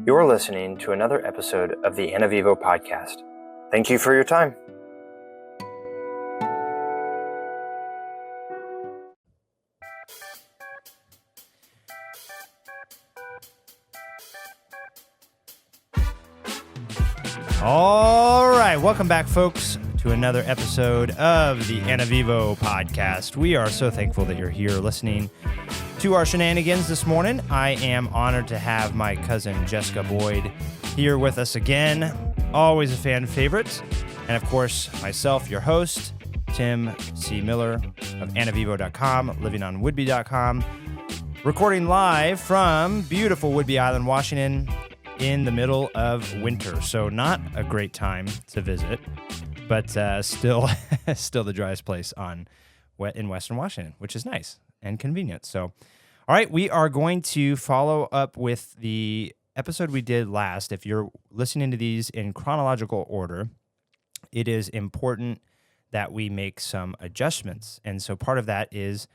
You're listening to another episode of the Ana Vivo podcast. Thank you for your time. All right, welcome back, folks, to another episode of the Ana Vivo podcast. We are so thankful that you're here listening to our shenanigans this morning. I am honored to have my cousin Jessica Boyd here with us again. Always a fan favorite. And of course, myself, your host, Tim C. Miller of anavivo.com, livingonwoodby.com, recording live from beautiful Whidbey Island, Washington, in the middle of winter. So not a great time to visit, but still the driest place in Western Washington, which is nice and convenient. So, all right, we are going to follow up with the episode we did last. If you're listening to these in chronological order, it is important that we make some adjustments. And so part of that is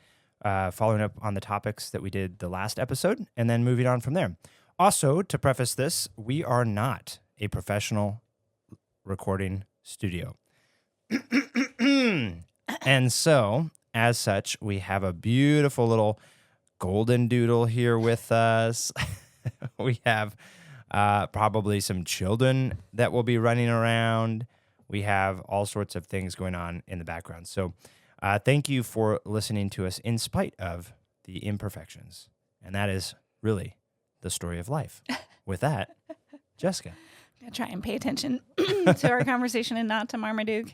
following up on the topics that we did the last episode and then moving on from there. Also, to preface this, we are not a professional recording studio. And so, as such, we have a beautiful little golden doodle here with us. We have probably some children that will be running around. We have all sorts of things going on in the background. So thank you for listening to us in spite of the imperfections. And that is really the story of life. With that, Jessica. I'm going to try and pay attention to our conversation and not to Marmaduke.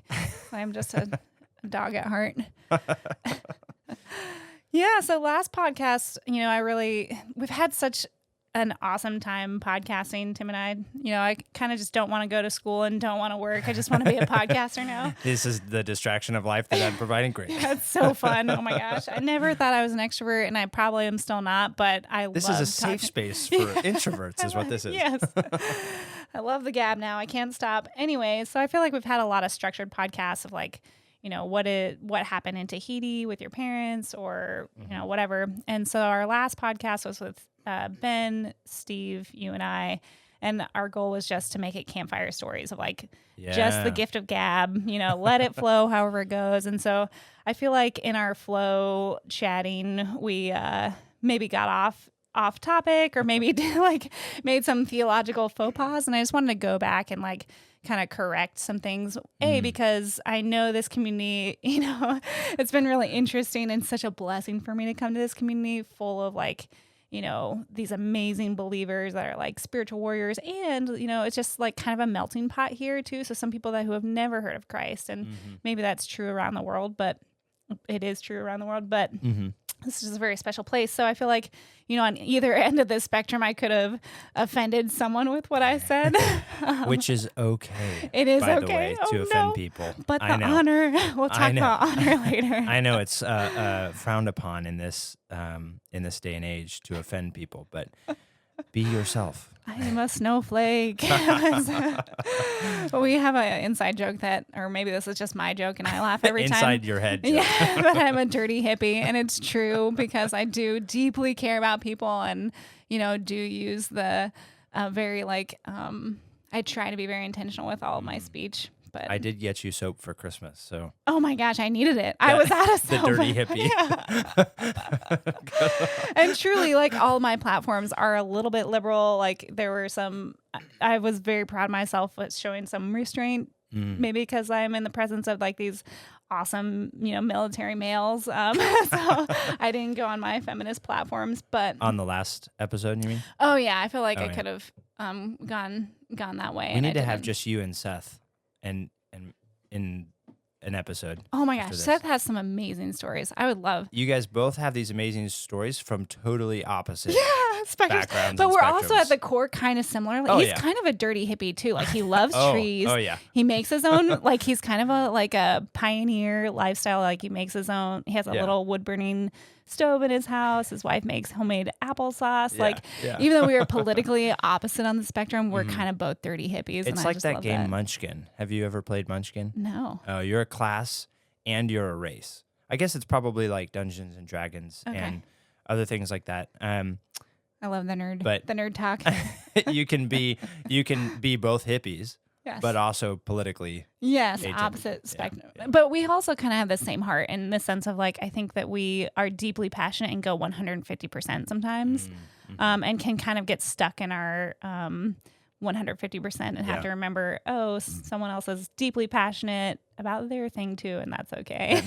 I'm just a dog at heart. Yeah, so last podcast, we've had such an awesome time podcasting, Tim and I. I kind of just don't want to go to school and don't want to work. I just want to be a podcaster now. This is the distraction of life that I'm providing. Great. Yeah, it's so fun. Oh my gosh. I never thought I was an extrovert, and I probably am still not, but This is a safe space for introverts is what this is. Yes. I love the gab now. I can't stop. Anyway, so I feel like we've had a lot of structured podcasts of what happened in Tahiti with your parents or, whatever. And so our last podcast was with Ben, Steve, you and I, and our goal was just to make it campfire stories of just the gift of gab, let it flow however it goes. And so I feel like in our flow chatting, we maybe got off topic or maybe made some theological faux pas. And I just wanted to go back and kind of correct some things, because I know this community, it's been really interesting and such a blessing for me to come to this community full of these amazing believers that are spiritual warriors. And, it's just kind of a melting pot here too. So some people who have never heard of Christ, and maybe that's true around the world, but it is true around the world, but this is a very special place. So I feel like, on either end of the spectrum, I could have offended someone with what I said. Which is okay. It is by okay. the way, to offend people. But the honor, we'll talk about honor later. I know it's frowned upon in this day and age to offend people, but be yourself. I am a snowflake. We have an inside joke or maybe this is just my joke and I laugh every time. Inside your head joke. Yeah, but I'm a dirty hippie, and it's true because I do deeply care about people and, do use the very I try to be very intentional with all of my speech. But I did get you soap for Christmas, so. Oh my gosh, I needed it. I was out of soap. The dirty hippie. Yeah. And truly, all my platforms are a little bit liberal. There were I was very proud of myself with showing some restraint, maybe because I'm in the presence of these awesome, military males. So I didn't go on my feminist platforms, but. On the last episode, you mean? Oh yeah, I feel like I could have gone that way. We need to have just you and Seth. And in an episode. Oh my gosh, Seth has some amazing stories. I would love. You guys both have these amazing stories from totally opposite backgrounds. But we're also at the core kind of similar. He's kind of a dirty hippie too. He loves trees. Oh yeah. He makes his own. He's kind of a pioneer lifestyle. He makes his own. He has a little wood burning stove in his house. His wife makes homemade applesauce. Even though we are politically opposite on the spectrum, we're kind of both dirty hippies. It's and like I just that love game that. Munchkin. Have you ever played Munchkin? No. Oh, you're a class and you're a race. I guess it's probably like Dungeons and Dragons and other things like that. I love the But nerd talk. you can be both hippies, Yes. but also politically. Yes, atypical. opposite Yeah, spectrum. yeah. But we also kind of have the same heart in the sense of like, I think that we are deeply passionate and go 150% sometimes, and can kind of get stuck in our 150% and have to remember, someone else is deeply passionate about their thing too, and that's okay.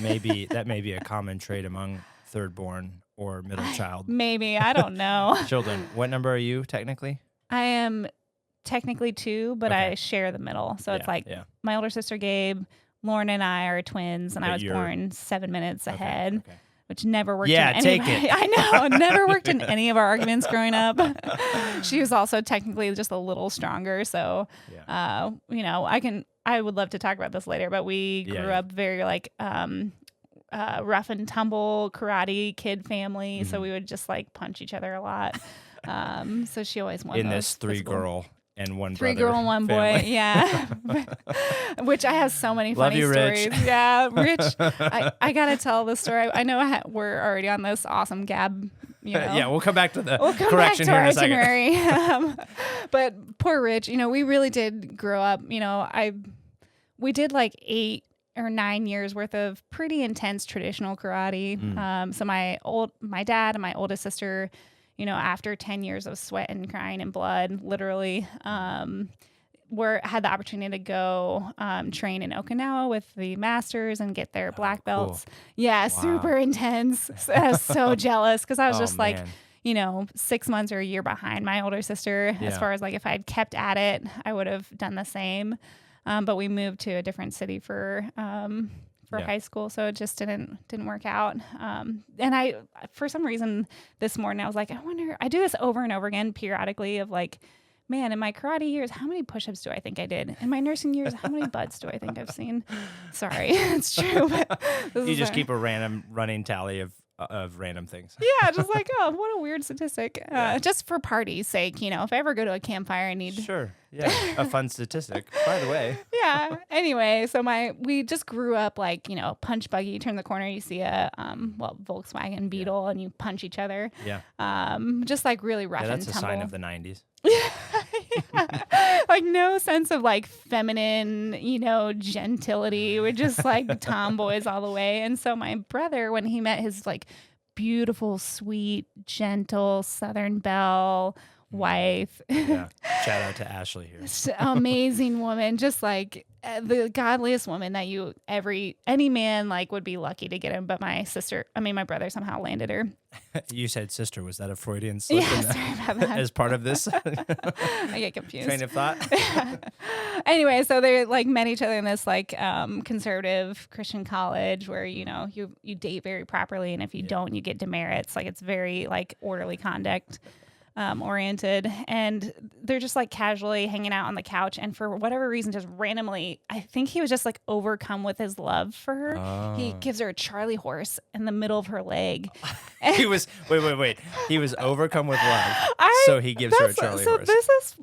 That may be a common trait among thirdborn or middle child Maybe, I don't know. children. What number are you technically? I am technically 2, but Okay. I share the middle. So it's like yeah. my older sister Gabe, Lauren and I are twins, and But I was you're- born 7 minutes ahead. Okay. Which never worked Yeah, in any take of it. I know, never worked in any of our arguments growing up. She was also technically just a little stronger. So, I would love to talk about this later, but we grew up very like rough and tumble karate kid family. So we would just like punch each other a lot. So she always won in those this 3-girl and 1 brother 3-girl and 1 boy, family. yeah. Which I have so many Love funny you, stories. Rich. Yeah, Rich. I gotta tell the story. I know we're already on this awesome gab. Yeah, we'll come back to the We'll come correction back to here our in a second. itinerary. But poor Rich, we really did grow up. We did like 8 or 9 years worth of pretty intense traditional karate. So my dad and my oldest sister, after 10 years of sweat and crying and blood, literally, had the opportunity to go train in Okinawa with the masters and get their black belts. Cool. Yeah, super intense. I was so jealous because I was just like, man. 6 months or a year behind my older sister. As far as like if I had kept at it, I would have done the same. But we moved to a different city for high school, so it just didn't work out. And I, for some reason, this morning I was like, I wonder. I do this over and over again periodically of like, man, in my karate years, how many push-ups do I think I did? In my nursing years, how many butts do I think I've seen? Sorry, it's true. But You just keep a random running tally of random things. Yeah, just like, oh, what a weird statistic. Just for party's sake, if I ever go to a campfire, I need... Sure. Yeah, a fun statistic, by the way. Yeah. Anyway, so we just grew up like, punch buggy. You turn the corner, you see a Volkswagen Beetle, and you punch each other. Yeah. Just like really rough and That's tumble. a sign of the 90s. Like no sense of like feminine, gentility. We're just like tomboys all the way. And so my brother, when he met his like beautiful, sweet, gentle Southern belle wife, Yeah. Shout out to Ashley here. amazing woman, just like the godliest woman that any man like would be lucky to get him. But my brother somehow landed her. You said sister. Was that a Freudian slip Yeah, sorry about that. as part of this I get confused. train of thought? Anyway, so they like met each other in this like conservative Christian college where you date very properly, and if you don't, you get demerits. Like it's very like orderly conduct oriented, and they're just like casually hanging out on the couch, and for whatever reason, just randomly, I think he was just like overcome with his love for her. He gives her a Charlie horse in the middle of her leg. He was wait. He was overcome with love, so he gives her a Charlie horse. This is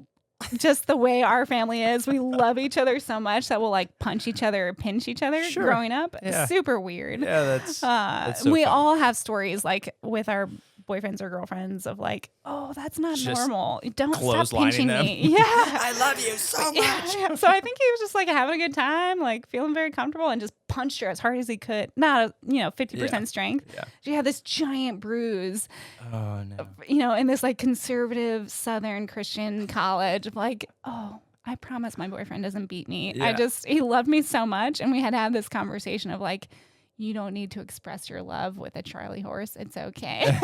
just the way our family is. We love each other so much that we'll like punch each other or pinch each other growing up. Yeah. Super weird. Yeah, that's so we fun. all have stories like with our boyfriends or girlfriends of like, oh, that's not Just normal. Don't stop clotheslining pinching them. me. Yeah. I love you so much. Yeah. So I think he was just like having a good time, like feeling very comfortable, and just punched her as hard as he could. Not 50% strength. Yeah. She had this giant bruise. Oh no. In this like conservative Southern Christian college of like, oh, I promise my boyfriend doesn't beat me. Yeah. He loved me so much. And we had to have this conversation of like, you don't need to express your love with a Charlie horse. It's okay.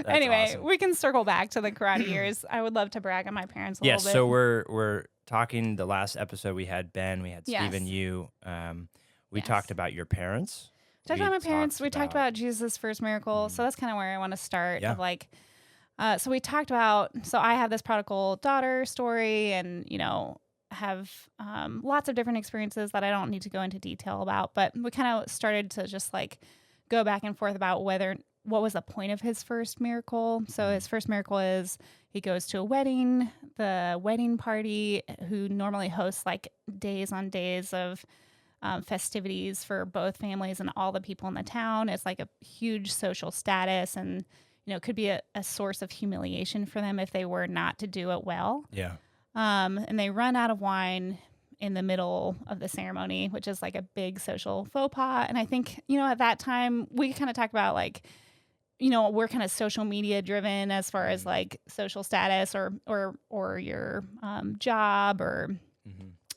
Anyway, awesome. we can circle back to the karate years. I would love to brag on my parents a Yes, little bit. so we're talking. The last episode we had Ben, we had Steve, and you. We Yes. talked about your parents. Talked about my parents. We talked about Jesus' first miracle. Mm. So that's kind of where I want to start. Yeah. Of like, so we talked about. So I have this prodigal daughter story, and have lots of different experiences that I don't need to go into detail about. But we kind of started to just like go back and forth about what was the point of his first miracle. So his first miracle is he goes to a wedding. The wedding party, who normally hosts like days on days of festivities for both families and all the people in the town. It's like a huge social status, and could be a source of humiliation for them if they were not to do it well. Yeah. And they run out of wine in the middle of the ceremony, which is like a big social faux pas. And I think, at that time we kind of talk about like, we're kind of social media driven as far as like social status or your job or,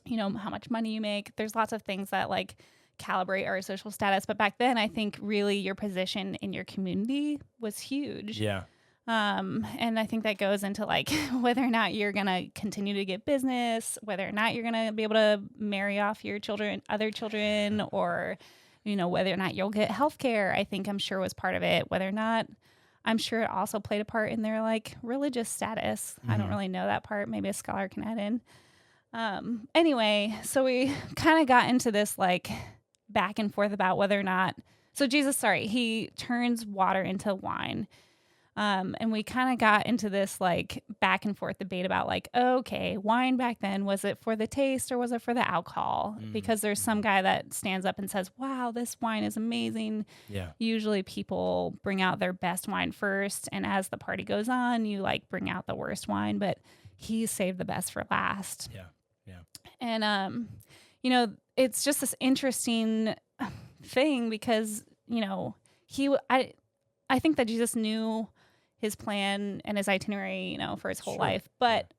how much money you make. There's lots of things that like calibrate our social status. But back then, I think really your position in your community was huge. Yeah. And I think that goes into like whether or not you're going to continue to get business, whether or not you're going to be able to marry off your other children, or, whether or not you'll get healthcare. I'm sure was part of it. Whether or not, I'm sure it also played a part in their like religious status. I don't really know that part. Maybe a scholar can add in. Anyway, so we kind of got into this like back and forth about whether or not, so Jesus, he turns water into wine. And we kind of got into this like back and forth debate about like, okay, wine back then, was it for the taste or was it for the alcohol? Because there's some guy that stands up and says, wow, this wine is amazing. Yeah. Usually people bring out their best wine first. And as the party goes on, you like bring out the worst wine, but he saved the best for last. Yeah. Yeah. And, it's just this interesting thing because, I think that Jesus knew his plan and his itinerary, for his whole life. But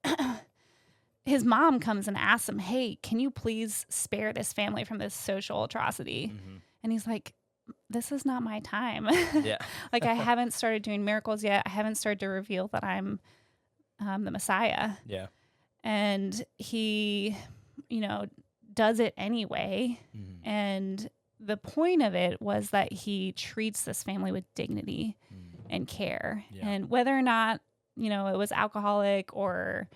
his mom comes and asks him, hey, can you please spare this family from this social atrocity? And he's like, this is not my time. Yeah. Like, I haven't started doing miracles yet. I haven't started to reveal that I'm the Messiah. Yeah. And he, does it anyway. And the point of it was that he treats this family with dignity and care. Yeah. And whether or not, it was alcoholic or,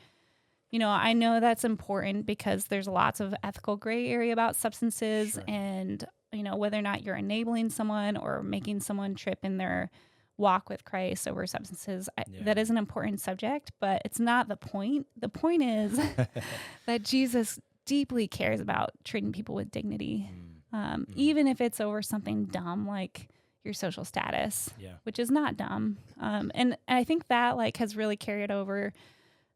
I know that's important because there's lots of ethical gray area about substances. Sure. And, whether or not you're enabling someone or making someone trip in their walk with Christ over substances, that is an important subject, but it's not the point. The point is that Jesus deeply cares about treating people with dignity. Even if it's over something dumb like your social status, which is not dumb. And I think that like has really carried over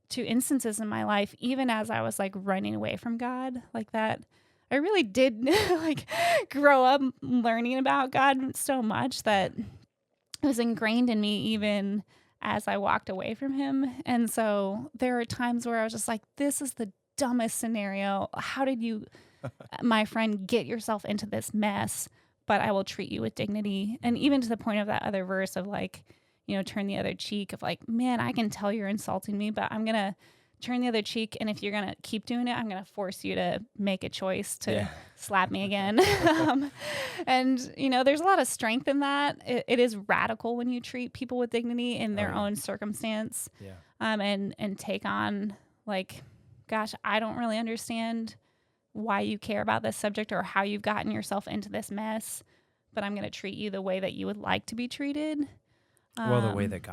to instances in my life, even as I was like running away from God like that. I really did like grow up learning about God so much that it was ingrained in me even as I walked away from him. And so there were times where I was just like, this is the dumbest scenario. How did you, my friend, get yourself into this mess? But I will treat you with dignity. And even to the point of that other verse of like, turn the other cheek, of like, man, I can tell you're insulting me, but I'm going to turn the other cheek. And if you're going to keep doing it, I'm going to force you to make a choice to slap me again. And, there's a lot of strength in that. It is radical when you treat people with dignity in their own circumstance. And take on like, gosh, I don't really understand why you care about this subject or how you've gotten yourself into this mess, but I'm going to treat you the way that you would like to be treated. Well, the way that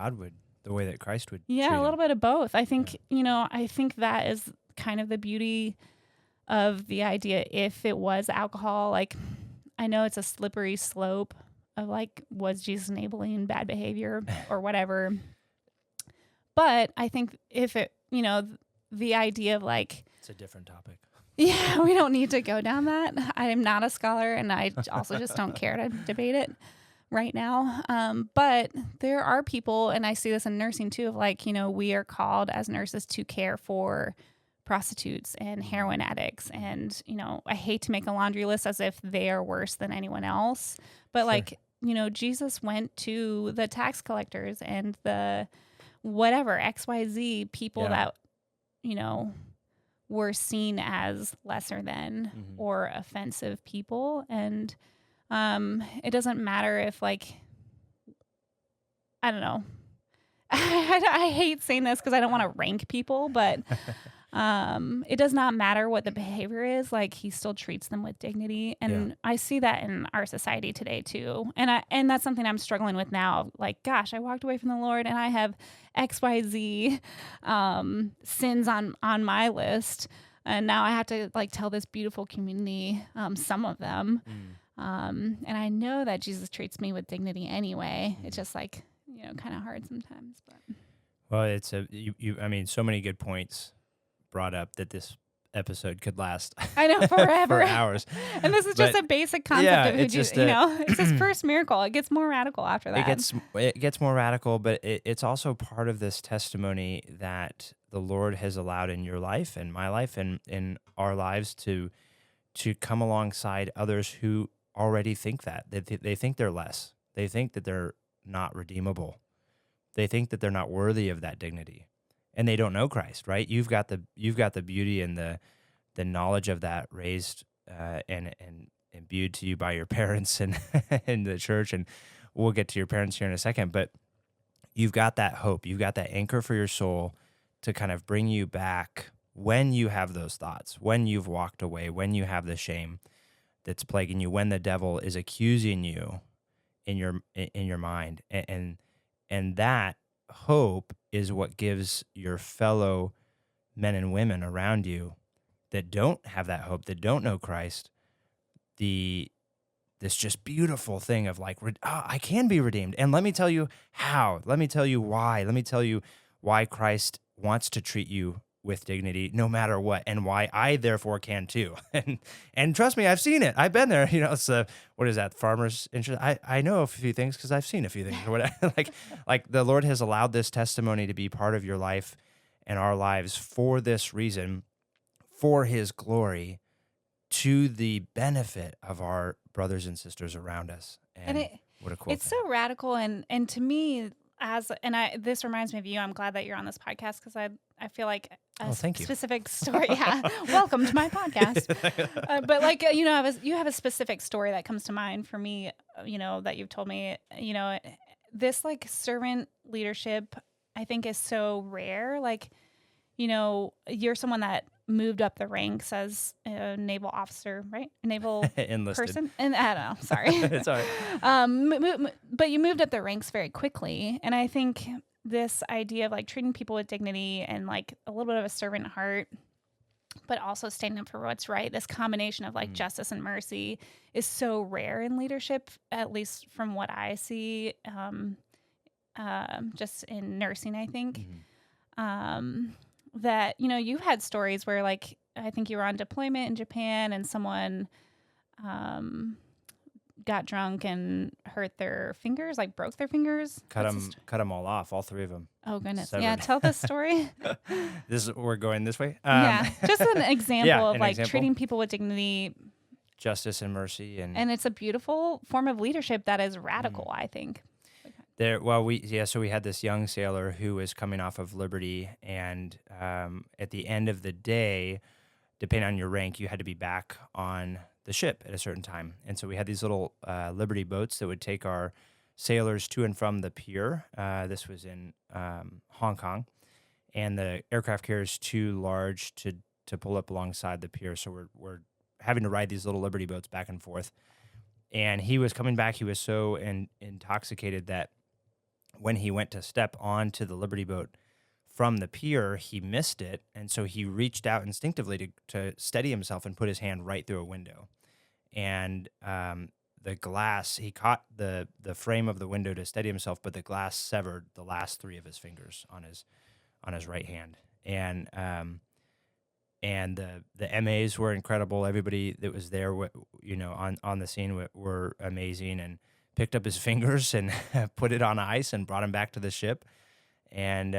the way that Christ would. Yeah, a little bit of both. I think, I think that is kind of the beauty of the idea. If it was alcohol, like, I know it's a slippery slope of like, was Jesus enabling bad behavior or whatever? But I think if it, the idea of like, it's a different topic. Yeah, we don't need to go down that. I am not a scholar, and I also just don't care to debate it right now. But there are people, and I see this in nursing too, of like, we are called as nurses to care for prostitutes and heroin addicts. And, I hate to make a laundry list as if they are worse than anyone else. But like, Jesus went to the tax collectors and the whatever, XYZ people that, were seen as lesser than or offensive people. And it doesn't matter if like, I don't know. I hate saying this because I don't want to rank people, but it does not matter what the behavior is. Like, he still treats them with dignity. And I see that in our society today too. And that's something I'm struggling with now. Like, gosh, I walked away from the Lord and I have XYZ sins on my list. And now I have to like tell this beautiful community some of them. And I know that Jesus treats me with dignity anyway. It's just like, kind of hard sometimes. But Well, it's I mean, so many good points brought up that this episode could last I know forever. for hours. And this is just But, a basic concept yeah, of who it's just it's his first miracle. It gets more radical after that. it gets more radical, but it's also part of this testimony that the Lord has allowed in your life and my life and in our lives to come alongside others who already think that. They think they're less. They think that they're not redeemable. They think that they're not worthy of that dignity. And they don't know Christ, right? You've got the beauty and the knowledge of that raised and imbued to you by your parents and in the church, and we'll get to your parents here in a second. But you've got that hope, you've got that anchor for your soul to kind of bring you back when you have those thoughts, when you've walked away, when you have the shame that's plaguing you, when the devil is accusing you in your mind, and that hope is what gives your fellow men and women around you that don't have that hope, that don't know Christ, this just beautiful thing of like, I can be redeemed. And let me tell you how. Let me tell you why. Let me tell you why Christ wants to treat you with dignity no matter what, and why I therefore can too. And trust me, I've seen it. I've been there. It's what is that, farmer's insurance? I know a few things because I've seen a few things or whatever. like the Lord has allowed this testimony to be part of your life and our lives for this reason, for his glory, to the benefit of our brothers and sisters around us. And what a cool it's thing. so radical, and to me, this reminds me of you. I'm glad that you're on this podcast because I feel like a specific story. Yeah, welcome to my podcast. But like you have a specific story that comes to mind for me. That you've told me. This like servant leadership, I think, is so rare. Like, you're someone that moved up the ranks as a naval officer, right? A naval enlisted person. And I don't know, sorry. It's all right. But you moved up the ranks very quickly. And I think this idea of like treating people with dignity and like a little bit of a servant heart, but also standing up for what's right, this combination of like justice and mercy is so rare in leadership, at least from what I see, just in nursing, I think. That, you've had stories where like, I think you were on deployment in Japan and someone got drunk and hurt their fingers, like broke their fingers. Cut them all off, all three of them. Oh, goodness. Severed. Yeah, tell the story. We're going this way? Yeah, just an example of like example. treating people with dignity. Justice and mercy. And it's a beautiful form of leadership that is radical, I think. So we had this young sailor who was coming off of Liberty, and at the end of the day, depending on your rank, you had to be back on the ship at a certain time. And so we had these little Liberty boats that would take our sailors to and from the pier. This was in Hong Kong, and the aircraft carrier is too large to pull up alongside the pier, so we're having to ride these little Liberty boats back and forth. And he was coming back. He was so intoxicated that when he went to step onto the Liberty boat from the pier, he missed it, and so he reached out instinctively to steady himself and put his hand right through a window. And the glass, he caught the frame of the window to steady himself, but the glass severed the last three of his fingers on his right hand. And the MAs were incredible. Everybody that was there, on the scene were amazing, and picked up his fingers and put it on ice and brought him back to the ship. And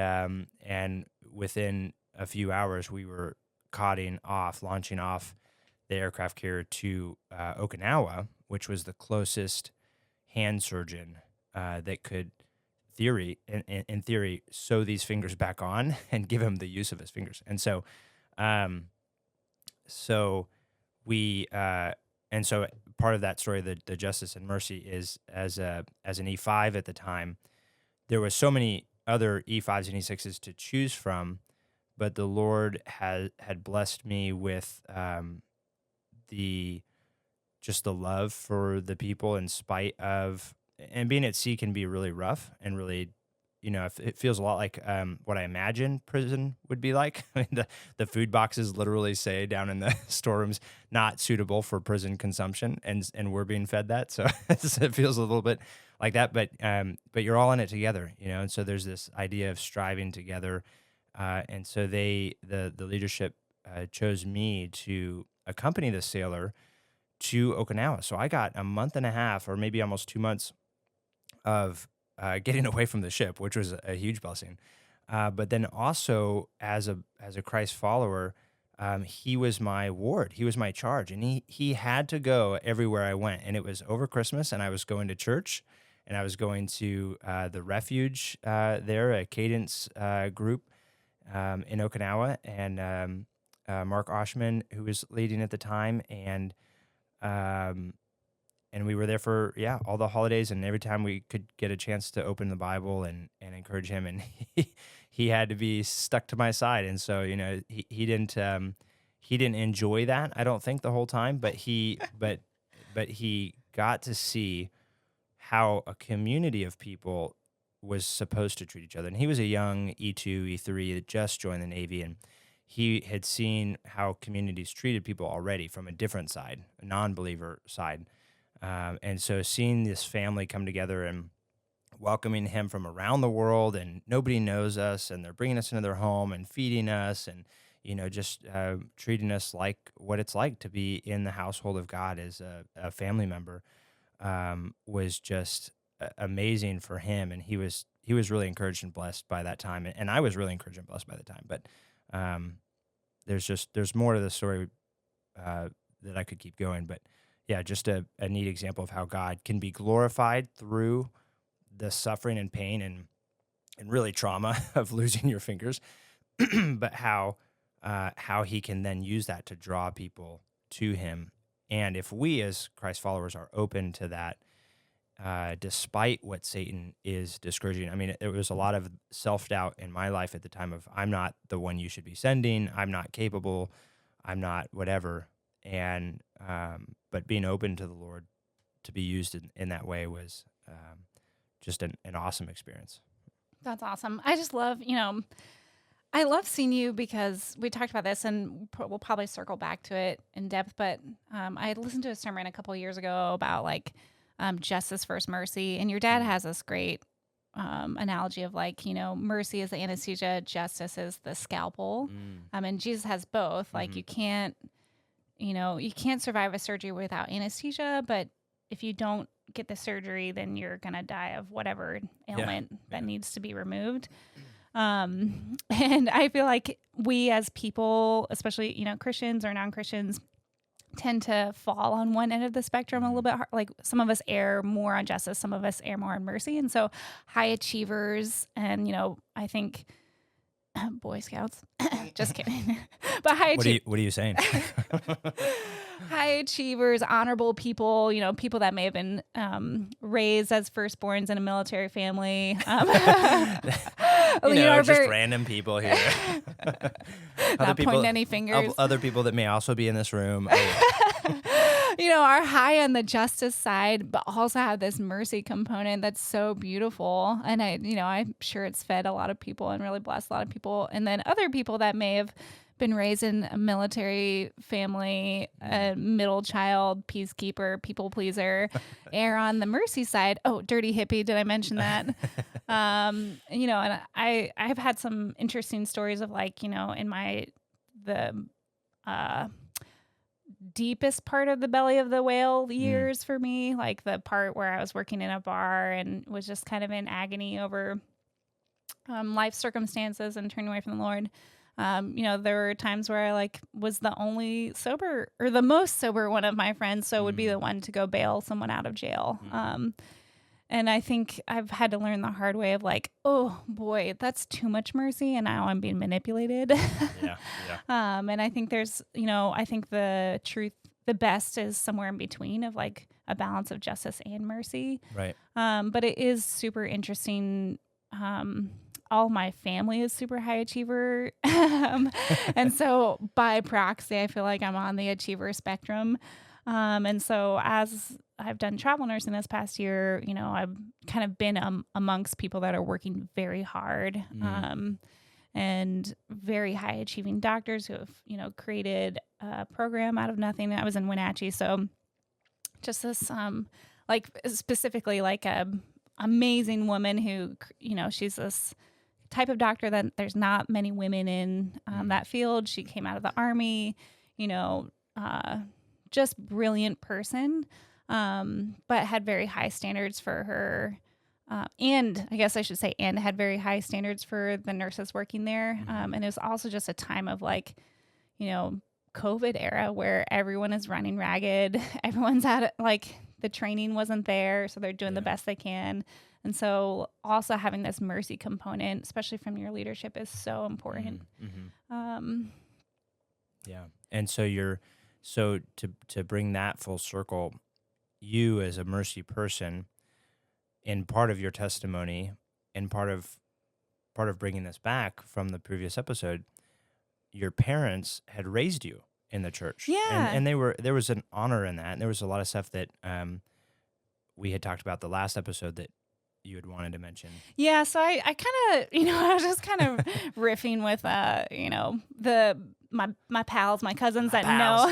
within a few hours, we were launching off the aircraft carrier to Okinawa, which was the closest hand surgeon that could, in theory, sew these fingers back on and give him the use of his fingers. And so, And so part of that story, the justice and mercy, is as an E5 at the time, there was so many other E5s and E6s to choose from, but the Lord had blessed me with the love for the people in spite of, and being at sea can be really rough and really, it feels a lot like what I imagine prison would be like. I mean, the food boxes literally say down in the storerooms, not suitable for prison consumption, and we're being fed that. So it feels a little bit like that, but you're all in it together, and so there's this idea of striving together, and so the leadership chose me to accompany the sailor to Okinawa. So I got a month and a half, or maybe almost 2 months of getting away from the ship, which was a huge blessing. But then also as a Christ follower, he was my ward, he was my charge, and he had to go everywhere I went. And it was over Christmas, and I was going to church, and I was going to the refuge there, a Cadence group in Okinawa, and Mark Oshman, who was leading at the time, and we were there for all the holidays, and every time we could get a chance to open the Bible and encourage him, and he had to be stuck to my side, and so he didn't enjoy that, I don't think, the whole time, but he got to see how a community of people was supposed to treat each other. And he was a young E2, E3 that just joined the Navy, and he had seen how communities treated people already from a different side, a non-believer side. And so seeing this family come together and welcoming him from around the world, and nobody knows us, and they're bringing us into their home and feeding us, and just treating us like what it's like to be in the household of God as a family member, was just amazing for him. And he was really encouraged and blessed by that time, and I was really encouraged and blessed by the time. But there's more to the story that I could keep going, but yeah, just a neat example of how God can be glorified through the suffering and pain and really trauma of losing your fingers, but how he can then use that to draw people to him. And if we as Christ followers are open to that, despite what Satan is discouraging, I mean, there was a lot of self-doubt in my life at the time of, I'm not the one you should be sending, I'm not capable, I'm not whatever. And but being open to the Lord to be used in that way was just an awesome experience. That's awesome. I just love, I love seeing you, because we talked about this, and we'll probably circle back to it in depth, but I listened to a sermon a couple years ago about justice versus mercy, and your dad has this great analogy of mercy is the anesthesia, justice is the scalpel. And Jesus has both. You can't survive a surgery without anesthesia, but if you don't get the surgery, then you're going to die of whatever ailment that needs to be removed. And I feel like we as people, especially, Christians or non-Christians, tend to fall on one end of the spectrum a little bit. Some of us err more on justice, some of us err more on mercy. And so high achievers, and, I think Boy Scouts, just kidding. But what are you saying? High achievers, honorable people, people that may have been raised as firstborns in a military family. Just random people here. Not pointing any fingers. Other people that may also be in this room. Are high on the justice side, but also have this mercy component that's so beautiful. And I'm sure it's fed a lot of people and really blessed a lot of people. And then other people that may have been raised in a military family, a middle child, peacekeeper, people pleaser, err on the mercy side. Oh, dirty hippie. Did I mention that? And I've had some interesting stories of in the deepest part of the belly of the whale years for me, the part where I was working in a bar and was just kind of in agony over life circumstances and turning away from the Lord. There were times where I was the only sober or the most sober one of my friends, so would be the one to go bail someone out of jail. And I think I've had to learn the hard way of oh boy, that's too much mercy, and now I'm being manipulated. And I think there's, I think the best is somewhere in between of a balance of justice and mercy. Right. But it is super interesting. All my family is super high achiever. And so by proxy, I feel like I'm on the achiever spectrum. And so as I've done travel nursing this past year, I've kind of been amongst people that are working very hard, and very high achieving doctors who have, created a program out of nothing. I was in Wenatchee. So just this, specifically amazing woman who, she's this type of doctor that there's not many women in that field. She came out of the Army, just brilliant person, but had very high standards for her. And I guess I should say, and had very high standards for the nurses working there. And it was also just a time of like, COVID era where everyone is running ragged. Everyone's at it, like the training wasn't there. So they're doing the best they can. And so also having this mercy component, especially from your leadership, is so important. Yeah. And so to bring that full circle, you as a mercy person, in part of your testimony and part of bringing this back from the previous episode, your parents had raised you in the church. Yeah. And there was an honor in that. And there was a lot of stuff that we had talked about the last episode that you had wanted to mention. Yeah. So I kind of, I was just kind of riffing with, my pals, my cousins that know.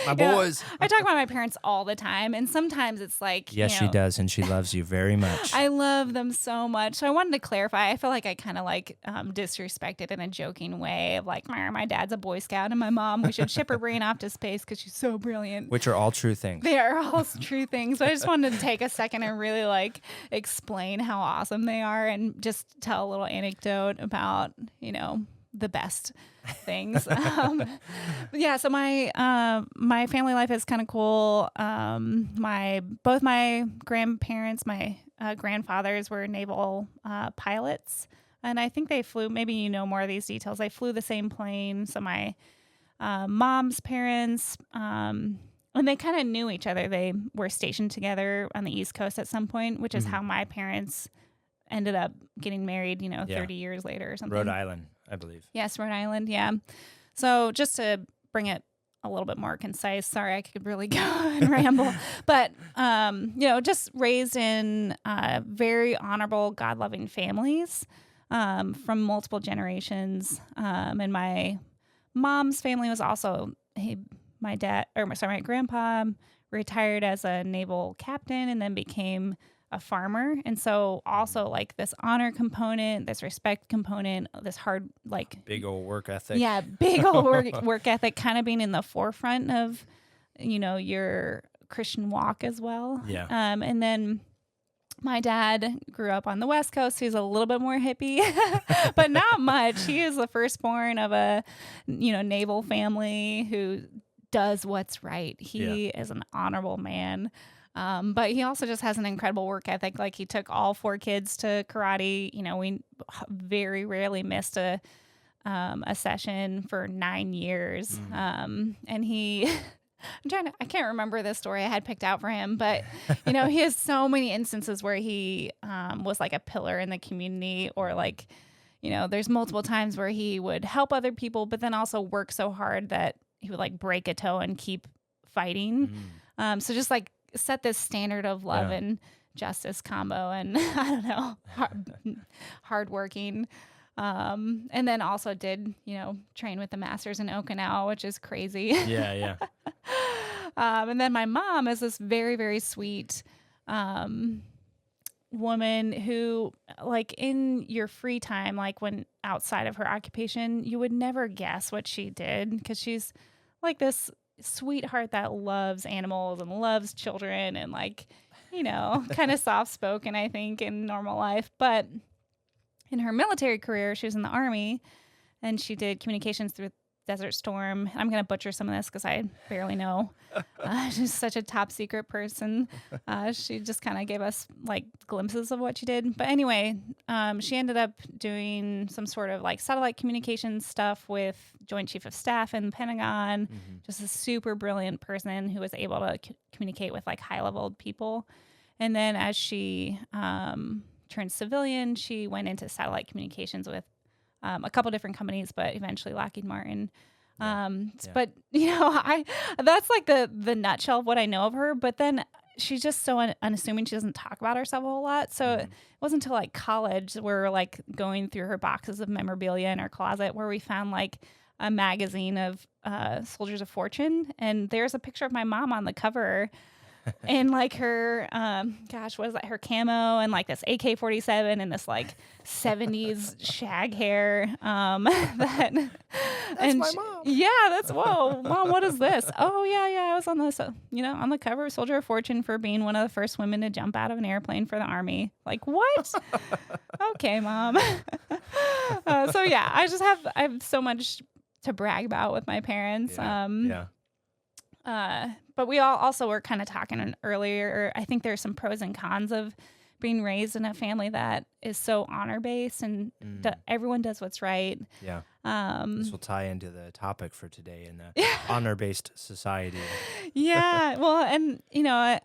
My boys. I talk about my parents all the time. And sometimes it's like, yes, she does. And she loves you very much. I love them so much. So I wanted to clarify. I feel like I kind of like disrespected in a joking way of like, my dad's a Boy Scout and my mom, we should ship her brain off to space because she's so brilliant. Which are all true things. They are all true things. But I just wanted to take a second and really like explain how awesome they are and just tell a little anecdote about, the best things. Yeah. So my family life is kind of cool. Both my grandparents, my grandfathers were naval pilots, and I think they flew. Maybe you know more of these details. They flew the same plane. So my mom's parents, and they kind of knew each other. They were stationed together on the East Coast at some point, which is how my parents ended up getting married. 30 years later or something. Rhode Island, I believe. Yes, Rhode Island, yeah. So just to bring it a little bit more concise, sorry, I could really go and ramble. But, just raised in very honorable, God-loving families from multiple generations. And my mom's family was also, my grandpa retired as a naval captain and then became a farmer. And so also like this honor component, this respect component, this hard, like big old work ethic. Yeah. Big old work ethic kind of being in the forefront of, your Christian walk as well. Yeah. And then my dad grew up on the West Coast. He's a little bit more hippie, but not much. He is the firstborn of a, naval family who does what's right. He is an honorable man. But he also just has an incredible work ethic. Like he took all 4 kids to karate. We very rarely missed a session for 9 years. And he, I can't remember this story I had picked out for him, but he has so many instances where he, was like a pillar in the community, or like, there's multiple times where he would help other people, but then also work so hard that he would like break a toe and keep fighting. So just like, set this standard of love and justice combo, and I don't know, hardworking. And then also did, train with the masters in Okinawa, which is crazy. Yeah. And then my mom is this very, very sweet woman who, like, in your free time, like when outside of her occupation, you would never guess what she did, because she's like this sweetheart that loves animals and loves children and like, kind of soft spoken, I think, in normal life. But in her military career, she was in the Army and she did communications through Desert Storm. I'm going to butcher some of this because I barely know. She's such a top secret person. She just kind of gave us like glimpses of what she did. But anyway, she ended up doing some sort of like satellite communications stuff with Joint Chief of Staff in the Pentagon. Just a super brilliant person who was able to communicate with like high level people. And then as she turned civilian, she went into satellite communications with a couple different companies, but eventually Lockheed Martin. But that's like the nutshell of what I know of her. But then she's just so unassuming. She doesn't talk about herself a whole lot. So it wasn't until like college where we're like going through her boxes of memorabilia in her closet where we found like a magazine of Soldiers of Fortune, and there's a picture of my mom on the cover. in like her, what is that? Her camo and like this AK-47 and this like 70s shag hair. That's my mom. Yeah, whoa, Mom, what is this? Oh yeah, I was on this, on the cover of Soldier of Fortune for being one of the first women to jump out of an airplane for the Army. Like, what? Okay, Mom. So yeah, I have so much to brag about with my parents. But we all also were kind of talking earlier. I think there's some pros and cons of being raised in a family that is so honor based and everyone does what's right. Yeah. This will tie into the topic for today in the honor based society. Yeah. Well, and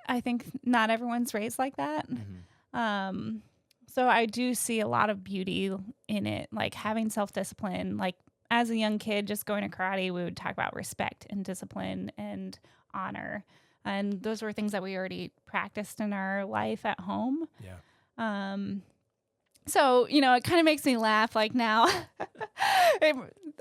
I think not everyone's raised like that. Mm-hmm. So I do see a lot of beauty in it, like having self discipline. Like as a young kid, just going to karate, we would talk about respect and discipline and honor. And those were things that we already practiced in our life at home. Yeah. So, it kind of makes me laugh. Like now,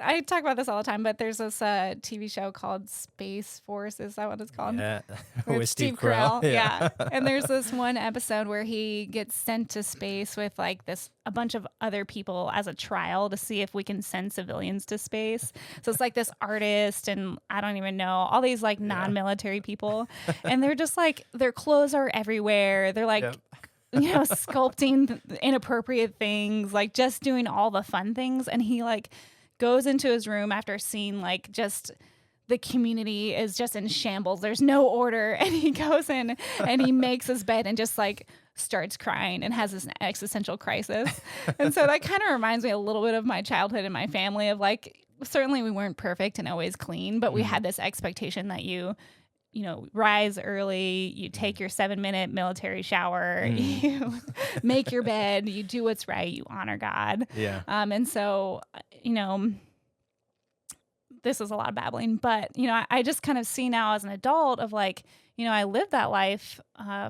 I talk about this all the time, but there's this TV show called Space Force. Is that what it's called? Yeah. With Steve Carell. Yeah. And there's this one episode where he gets sent to space with like a bunch of other people as a trial to see if we can send civilians to space. So it's like this artist and I don't even know, all these like non-military people. And they're just like, their clothes are everywhere. They're like, sculpting inappropriate things, like just doing all the fun things. And he like goes into his room after seeing like just the community is just in shambles. There's no order. And he goes in and he makes his bed and just like starts crying and has this existential crisis. And so that kind of reminds me a little bit of my childhood and my family of like, certainly we weren't perfect and always clean, but we had this expectation that you rise early, you take your 7-minute military shower, you make your bed, you do what's right, you honor God. Yeah. And so, this is a lot of babbling, but, I just kind of see now as an adult of like, I lived that life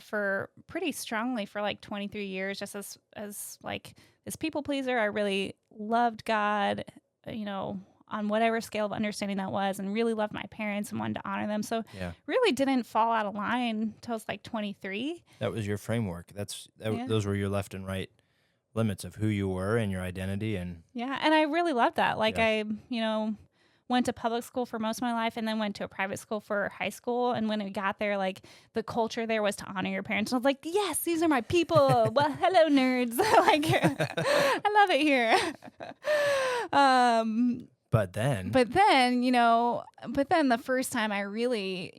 for pretty strongly for like 23 years, just as like this people pleaser. I really loved God, on whatever scale of understanding that was, and really loved my parents and wanted to honor them. So really didn't fall out of line till I was like 23. That was your framework. Those were your left and right limits of who you were and your identity. And and I really loved that. Like I, went to public school for most of my life and then went to a private school for high school. And when we got there, like the culture there was to honor your parents. And I was like, yes, these are my people. Well, hello, nerds. Like, I love it here. But then, the first time I really,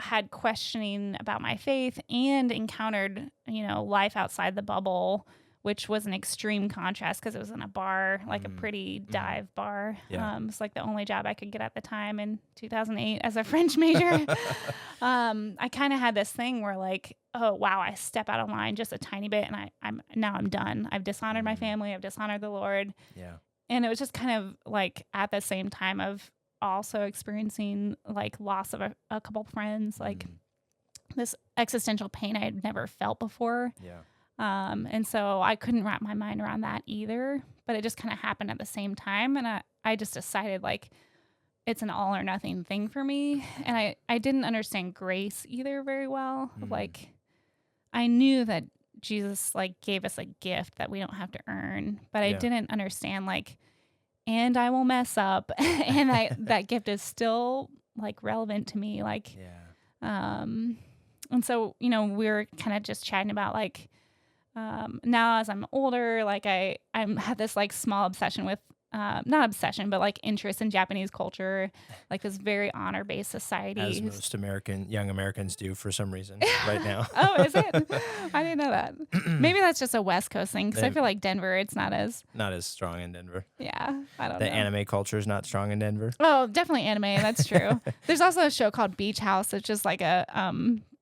had questioning about my faith and encountered, life outside the bubble, which was an extreme contrast because it was in a bar, like a pretty dive bar. Yeah. It's like the only job I could get at the time in 2008 as a French major. I kind of had this thing where like, oh, wow, I step out of line just a tiny bit and I'm done. I've dishonored my family. I've dishonored the Lord. Yeah. And it was just kind of like at the same time of also experiencing like loss of a couple friends, like this existential pain I had never felt before. Yeah. And so I couldn't wrap my mind around that either, but it just kind of happened at the same time. And I just decided like it's an all or nothing thing for me. And I didn't understand grace either very well. Like I knew that Jesus like gave us a gift that we don't have to earn, but I didn't understand like, and I will mess up and that gift is still like relevant to me. Like, and so, we were kind of just chatting about like, now as I'm older, like I had this like small obsession with, not obsession, but like interest in Japanese culture, like this very honor-based society. As most young Americans do for some reason right now. Oh, is it? I didn't know that. Maybe that's just a West Coast thing because I feel like Denver, it's not as strong in Denver. Yeah, I don't know. The anime culture is not strong in Denver. Oh, definitely anime. That's true. There's also a show called Beach House. It's just like a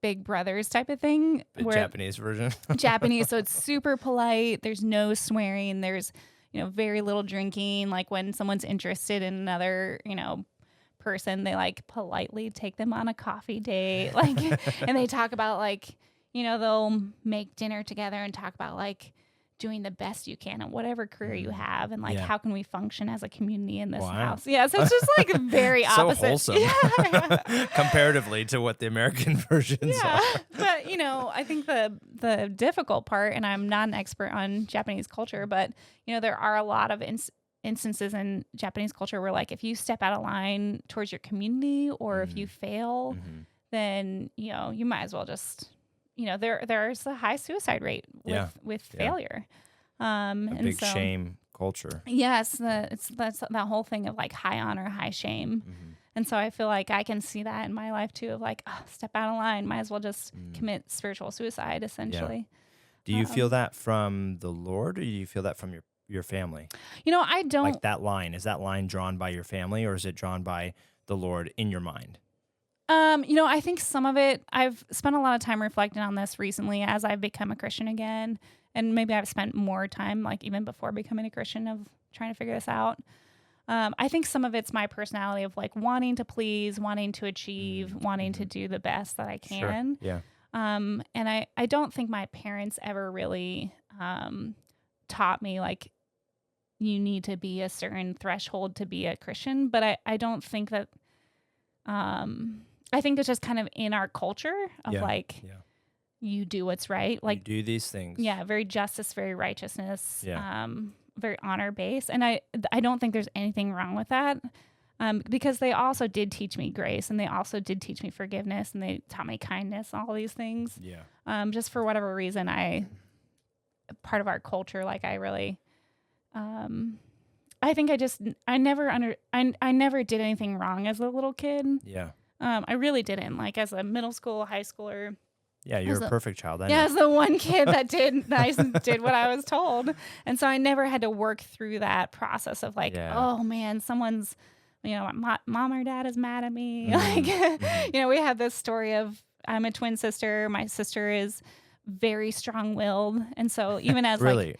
Big Brothers type of thing. Japanese version. Japanese, so it's super polite. There's no swearing. There's very little drinking. Like when someone's interested in another, person, they like politely take them on a coffee date. Like, and they talk about like, they'll make dinner together and talk about like doing the best you can at whatever career you have, and like Yeah. how can we function as a community in this Wow. house? Yeah, so it's just like very So opposite. wholesome Yeah. comparatively to what the American versions Yeah, are. but I think the difficult part, and I'm not an expert on Japanese culture, but there are a lot of instances in Japanese culture where like if you step out of line towards your community, or if you fail, then you might as well just there's a high suicide rate with failure. A big shame culture. Yes, that's that whole thing of like high honor, high shame. And so I feel like I can see that in my life too, of like, step out of line, might as well just commit spiritual suicide, essentially. Do you feel that from the Lord, or do you feel that from your family? I don't. Like that line, is that line drawn by your family, or is it drawn by the Lord in your mind? I think some of it, I've spent a lot of time reflecting on this recently as I've become a Christian again. And maybe I've spent more time, like even before becoming a Christian, of trying to figure this out. I think some of it's my personality of like wanting to please, wanting to achieve, wanting to do the best that I can. Sure. Yeah. And I don't think my parents ever really taught me like you need to be a certain threshold to be a Christian. But I don't think that, I think it's just kind of in our culture of you do what's right. Like you do these things. Yeah. Very justice, very righteousness. Yeah. Very honor based. And I don't think there's anything wrong with that. Because they also did teach me grace, and they also did teach me forgiveness, and they taught me kindness, all these things. Yeah. Just for whatever reason, part of our culture, like I really, I think I never did anything wrong as a little kid. Yeah. I really didn't. Like as a middle school, high schooler. Yeah, you're a perfect child. Yeah, as the one kid that I did what I was told. And so I never had to work through that process of like, oh man, someone's, mom or dad is mad at me. Like, we have this story of, I'm a twin sister. My sister is very strong-willed. And so even as really?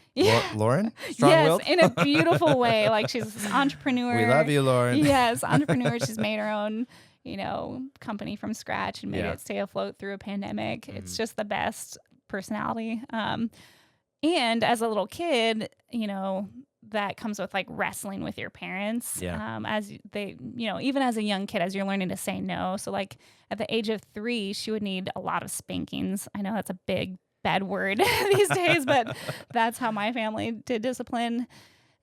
Lauren? Yes, Strong-willed? in a beautiful way. Like she's this entrepreneur. We love you, Lauren. Yes, entrepreneur. She's made her own company from scratch and made it stay afloat through a pandemic. It's just the best personality. And as a little kid, that comes with like wrestling with your parents. As they, even as a young kid, as you're learning to say no. So like at the age of 3, she would need a lot of spankings. I know that's a big, bad word these days, but that's how my family did discipline.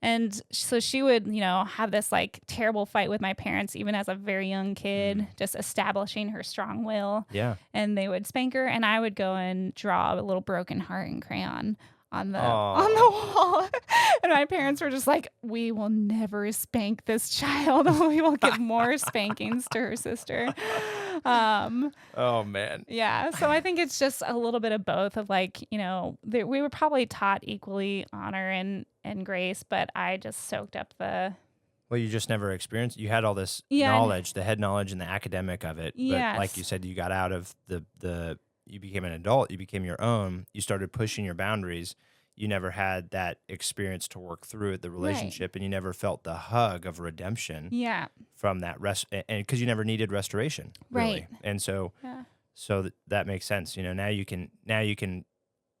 And so she would, have this like terrible fight with my parents, even as a very young kid, just establishing her strong will. Yeah. And they would spank her, and I would go and draw a little broken heart in crayon on the wall. And my parents were just like, we will never spank this child. We will give more spankings to her sister. Oh man. Yeah. So I think it's just a little bit of both of like, we were probably taught equally honor and grace, but I just soaked up well, you just never experienced. You had all this knowledge, the head knowledge and the academic of it. But like you said, you got out of you became an adult, you became your own, you started pushing your boundaries. You never had that experience to work through it, the relationship, and you never felt the hug of redemption from that and because you never needed restoration. Really. Right. And so, that makes sense. Now you can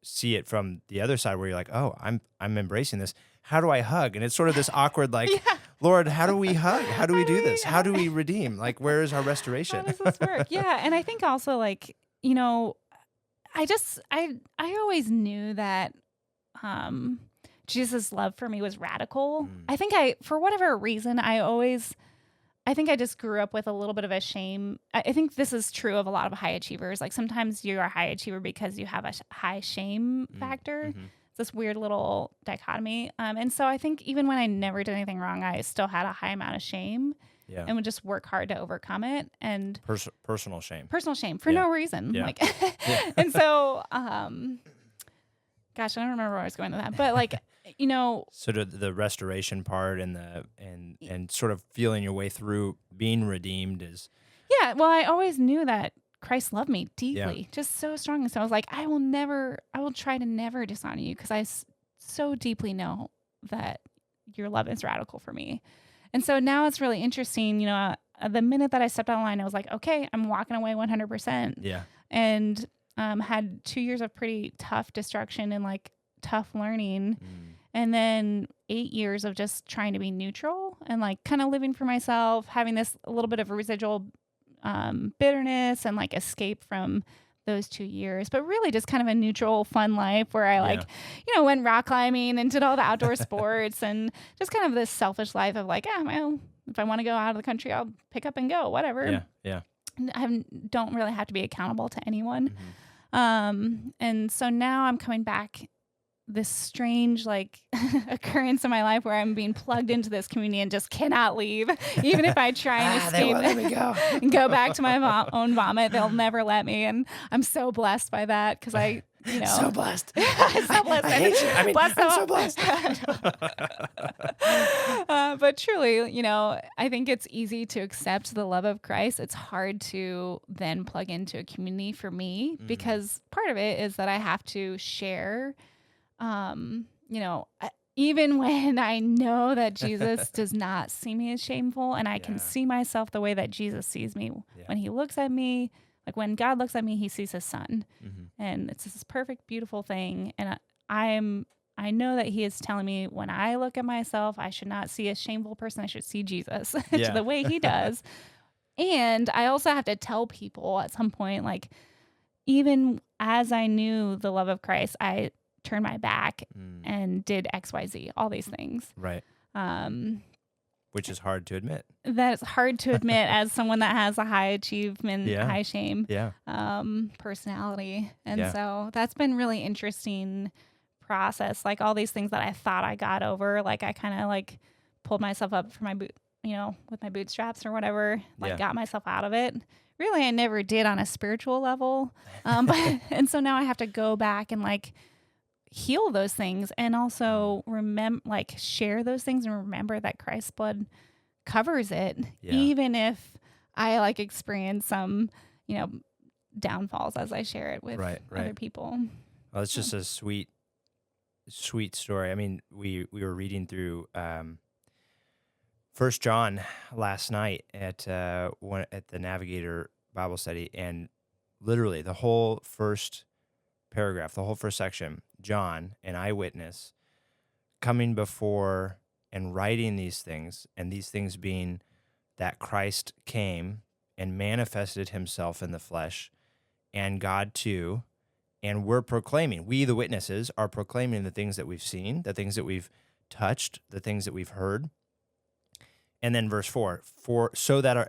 see it from the other side where you're like, oh, I'm embracing this. How do I hug? And it's sort of this awkward, like, Lord, how do we hug? How do we do this? How do we redeem? Like, where is our restoration? How does this work? Yeah. And I think also like, I always knew that Jesus' love for me was radical. I think for whatever reason, I think I just grew up with a little bit of a shame. I think this is true of a lot of high achievers. Like sometimes you're a high achiever because you have a high shame factor. It's this weird little dichotomy. And so I think even when I never did anything wrong, I still had a high amount of shame. And would just work hard to overcome it. And personal shame for no reason. Like, and so, gosh, I don't remember where I was going with that, but like, So the restoration part and sort of feeling your way through being redeemed is. Yeah. Well, I always knew that Christ loved me deeply, just so strongly. So I was like, I will try to never dishonor you because I so deeply know that your love is radical for me. And so now it's really interesting, the minute that I stepped out of line, I was like, okay, I'm walking away 100%. Yeah. And had 2 years of pretty tough destruction and like tough learning. And then 8 years of just trying to be neutral and like kind of living for myself, having this a little bit of a residual bitterness and like escape from those 2 years, but really just kind of a neutral, fun life where I like, went rock climbing and did all the outdoor sports and just kind of this selfish life of like, well, if I want to go out of the country, I'll pick up and go, whatever. Yeah. I don't really have to be accountable to anyone. And so now I'm coming back, this strange like occurrence in my life where I'm being plugged into this community and just cannot leave. Even if I try and escape and go back to my own vomit, they'll never let me. And I'm so blessed by that because I, so blessed. So blessed. I hate you. I mean, I'm so blessed. But truly, I think it's easy to accept the love of Christ. It's hard to then plug into a community for me because part of it is that I have to share. Even when I know that Jesus does not see me as shameful and I can see myself the way that Jesus sees me when he looks at me, like when God looks at me, he sees his son and it's this perfect, beautiful thing. And I know that he is telling me when I look at myself, I should not see a shameful person. I should see Jesus the way he does. And I also have to tell people at some point, like, even as I knew the love of Christ, I turned my back and did XYZ, all these things. Right. Which is hard to admit. That's hard to admit as someone that has a high achievement, high shame personality. And so that's been really interesting process. Like all these things that I thought I got over, like I kind of like pulled myself up for my boot, with my bootstraps or whatever, got myself out of it. Really, I never did on a spiritual level. And so now I have to go back and like heal those things and also share those things and remember that Christ's blood covers it, even if I like experience some, downfalls as I share it with other people. Well, it's just a sweet story. I mean, we were reading through 1 John last night at the Navigator Bible study, and literally the whole first paragraph, the whole first section, John, an eyewitness, coming before and writing these things, and these things being that Christ came and manifested himself in the flesh, and God too, and we're proclaiming, we the witnesses are proclaiming the things that we've seen, the things that we've touched, the things that we've heard. And then verse 4,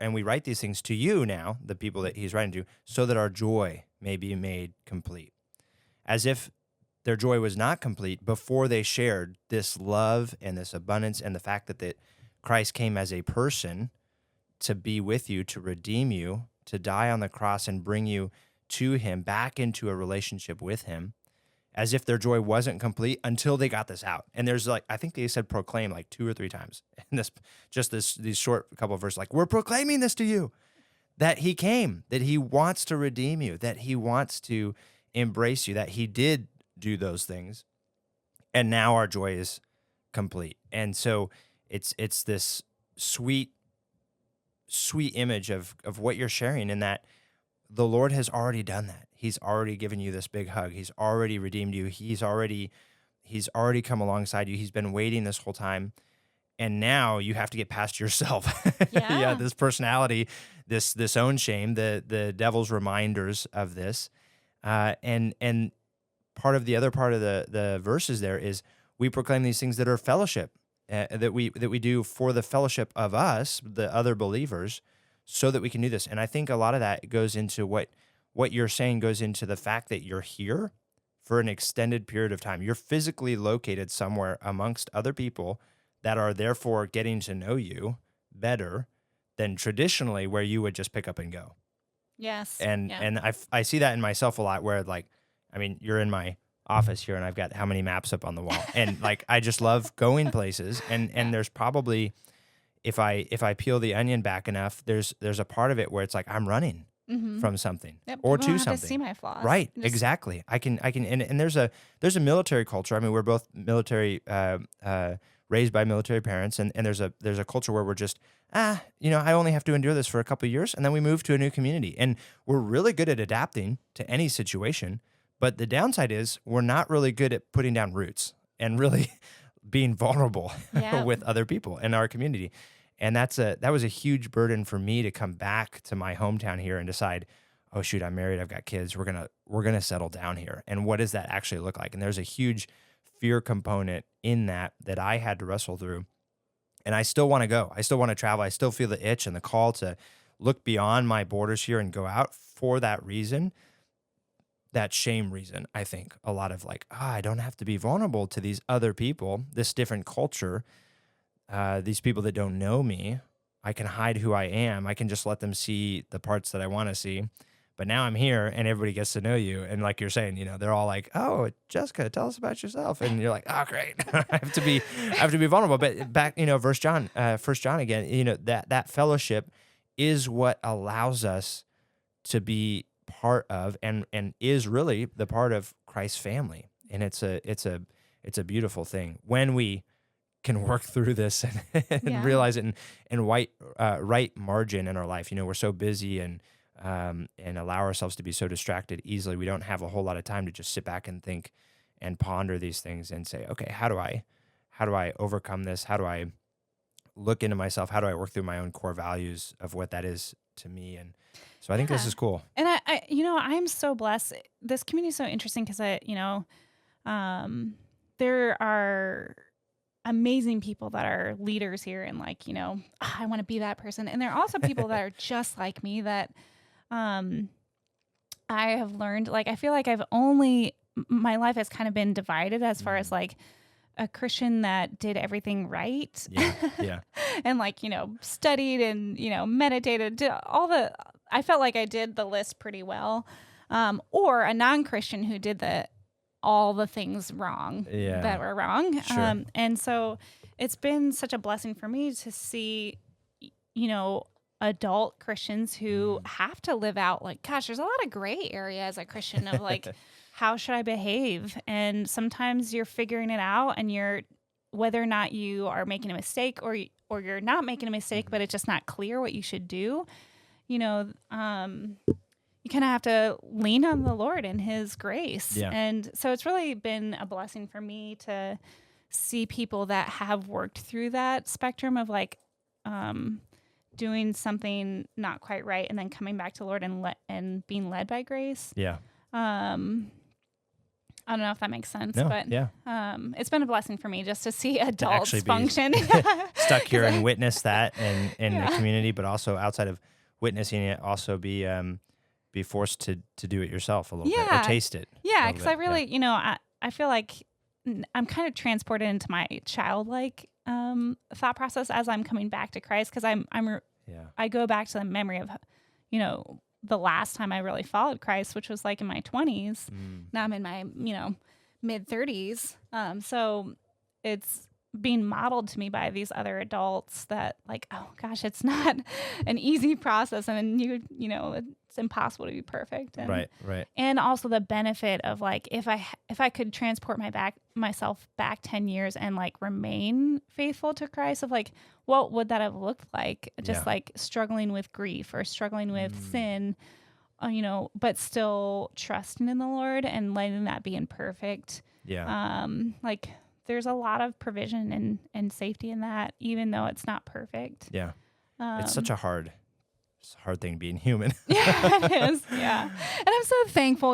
and we write these things to you now, the people that he's writing to, so that our joy may be made complete. As if their joy was not complete before they shared this love and this abundance and the fact that Christ came as a person to be with you, to redeem you, to die on the cross and bring you to him, back into a relationship with him, as if their joy wasn't complete until they got this out. And there's I think they said proclaim like 2 or 3 times. And these short couple of verses, like, we're proclaiming this to you, that he came, that he wants to redeem you, that he wants to embrace you, that he did do those things. And now our joy is complete. And so it's this sweet image of what you're sharing, in that the Lord has already done that. He's already given you this big hug. He's already redeemed you. He's already come alongside you. He's been waiting this whole time. And now you have to get past yourself. This personality, this own shame, the devil's reminders of this. And part of the verses there is we proclaim these things that are fellowship, that we do for the fellowship of us, the other believers, so that we can do this. And I think a lot of that goes into what you're saying, goes into the fact that you're here for an extended period of time. You're physically located somewhere amongst other people that are therefore getting to know you better than traditionally where you would just pick up and go. Yes. And I see that in myself a lot, where you're in my office here and I've got how many maps up on the wall, and I just love going places, and there's probably, if I peel the onion back enough, there's a part of it where it's like I'm running from something or to something. To see my flaws. Right. Exactly. I can, and there's a military culture. I mean, we're both military, raised by military parents, and there's a culture where we're just, I only have to endure this for a couple of years, and then we move to a new community, and we're really good at adapting to any situation. But the downside is we're not really good at putting down roots and really being vulnerable Yeah. with other people in our community. And that was a huge burden for me to come back to my hometown here and decide, oh shoot, I'm married, I've got kids, we're gonna settle down here. And what does that actually look like? And there's a huge fear component in that I had to wrestle through. And I still want to go. I still want to travel. I still feel the itch and the call to look beyond my borders here and go out for that reason. That shame reason, I think a lot of like, I don't have to be vulnerable to these other people, this different culture, these people that don't know me. I can hide who I am. I can just let them see the parts that I want to see. But now I'm here and everybody gets to know you. And like you're saying, they're all like, oh, Jessica, tell us about yourself. And you're like, oh, great. I have to be vulnerable. But back, 1 John again, that fellowship is what allows us to be part of and is really the part of Christ's family. And it's a beautiful thing when we can work through this and realize it and right margin in our life. We're so busy and allow ourselves to be so distracted easily. We don't have a whole lot of time to just sit back and think and ponder these things and say, okay, how do I overcome this? How do I look into myself? How do I work through my own core values of what that is to me? And so I think this is cool. And I'm so blessed. This community is so interesting because there are amazing people that are leaders here and like, I want to be that person. And there are also people that are just like me that I have learned, like, I feel like my life has kind of been divided as far as like a Christian that did everything right. Yeah. And like, studied and, meditated, did I felt like I did the list pretty well. Or a non-Christian who did all the things wrong that were wrong. Sure. And so it's been such a blessing for me to see, adult Christians who have to live out like, gosh, there's a lot of gray area as a Christian of like, how should I behave? And sometimes you're figuring it out and whether or not you are making a mistake or you're not making a mistake, but it's just not clear what you should do. You kind of have to lean on the Lord and His grace. Yeah. And so it's really been a blessing for me to see people that have worked through that spectrum of like doing something not quite right and then coming back to the Lord and being led by grace. Yeah. I don't know if that makes sense, No, but yeah. It's been a blessing for me just to see adults actually be function. Stuck here and witness that in the community, but also outside of witnessing it, also be forced to do it yourself a little bit or taste it. Yeah, because I really, I feel like I'm kind of transported into my childlike thought process as I'm coming back to Christ because I go back to the memory of, the last time I really followed Christ, which was like in my 20s. Now I'm in my, mid 30s. So it's being modeled to me by these other adults that like, oh gosh, it's not an easy process. And it's impossible to be perfect. And, right. And also the benefit of like, if I could transport myself back 10 years and like remain faithful to Christ of like, what would that have looked like? Just like struggling with grief or struggling with sin, but still trusting in the Lord and letting that be imperfect. Yeah. Like there's a lot of provision and safety in that, even though it's not perfect. Yeah. It's such a hard thing being human. Yeah, it is. Yeah. And I'm so thankful,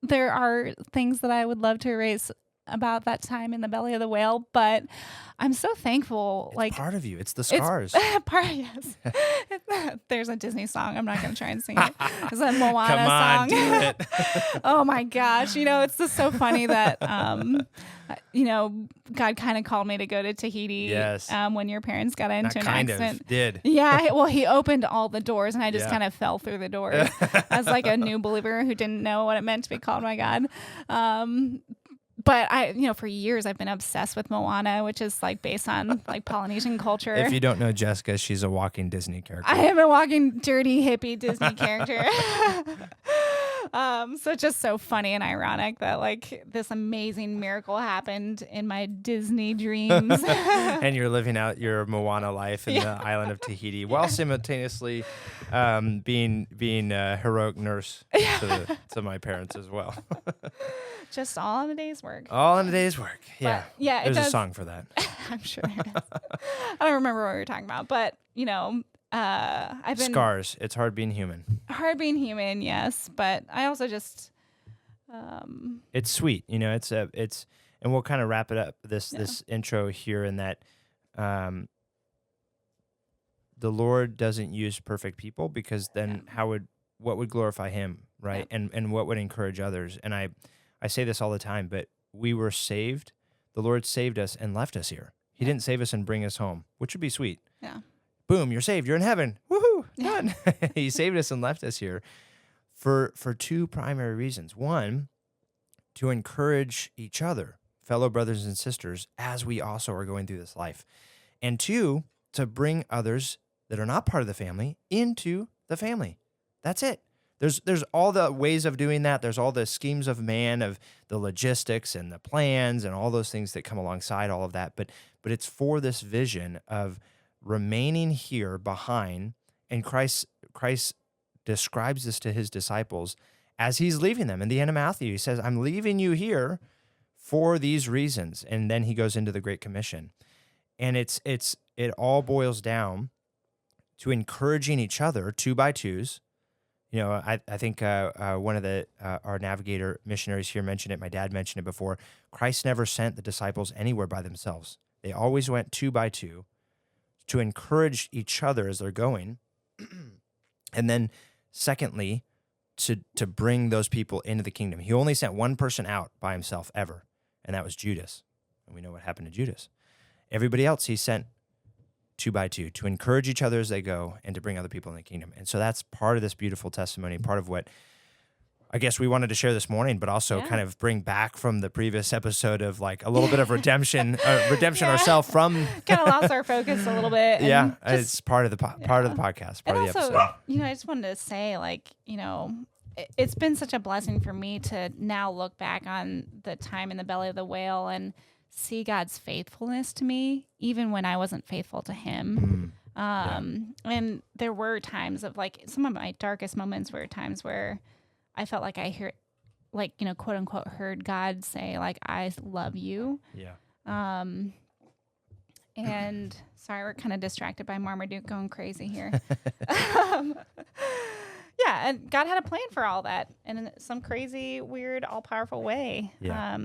there are things that I would love to erase about that time in the belly of the whale, but I'm so thankful. It's like part of you. It's the scars. Yes. There's a Disney song. I'm not going to try and sing it. It's a Moana Come on, song. do it. Oh my gosh. It's just so funny that, God kind of called me to go to Tahiti. Yes. When your parents got into an accident. Did. Yeah. Well, he opened all the doors and I just kind of fell through the doors as like a new believer who didn't know what it meant to be called by God. But for years I've been obsessed with Moana, which is like based on like Polynesian culture. If you don't know Jessica, she's a walking Disney character. I am a walking dirty hippie Disney character. So it's just so funny and ironic that like this amazing miracle happened in my Disney dreams. And you're living out your Moana life in the island of Tahiti while simultaneously being a heroic nurse to my parents as well. Just all in a day's work. All in a day's work. Yeah. But, yeah, There's a song for that. I'm sure there is. I don't remember what we were talking about, but I've been Scars. It's hard being human. Hard being human, yes, but I also just it's sweet, it's and we'll kind of wrap it up this intro here in that the Lord doesn't use perfect people, because then what would glorify him, right? Yeah. And what would encourage others? And I say this all the time, but we were saved. The Lord saved us and left us here. He didn't save us and bring us home, which would be sweet. Yeah. Boom, you're saved. You're in heaven. Woohoo! Done. He saved us and left us here for two primary reasons. One, to encourage each other, fellow brothers and sisters, as we also are going through this life. And two, to bring others that are not part of the family into the family. That's it. There's all the ways of doing that. There's all the schemes of man, of the logistics and the plans and all those things that come alongside all of that. But it's for this vision of remaining here behind. And Christ describes this to his disciples as he's leaving them. In the end of Matthew, he says, I'm leaving you here for these reasons. And then he goes into the Great Commission. And it all boils down to encouraging each other, 2 by 2s. I think one of our navigator missionaries here mentioned it. My dad mentioned it before. Christ never sent the disciples anywhere by themselves. They always went 2 by 2 to encourage each other as they're going. And then secondly, to bring those people into the kingdom. He only sent one person out by himself ever, and that was Judas. And we know what happened to Judas. Everybody else he sent 2 by 2 to encourage each other as they go and to bring other people in the kingdom. And so that's part of this beautiful testimony, part of what I guess we wanted to share this morning, but also kind of bring back from the previous episode of like a little bit of redemption ourselves from. Kind of lost our focus a little bit. Yeah, it's part of the part of the podcast, part and of the also, episode. I just wanted to say, like, it's been such a blessing for me to now look back on the time in the belly of the whale and see God's faithfulness to me, even when I wasn't faithful to him. And there were times of like, some of my darkest moments were times where I felt like I hear, like, quote unquote, heard God say, like, I love you. Yeah. And sorry, we're kind of distracted by Marmaduke going crazy here. Yeah, and God had a plan for all that in some crazy, weird, all-powerful way. Yeah.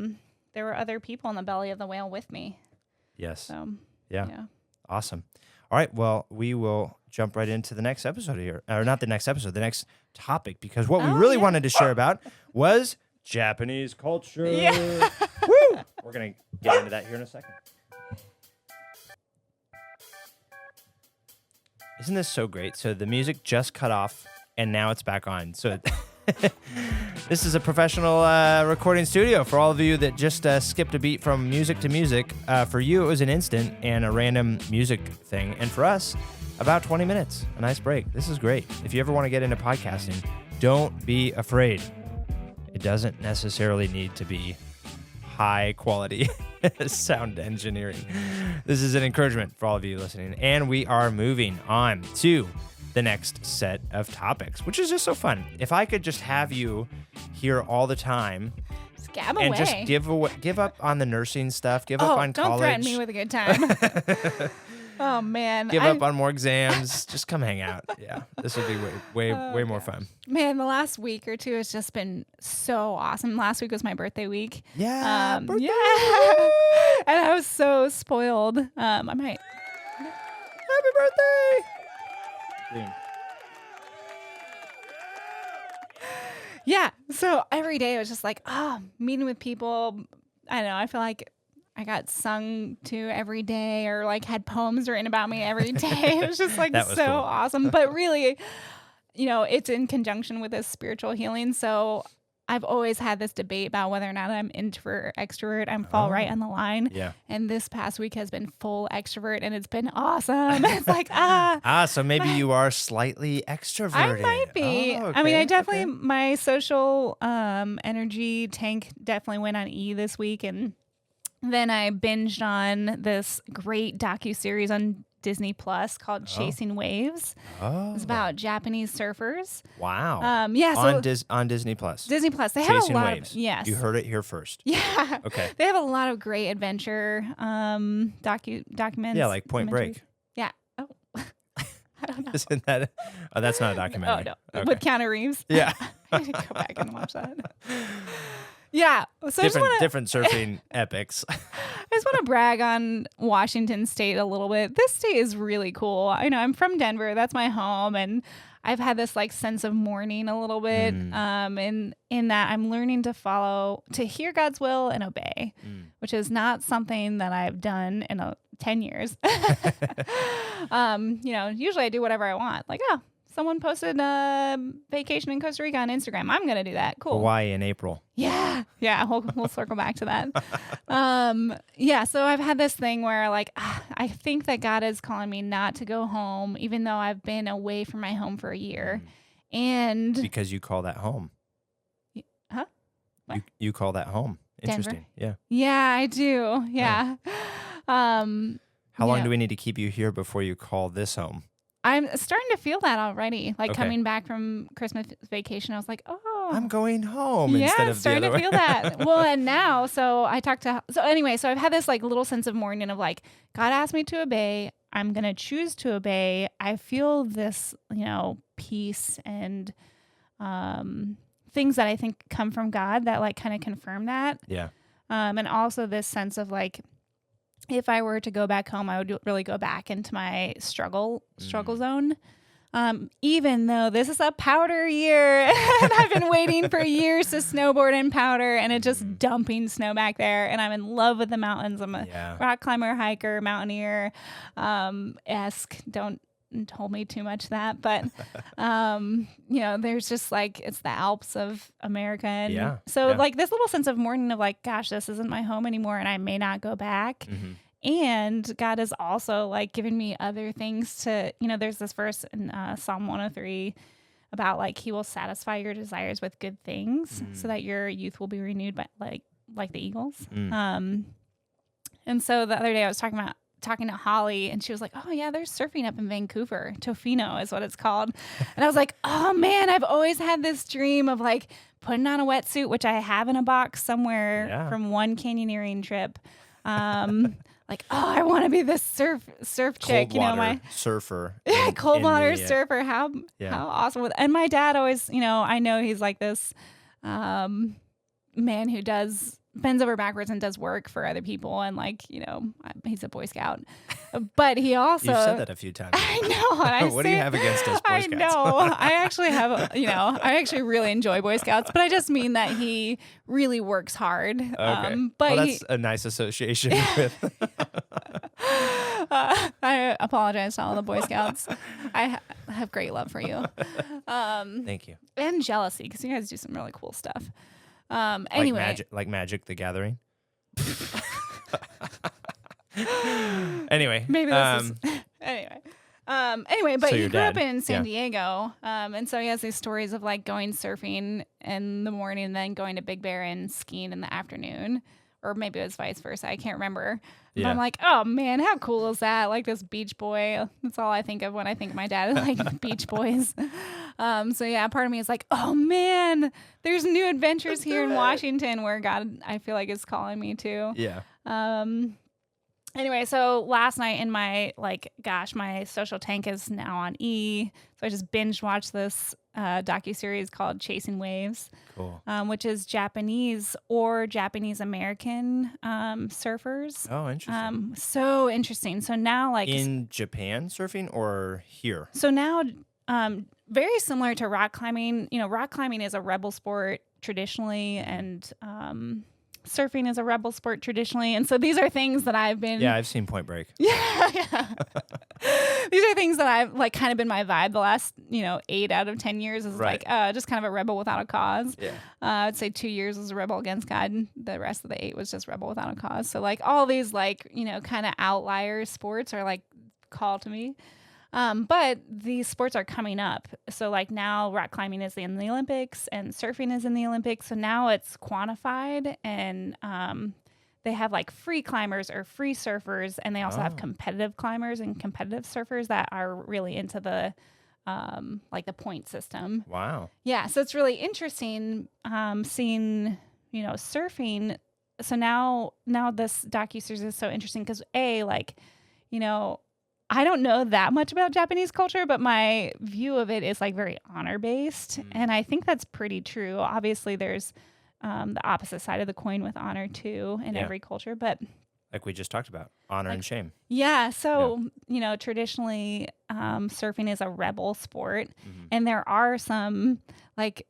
There were other people in the belly of the whale with me. Yes. So, yeah. Awesome. All right, well, we will jump right into the next episode here. Or not the next episode, the next topic, because what we really wanted to share about was Japanese culture. Yeah. Woo! We're going to get into that here in a second. Isn't this so great? So the music just cut off, and now it's back on. So this is a professional recording studio for all of you that just skipped a beat from music to music. For you, it was an instant and a random music thing. And for us, about 20 minutes, a nice break. This is great. If you ever want to get into podcasting, don't be afraid. It doesn't necessarily need to be high quality sound engineering. This is an encouragement for all of you listening. And we are moving on to the next set of topics, which is just so fun. If I could just have you here all the time Scab and away. just give up on the nursing stuff, give up on don't college. threaten me with a good time. Oh, man. Give up on more exams. Just come hang out. Yeah, this would be way more fun. Man, the last week or two has just been so awesome. Last week was my birthday week. Yeah, birthday. Yeah. And I was so spoiled. I might. Happy birthday! Green. Yeah. So every day it was just like, meeting with people. I don't know. I feel like I got sung to every day, or like had poems written about me every day. It was just like so cool. awesome. But really, it's in conjunction with this spiritual healing. So I've always had this debate about whether or not I'm introvert or extrovert. I'm fall right on the line. Yeah. And this past week has been full extrovert, and it's been awesome. It's like, so maybe you are slightly extroverted. I might be. Oh, I mean, I definitely, okay. my social energy tank definitely went on E this week. And then I binged on this great docuseries on Disney Plus called Chasing Waves. Oh. It's about Japanese surfers. Wow. Yeah. So on Disney Plus. Disney Plus. They have Chasing a lot Waves. of, yes. You heard it here first. Yeah. Okay. They have a lot of great adventure documents. Yeah, like Point Break. Yeah. Oh, I don't know. Isn't that? Oh, that's not a documentary. Oh, no. Okay. With Keanu Reeves. Yeah. I need to go back and watch that. Yeah. So different surfing epics. I just want to brag on Washington State a little bit. This state is really cool. I know I'm from Denver. That's my home. And I've had this like sense of mourning a little bit. In that I'm learning to hear God's will and obey, which is not something that I've done in 10 years. Usually I do whatever I want. Like, someone posted a vacation in Costa Rica on Instagram. I'm going to do that. Cool. Hawaii in April. Yeah. We'll circle back to that. So I've had this thing where like, I think that God is calling me not to go home, even though I've been away from my home for a year. And because you call that home. Huh? What? You call that home. Denver? Interesting. Yeah. Yeah, I do. Yeah. How long do we need to keep you here before you call this home? I'm starting to feel that already. Like Okay. coming back from Christmas vacation, I was like, I'm going home yeah, instead I'm of the starting other to feel way. that. Well, and now, so I've had this like little sense of mourning of like, God asked me to obey. I'm going to choose to obey. I feel this, peace and things that I think come from God that like kind of confirm that. Yeah. And also this sense of like, if I were to go back home, I would really go back into my struggle zone. Even though this is a powder year and I've been waiting for years to snowboard in powder and it's just dumping snow back there. And I'm in love with the mountains. I'm a rock climber, hiker, mountaineer, don't hold me too much to that. But, there's just like, it's the Alps of America. And like this little sense of mourning of like, gosh, this isn't my home anymore and I may not go back. And God has also like given me other things to, there's this verse in Psalm 103 about like, he will satisfy your desires with good things so that your youth will be renewed by like the eagles. And so the other day I was talking to Holly and she was like, oh yeah, there's surfing up in Vancouver. Tofino is what it's called. And I was like, oh man, I've always had this dream of like putting on a wetsuit, which I have in a box somewhere from one canyoneering trip. Like, I want to be this surf chick, Cold water my surfer. cold water surfer. How awesome. And my dad always, I know he's like this man who bends over backwards and does work for other people. And like, he's a Boy Scout, but he also, you've said that a few times. I know. And what do you have against us Boy Scouts? I know. I actually have, I actually really enjoy Boy Scouts, but I just mean that he really works hard. Okay. But that's a nice association with. I apologize to all the Boy Scouts. I have great love for you. Thank you. And jealousy, because you guys do some really cool stuff. Anyway. Like Magic the Gathering. Anyway. Maybe this is... Anyway, but So he your grew up dad. in San Diego. And so he has these stories of like going surfing in the morning and then going to Big Bear and skiing in the afternoon. Or maybe it was vice versa. I can't remember. But I'm like, oh man, how cool is that? Like this beach boy. That's all I think of when I think of my dad, like Beach Boys. So yeah, part of me is like, oh man, there's new adventures here in Washington where God, I feel like, is calling me to. Yeah. Anyway, so last night in my my social tank is now on E. So I just binge watched this docuseries called Chasing Waves, Cool. Which is Japanese or Japanese American surfers. Oh, interesting. So interesting. So now in Japan surfing or here? So now very similar to rock climbing. Rock climbing is a rebel sport traditionally, and surfing is a rebel sport traditionally. And so these are things that I've been. Yeah, I've seen Point Break. Yeah. These are things that I've like kind of been my vibe the last, 8 out of 10 years is Right. like just kind of a rebel without a cause. Yeah. I'd say 2 years was a rebel against God. And the rest of the 8 was just rebel without a cause. So like all these like, kind of outlier sports are like call to me. But these sports are coming up. So like now rock climbing is in the Olympics and surfing is in the Olympics. So now it's quantified and they have like free climbers or free surfers. And they also have competitive climbers and competitive surfers that are really into the like the point system. Wow. Yeah. So it's really interesting seeing, surfing. So now this docuseries is so interesting because I don't know that much about Japanese culture, but my view of it is like very honor based. And I think that's pretty true. Obviously, there's the opposite side of the coin with honor too in every culture. But like we just talked about, honor and shame. Yeah. So, traditionally, surfing is a rebel sport. And there are some like,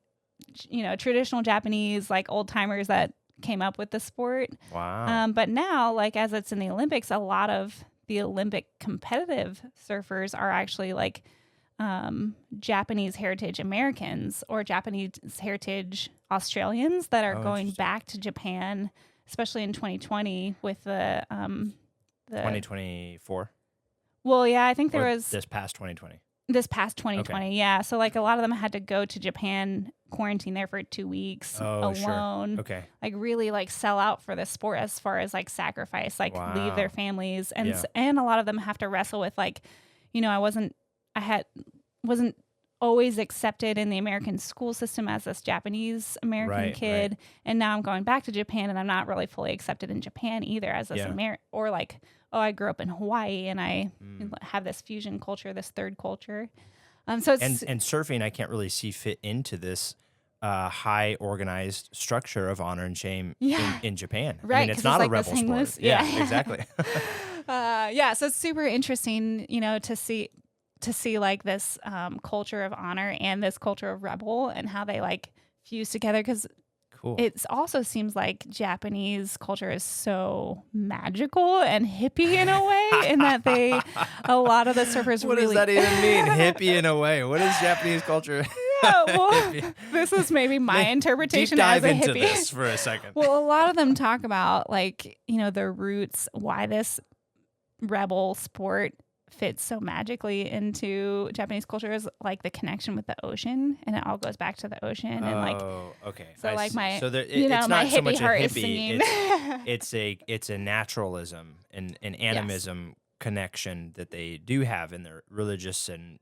traditional Japanese, like old timers that came up with the sport. Wow. But now, like as it's in the Olympics, a lot of the Olympic competitive surfers are actually like Japanese heritage Americans or Japanese heritage Australians that are going back to Japan, especially in 2020 with the 2024. Well, yeah, I think there was this past 2020. This past 2020, yeah. So like a lot of them had to go to Japan, quarantine there for 2 weeks alone. Sure. Okay. Like really like sell out for the sport as far as like sacrifice, like leave their families. And and a lot of them have to wrestle with like, I wasn't always accepted in the American school system as this Japanese American kid. Right. And now I'm going back to Japan and I'm not really fully accepted in Japan either as this or like, I grew up in Hawaii and I have this fusion culture, this third culture. So it's and surfing, I can't really see fit into this high organized structure of honor and shame in Japan. Right. I mean, it's not a like rebel sport. Yeah, exactly. So it's super interesting, to see like this culture of honor and this culture of rebel and how they like fuse together because it also seems like Japanese culture is so magical and hippie in a way, in that a lot of the surfers What really. does that even mean? Hippie in a way. What is Japanese culture? Yeah, well, this is maybe my interpretation deep as dive a into hippie. this for a second. Well, a lot of them talk about like, the roots, why this rebel sport fits so magically into Japanese culture is like the connection with the ocean, and it all goes back to the ocean and like. Okay. So like my, it's my not so much hippie heart a is hippie. singing. It's a naturalism and an animism connection that they do have in their religious and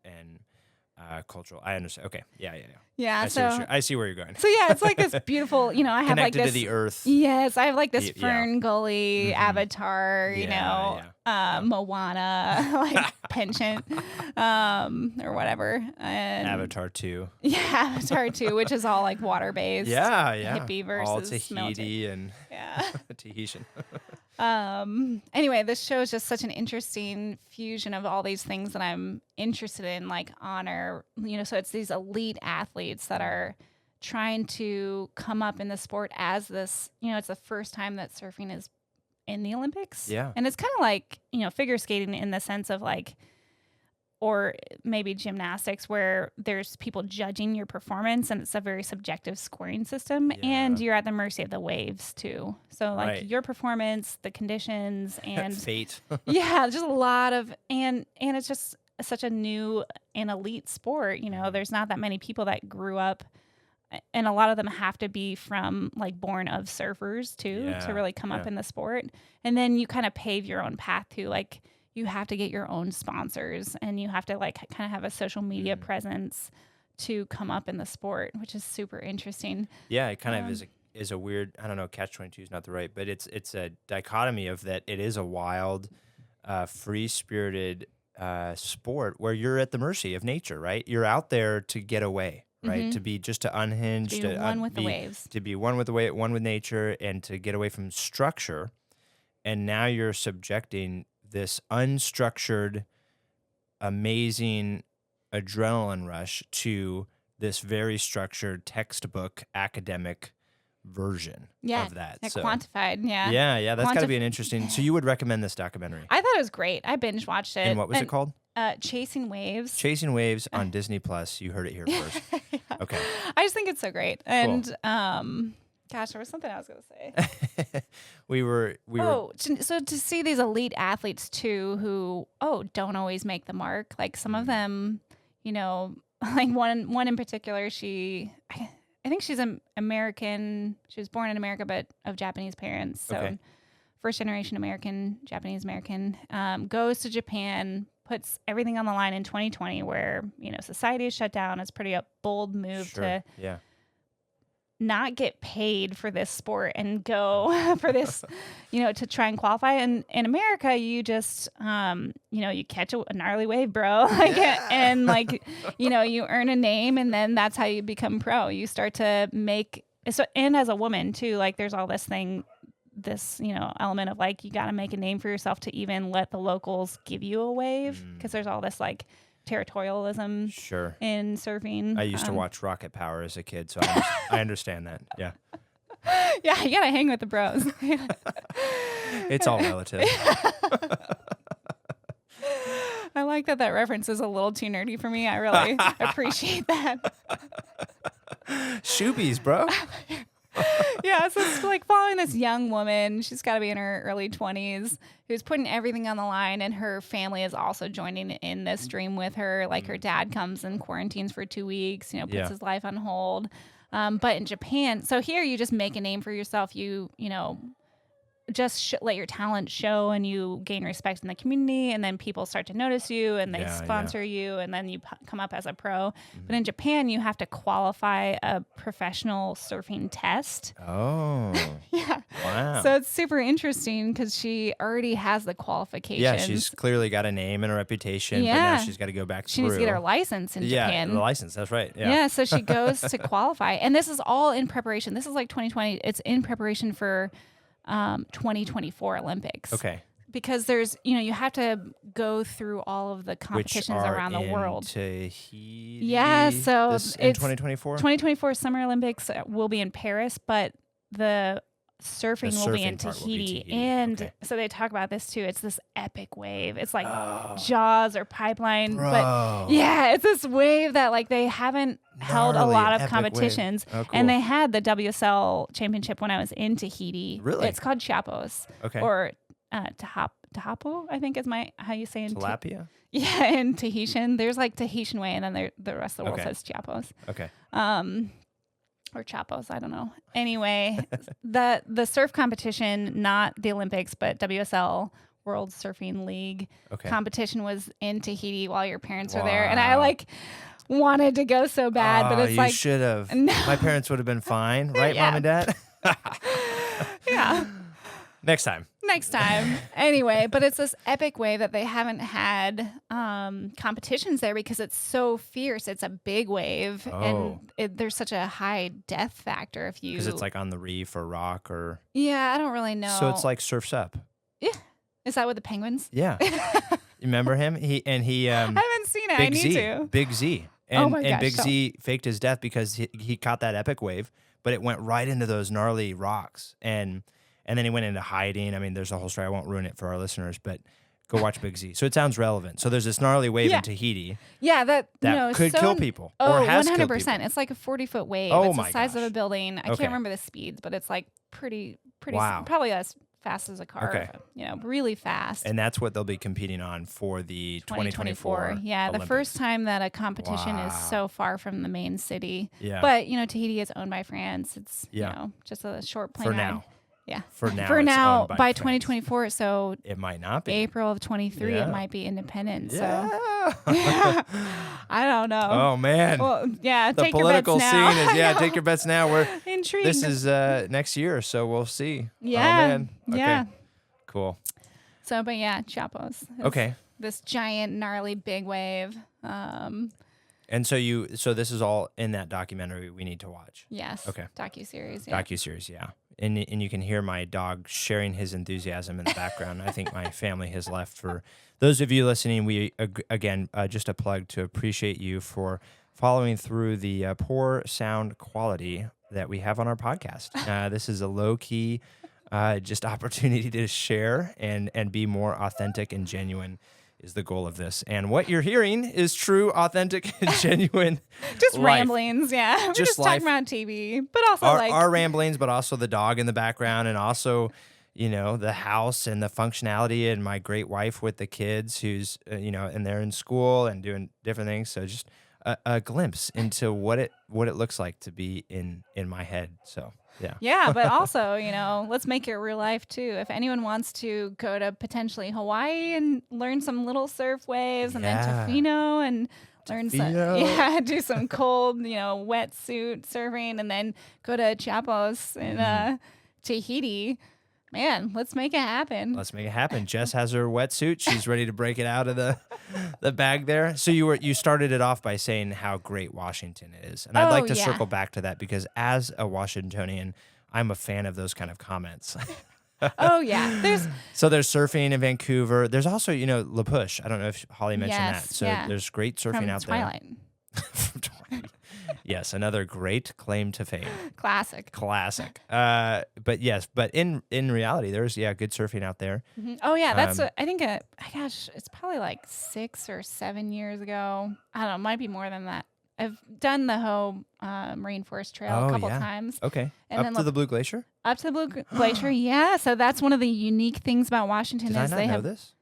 cultural. I understand. Okay. Yeah. Yeah. I see where you're going. So yeah, it's like this beautiful, I have Connected like this to the earth. Yes, I have like this Fern Gully Avatar, Moana like penchant, or whatever. And Avatar 2. Yeah, Avatar 2, which is all like water based. Yeah. Hippie versus all Tahiti and Tahitian. Anyway, this show is just such an interesting fusion of all these things that I'm interested in, like honor, so it's these elite athletes that are trying to come up in the sport as this, it's the first time that surfing is in the Olympics. Yeah. And it's kind of like, figure skating in the sense of like, or maybe gymnastics where there's people judging your performance and it's a very subjective scoring system and you're at the mercy of the waves too. So like your performance, the conditions and fate. just a lot of, and it's just such a new and elite sport. There's not that many people that grew up, and a lot of them have to be from like born of surfers too to really come up in the sport. And then you kind of pave your own path to like, you have to get your own sponsors and you have to like kind of have a social media presence to come up in the sport, which is super interesting. Yeah, it kind of is a weird, I don't know, catch-22 is not the right, but it's a dichotomy of that it is a wild, free-spirited sport where you're at the mercy of nature, right? You're out there to get away, right? To be just to unhinge, to be one with the waves. To be one with the one with nature and to get away from structure. And now you're subjecting this unstructured, amazing adrenaline rush to this very structured textbook academic version Yeah, of that. like So quantified. Yeah. yeah, that's got to be an interesting. So you would recommend this documentary? I thought it was great. I binge watched it. And what was it called? Chasing Waves. Chasing Waves on Disney Plus. You heard it here first. Yeah. Okay. I just think it's so great. And gosh, there was something I was going to say. we were. So to see these elite athletes too, who don't always make the mark. Like some of them, like one in particular, I think she's an American. She was born in America, but of Japanese parents. So first generation American, Japanese American, goes to Japan, puts everything on the line in 2020 where, society is shut down. It's pretty a bold move to not get paid for this sport and go for this, to try and qualify. And in America, you just, you catch a gnarly wave, bro. You earn a name and then that's how you become pro. You start to make, and as a woman too, like there's all this element of like, you got to make a name for yourself to even let the locals give you a wave. Cause there's all this like territorialism in surfing. I used to watch Rocket Power as a kid, so I understand that. Yeah. Yeah, you gotta hang with the bros. It's all relative. I like that reference is a little too nerdy for me. I really appreciate that. Shoobies, bro. Yeah, so it's like following this young woman. She's got to be in her early 20s, who's putting everything on the line, and her family is also joining in this dream with her. Like her dad comes and quarantines for 2 weeks, puts his life on hold. But in Japan, so here you just make a name for yourself. You just let your talent show, and you gain respect in the community, and then people start to notice you, and they sponsor you, and then you come up as a pro. But in Japan, you have to qualify a professional surfing test. Oh. Yeah. Wow. So it's super interesting because she already has the qualifications. Yeah, she's clearly got a name and a reputation, but now she's got to go back through. She needs to get her license in Japan. Yeah, the license, that's right. Yeah, so she goes to qualify. And this is all in preparation. This is like 2020. It's in preparation for 2024 Olympics. Okay. Because there's, you have to go through all of the competitions around the world. Tahiti. Yeah, so it's 2024. 2024 Summer Olympics will be in Paris, but the surfing will be in Tahiti. And so they talk about this too. It's this epic wave. It's like Jaws or Pipeline, but it's this wave that like they haven't held a lot of competitions. Oh, cool. And they had the WSL championship when I was in Tahiti. Really? It's called Chiapas. Okay. Or Tahapo, I think is how you say in Tilapia? Yeah, in Tahitian. There's like Tahitian way, and then the rest of the world says Chiapas. Okay. Or Chapos, I don't know. Anyway, the surf competition, not the Olympics, but WSL, World Surfing League competition was in Tahiti while your parents were there. And I like wanted to go so bad, but it's you like... You should have. No. My parents would have been fine, right, Mom and Dad? Yeah. Next time. Anyway, but it's this epic wave that they haven't had competitions there because it's so fierce. It's a big wave. And there's such a high death factor if you... Because it's like on the reef or rock or... Yeah, I don't really know. So it's like Surf's Up. Yeah. Is that with the penguins? Yeah. You remember him? He I haven't seen it. I need to. Big Z. And Big Z faked his death because he caught that epic wave, but it went right into those gnarly rocks. And then he went into hiding. I mean, there's a whole story. I won't ruin it for our listeners, but go watch Big Z. So it sounds relevant. So there's this gnarly wave in Tahiti. Yeah, that could kill people or has 100%. Killed people. It's like a 40-foot wave. It's the size of a building. I can't remember the speeds, but it's like pretty probably as fast as a car. Really fast. And that's what they'll be competing on for the 2024 Yeah, Olympics. The first time that a competition is so far from the main city. Yeah. But, Tahiti is owned by France. It's, just a short plane for ride. now. Yeah. For now. For now, by France. 2024, so it might not be. April of 23, it might be independent. Yeah. So I don't know. Oh man. Well, yeah. The take political your bets now. scene is take your bets now. We're intrigued. This is next year, so we'll see. Yeah. Oh man. Okay. Yeah. Cool. So, but yeah, Chapos. Okay. This giant, gnarly, big wave. And so this is all in that documentary we need to watch. Yes. Okay. Docuseries. Yeah. Docuseries, yeah. And you can hear my dog sharing his enthusiasm in the background. I think my family has left. For those of you listening, we again just a plug to appreciate you for following through the poor sound quality that we have on our podcast. This is a low-key just opportunity to share and be more authentic and genuine is the goal of this. And what you're hearing is true, authentic, and genuine just life. Ramblings, yeah. We're just talking about TV, but also our ramblings, but also the dog in the background, and also, the house and the functionality, and my great wife with the kids who's, and they're in school and doing different things. So just a glimpse into what it looks like to be in my head. So. Yeah. Yeah, but also, let's make it real life too. If anyone wants to go to potentially Hawaii and learn some little surf waves, and then Tofino and learn do some cold, wetsuit surfing, and then go to Chiapas in Tahiti. Man, let's make it happen. Let's make it happen. Jess has her wetsuit. She's ready to break it out of the bag there. So you started it off by saying how great Washington is. And I'd like to circle back to that, because as a Washingtonian, I'm a fan of those kind of comments. Oh, yeah. There's surfing in Vancouver. There's also, La Push. I don't know if Holly mentioned that. So there's great surfing out Twilight. there. From Twilight. Yes, another great claim to fame. Classic. But in reality, there's good surfing out there. Mm-hmm. Oh yeah, that's I think it's probably like 6 or 7 years ago. I don't know, it might be more than that. I've done the Hoh Rainforest Trail a couple times. Okay, and up to the Blue Glacier. Up to the Blue Glacier, yeah. So that's one of the unique things about Washington. Did I not know this?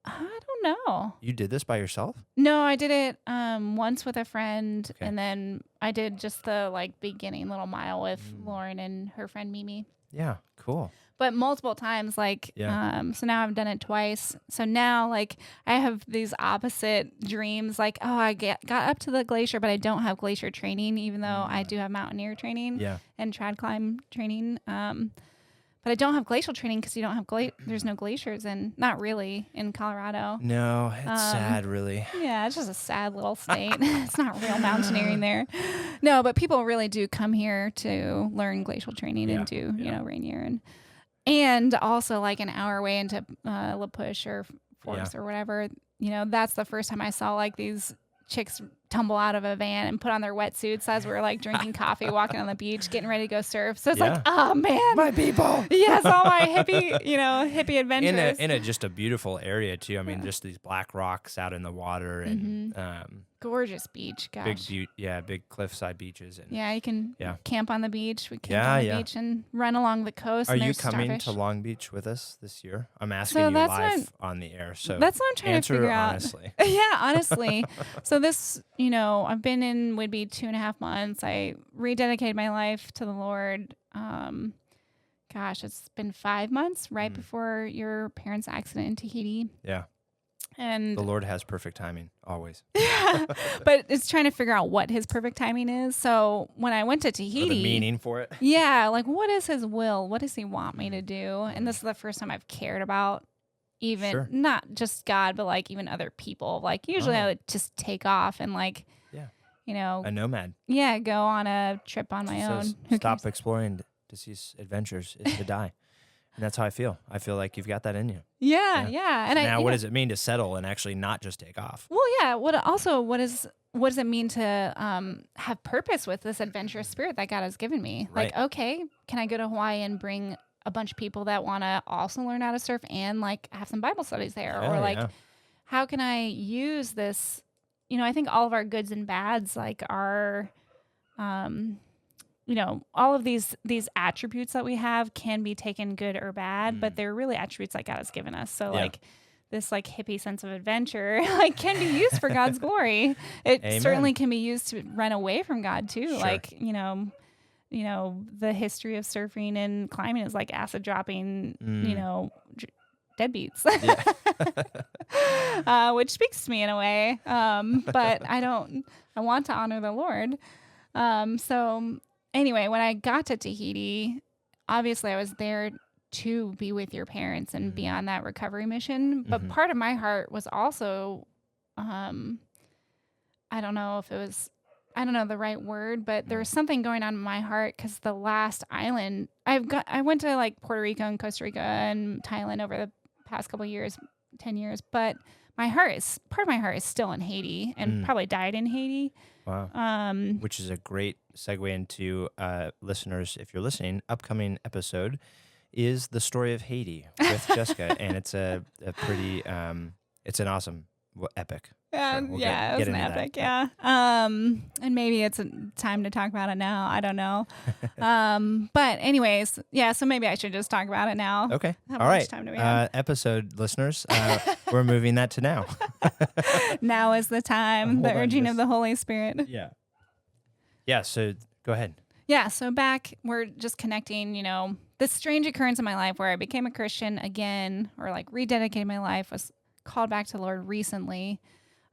I don't know. You did this by yourself? No, I did it once with a friend, and then I did just the beginning little mile with Lauren and her friend Mimi. Yeah, cool. But multiple times, so now I've done it twice. So now, I have these opposite dreams. I got up to the glacier, but I don't have glacier training, even though I do have mountaineer training and trad climb training. But I don't have glacial training because you don't have there's no glaciers, and not really in Colorado. No, it's sad, really. Yeah, it's just a sad little state. It's not real mountaineering there. No, but people really do come here to learn glacial training and do Rainier and also an hour away into La Push or Forks or whatever. That's the first time I saw these chicks tumble out of a van and put on their wetsuits as we were drinking coffee, walking on the beach, getting ready to go surf. So it's oh man, my people. Yes, all my hippie adventures. In a just a beautiful area too. I mean, just these black rocks out in the water and gorgeous beach. Gosh, big cliffside beaches. And you can camp on the beach. We camp on the beach and run along the coast. Are and you coming starfish. to Long Beach with us this year? I'm asking you live on the air. So that's what I'm trying to figure out. Honestly. Yeah, honestly. So this, I've been in would be 2.5 months. I rededicated my life to the Lord. It's been 5 months right before your parents' accident in Tahiti. Yeah. And the Lord has perfect timing, always. Yeah, but it's trying to figure out what his perfect timing is. So when I went to Tahiti... Or the meaning for it. Yeah, what is his will? What does he want me to do? And this is the first time I've cared about not just God, but even other people. Usually I would just take off and a nomad. Yeah, go on a trip on my own. Stop exploring to see adventures is to die. And that's how I feel. I feel like you've got that in you. Yeah. And now, what does it mean to settle and actually not just take off? Well, yeah. What does it mean to have purpose with this adventurous spirit that God has given me? Right. Okay, can I go to Hawaii and bring a bunch of people that want to also learn how to surf and have some Bible studies there? How can I use this? I think all of our goods and bads are all of these attributes that we have can be taken good or bad, but they're really attributes that God has given us. So this hippie sense of adventure can be used for God's glory. It certainly can be used to run away from God too. Sure. The history of surfing and climbing is like acid dropping, deadbeats, which speaks to me in a way. But I want to honor the Lord. So anyway, when I got to Tahiti, obviously I was there to be with your parents and be on that recovery mission. But part of my heart was also, I don't know the right word, but there was something going on in my heart because the last island I went to Puerto Rico and Costa Rica and Thailand over the past couple of years, 10 years, but part of my heart is still in Haiti and probably died in Haiti. Wow. Which is a great segue into listeners, if you're listening, upcoming episode is the story of Haiti with Jessica, and it's a pretty it's an awesome epic. Yeah, Sure, we'll it was an epic. that. Yeah. And maybe it's time to talk about it now. I don't know. But anyways, yeah. So maybe I should just talk about it now. Okay. How All much right. time do we have? Episode listeners, we're moving that to now. Now is the time. Hold The on, urging just- of the Holy Spirit. Yeah. Yeah. So go ahead. Yeah, so back, we're just connecting, this strange occurrence in my life where I became a Christian again, or like rededicated my life, was called back to the Lord recently.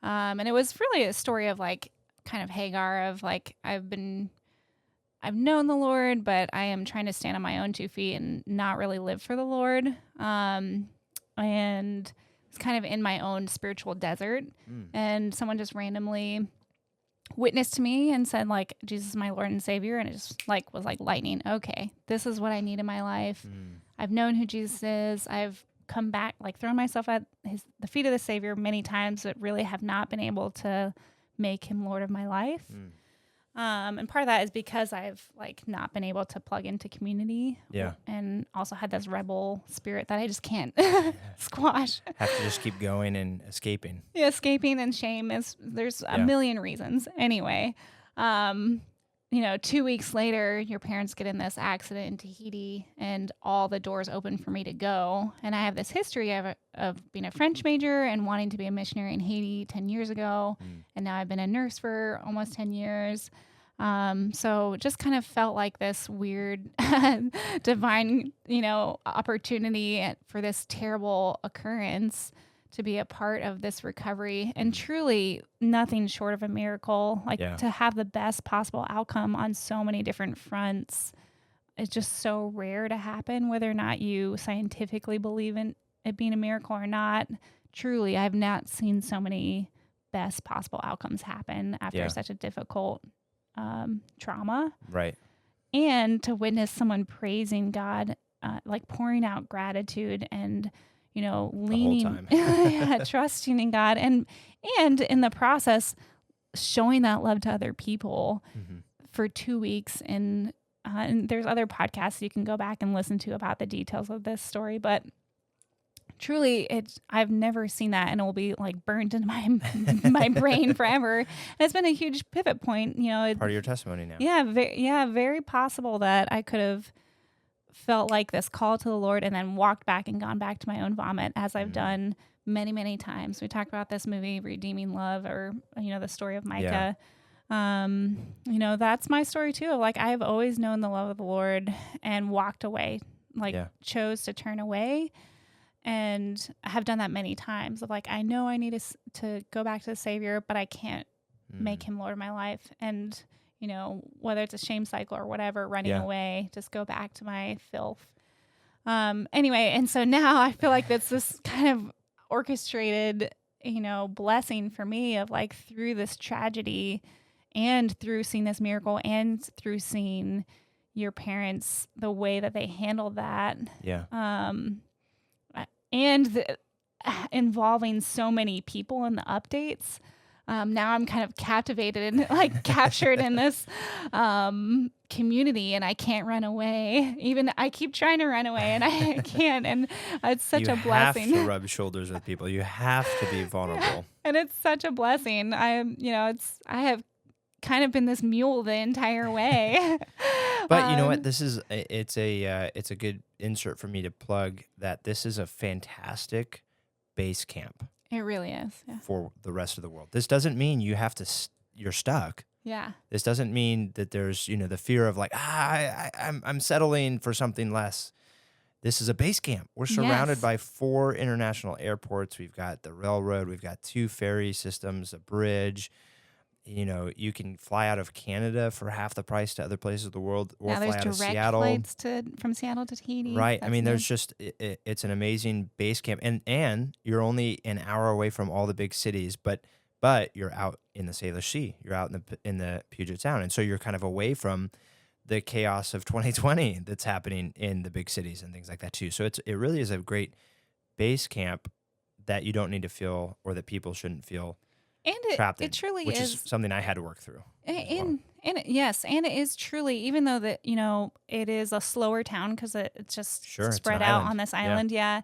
And it was really a story of like kind of Hagar of like, I've known the Lord, but I am trying to stand on my own 2 feet and not really live for the Lord. And it's kind of in my own spiritual desert. And someone just randomly witnessed to me and said like, Jesus is my Lord and Savior. And it just like was like lightning. Okay, this is what I need in my life. I've known who Jesus is. I've come back, like thrown myself at the feet of the Savior many times, but really have not been able to make him Lord of my life. And part of that is because I've like not been able to plug into community. Yeah. And also had this rebel spirit that I just can't squash. Have to just keep going and escaping. Yeah, escaping and shame there's a million reasons. Anyway, 2 weeks later, your parents get in this accident in Tahiti and all the doors open for me to go. And I have this history of being a French major and wanting to be a missionary in Haiti 10 years ago. And now I've been a nurse for almost 10 years. So just kind of felt like this weird divine, opportunity for this terrible occurrence to be a part of this recovery, and truly nothing short of a miracle, to have the best possible outcome on so many different fronts. It's just so rare to happen, whether or not you scientifically believe in it being a miracle or not. Truly, I've not seen so many best possible outcomes happen after such a difficult trauma. Right. And to witness someone praising God, like pouring out gratitude and leaning, trusting in God, and in the process, showing that love to other people for 2 weeks. And there's other podcasts you can go back and listen to about the details of this story. But truly, I've never seen that, and it will be like burned into my brain forever. And it's been a huge pivot point. Part of your testimony now. Yeah, very possible that I could have felt like this call to the Lord and then walked back and gone back to my own vomit, as I've done many, many times. We talked about this movie, Redeeming Love, or, the story of Micah. That's my story too. Of like, I've always known the love of the Lord and walked away, chose to turn away, and I have done that many times of like, I know I need to go back to the Savior, but I can't make him Lord of my life. And whether it's a shame cycle or whatever, running away, just go back to my filth. Anyway, and so now I feel like that's this kind of orchestrated, blessing for me of like through this tragedy and through seeing this miracle and through seeing your parents, the way that they handled that. Yeah. Involving so many people in the updates. Now I'm kind of captivated and like captured in this community, and I can't run away. Even I keep trying to run away and I can't. And it's such a blessing. You have to rub shoulders with people. You have to be vulnerable. And it's such a blessing. I have kind of been this mule the entire way. But you know what? It's a good insert for me to plug that this is a fantastic base camp. It really is. Yeah. For the rest of the world. This doesn't mean you have to, you're stuck. Yeah. This doesn't mean that there's, the fear of like, I'm settling for something less. This is a base camp. We're surrounded by 4 international airports. We've got the railroad. We've got 2 ferry systems, a bridge. You can fly out of Canada for half the price to other places of the world, or fly out of Seattle. There's direct flights from Seattle to Tahiti. Right. There's just it's an amazing base camp, and you're only an hour away from all the big cities, but you're out in the Salish Sea. You're out in the Puget Sound, and so you're kind of away from the chaos of 2020 that's happening in the big cities and things like that too. So it really is a great base camp that you don't need to feel, or that people shouldn't feel And trapped in, it truly which is something I had to work through. Yes, and it is truly, even though that it is a slower town because it's just spread out on this island. Yeah.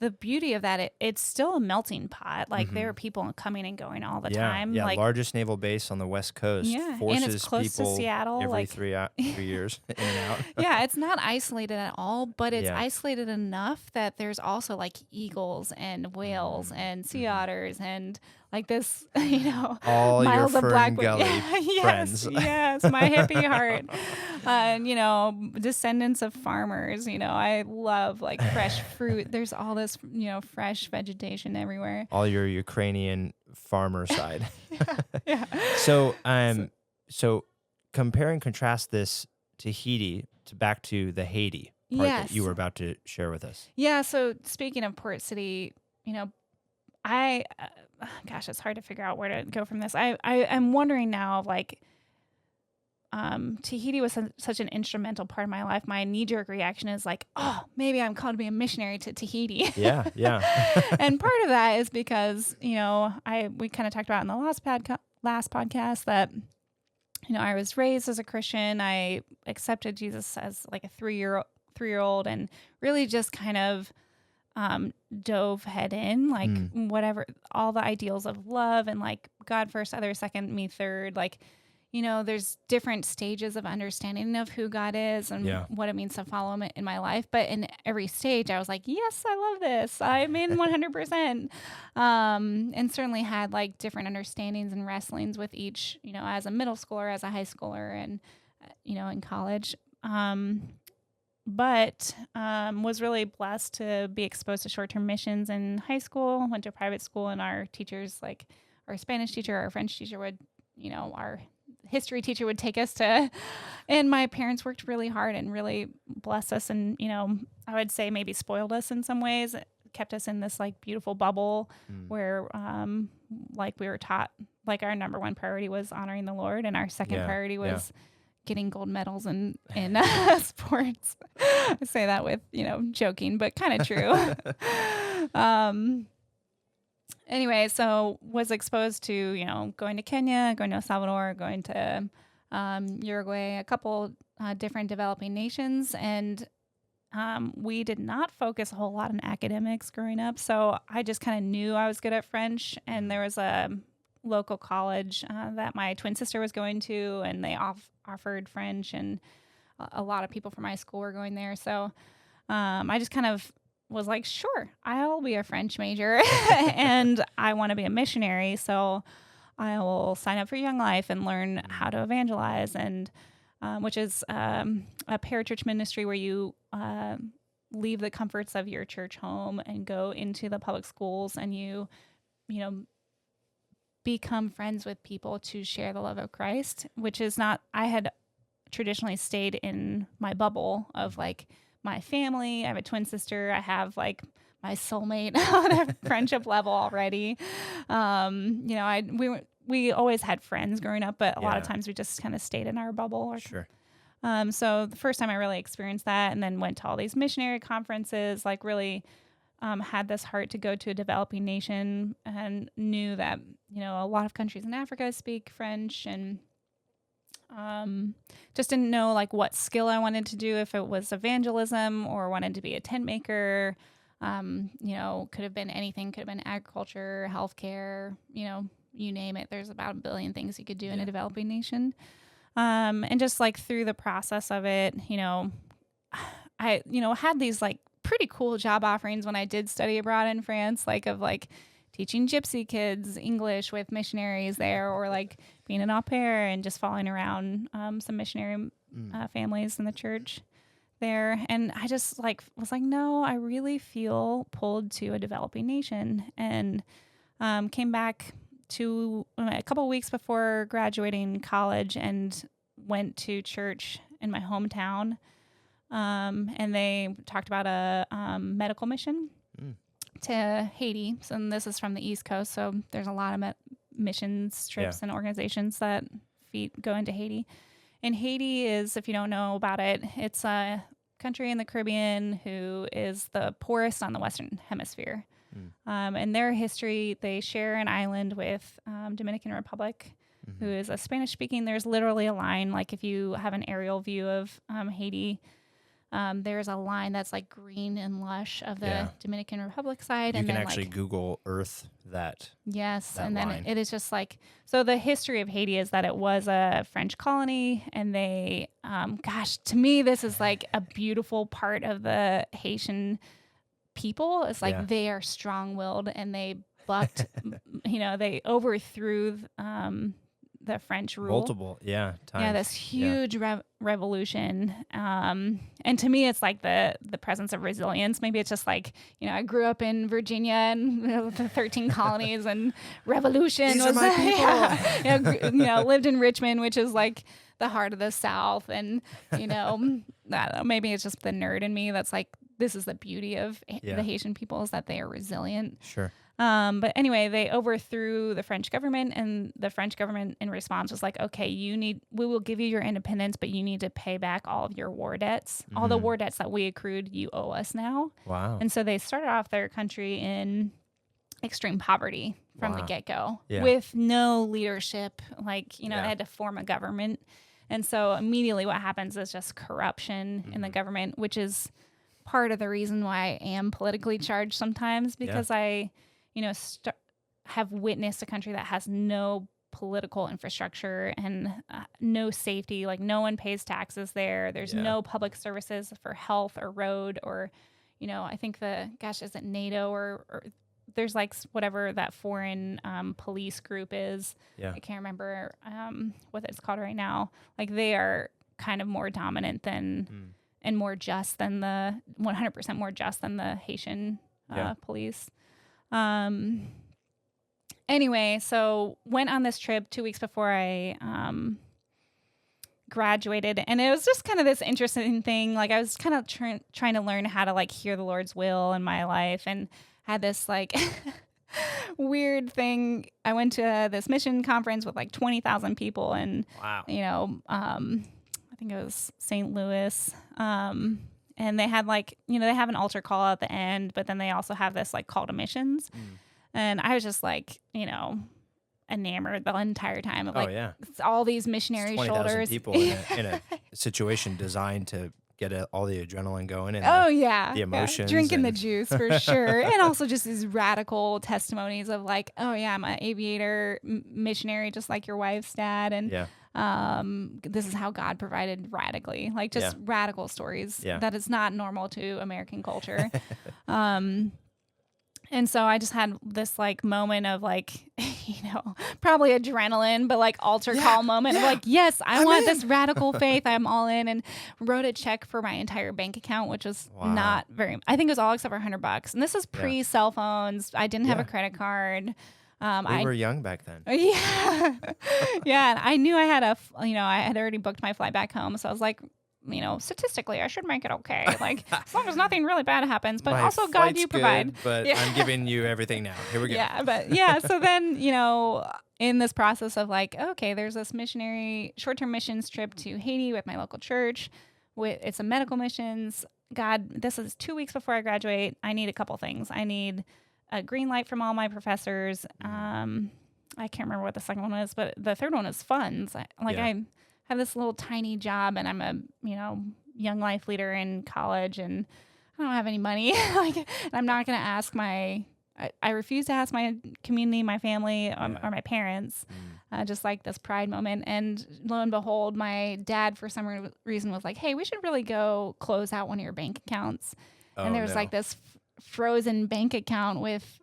The beauty of that, it's still a melting pot. Like there are people coming and going all the time. Yeah, like, largest naval base on the West Coast. Forces and it's close people to Seattle, every like 3 years in and out. Yeah, it's not isolated at all, but it's isolated enough that there's also like eagles and whales and sea otters and like this, all miles your of Fern blackwood. Gully friends. Yes, my hippie heart. And descendants of farmers. I love like fresh fruit. There's all this, fresh vegetation everywhere. All your Ukrainian farmer side. Yeah. So compare and contrast this Tahiti back to the Haiti part that you were about to share with us. Yeah. So speaking of Port City, it's hard to figure out where to go from this. I'm wondering now, like, Tahiti was such an instrumental part of my life. My knee-jerk reaction is like, oh, maybe I'm called to be a missionary to Tahiti. Yeah. And part of that is because, we kind of talked about in the last podcast that, I was raised as a Christian. I accepted Jesus as like a three-year-old and really just kind of dove head in, like whatever, all the ideals of love and like God first, others second, me third. Like, there's different stages of understanding of who God is and what it means to follow him in my life. But in every stage, I was like, yes, I love this. I'm in 100%. And certainly had like different understandings and wrestlings with each, as a middle schooler, as a high schooler, and, in college. But was really blessed to be exposed to short-term missions in high school. Went to a private school, and our teachers, like our Spanish teacher, our French teacher would, our history teacher would take us to, and my parents worked really hard and really blessed us, and I would say maybe spoiled us in some ways. It kept us in this like beautiful bubble where like we were taught, like our number one priority was honoring the Lord, and our second priority was getting gold medals in sports. I say that with, joking, but kind of true. Anyway, so was exposed to, going to Kenya, going to El Salvador, going to Uruguay, a couple different developing nations. And we did not focus a whole lot on academics growing up. So I just kind of knew I was good at French. And there was a local college that my twin sister was going to, and they offered French, and a lot of people from my school were going there. So I just kind of was like, sure, I'll be a French major and I want to be a missionary. So I will sign up for Young Life and learn how to evangelize, and which is a parachurch ministry where you leave the comforts of your church home and go into the public schools, and you become friends with people to share the love of Christ, which is not, I had traditionally stayed in my bubble of like my family. I have a twin sister. I have like my soulmate on a friendship level already. We always had friends growing up, but a lot of times we just kind of stayed in our bubble. Sure. So the first time I really experienced that, and then went to all these missionary conferences, like really had this heart to go to a developing nation, and knew that, a lot of countries in Africa speak French, and just didn't know like what skill I wanted to do, if it was evangelism or wanted to be a tent maker. Could have been anything, could have been agriculture, healthcare, you name it. There's about 1 billion things you could do in a developing nation. And just like through the process of it, I, had these like pretty cool job offerings when I did study abroad in France, like of like teaching gypsy kids English with missionaries there, or like being an au pair and just following around some missionary families in the church there. And I just like was like, no, I really feel pulled to a developing nation, and came back to a couple of weeks before graduating college and went to church in my hometown. And they talked about a medical mission to Haiti. So this is from the East Coast, so there's a lot of missions trips and organizations that go into Haiti. And Haiti is, if you don't know about it, it's country in the Caribbean who is the poorest on the Western Hemisphere. And their history, they share an island with Dominican Republic, who is a Spanish-speaking. There's literally a line, like if you have an aerial view of Haiti, there's a line that's like green and lush of the Dominican Republic side. You and can then actually like, Google Earth that. Yes, that and then line. it is just like, so the history of Haiti is that it was a French colony, and they, gosh, to me, this is like a beautiful part of the Haitian people. It's like they are strong-willed, and they bucked, they overthrew the French rule. Multiple, times. Yeah, this huge revolution. And to me, it's like the presence of resilience. Maybe it's just like, I grew up in Virginia and the 13 colonies and revolution. These are my people. Lived in Richmond, which is like the heart of the South. And, I don't know, maybe it's just the nerd in me that's like, this is the beauty of the Haitian people, is that they are resilient. Sure. But anyway, they overthrew the French government, and the French government in response was like, okay, we will give you your independence, but you need to pay back all of your war debts. All the war debts that we accrued, you owe us now. Wow. And so they started off their country in extreme poverty from the get-go with no leadership. Like, they had to form a government. And so immediately what happens is just corruption in the government, which is part of the reason why I am politically charged sometimes, because I have witnessed a country that has no political infrastructure and no safety. Like, no one pays taxes there. There's no public services for health or road or, I think is it NATO or there's like whatever that foreign police group is. Yeah. I can't remember what it's called right now. Like, they are kind of more dominant than and more just than 100% more just than the Haitian police. Anyway, so went on this trip 2 weeks before I graduated, and it was just kind of this interesting thing. Like, I was kind of trying to learn how to like hear the Lord's will in my life, and had this like weird thing. I went to this mission conference with like 20,000 people, and I think it was St. Louis. And they had like, they have an altar call at the end, but then they also have this like call to missions. And I was just like, enamored the entire time of all these missionary 20,000 shoulders. people in a situation designed to get all the adrenaline going and the emotions. Drinking the juice for sure. And also just these radical testimonies of like, oh yeah, I'm an aviator missionary, just like your wife's dad. And this is how God provided radically, like just radical stories that is not normal to American culture. And so I just had this like moment of like, probably adrenaline, but like altar call moment of like, yes, I want this radical faith. I'm all in, and wrote a check for my entire bank account, which was not very, I think it was all except for $100. And this is pre cell phones. I didn't have a credit card. We were young back then. Yeah. And I knew I had I had already booked my flight back home. So I was like, statistically, I should make it okay. Like, as long as nothing really bad happens, but also God, you provide. Good, but I'm giving you everything now. Here we go. So then, in this process of like, okay, there's this missionary short-term missions trip to Haiti with my local church. It's a medical missions. God, this is 2 weeks before I graduate. I need a couple things. I need a green light from all my professors. I can't remember what the second one was, but the third one is funds. I have this little tiny job, and I'm a young life leader in college, and I don't have any money. And I'm not going to ask I refuse to ask my community, my family, or my parents. Just like this pride moment. And lo and behold, my dad, for some reason, was like, "Hey, we should really go close out one of your bank accounts." And there was like this frozen bank account with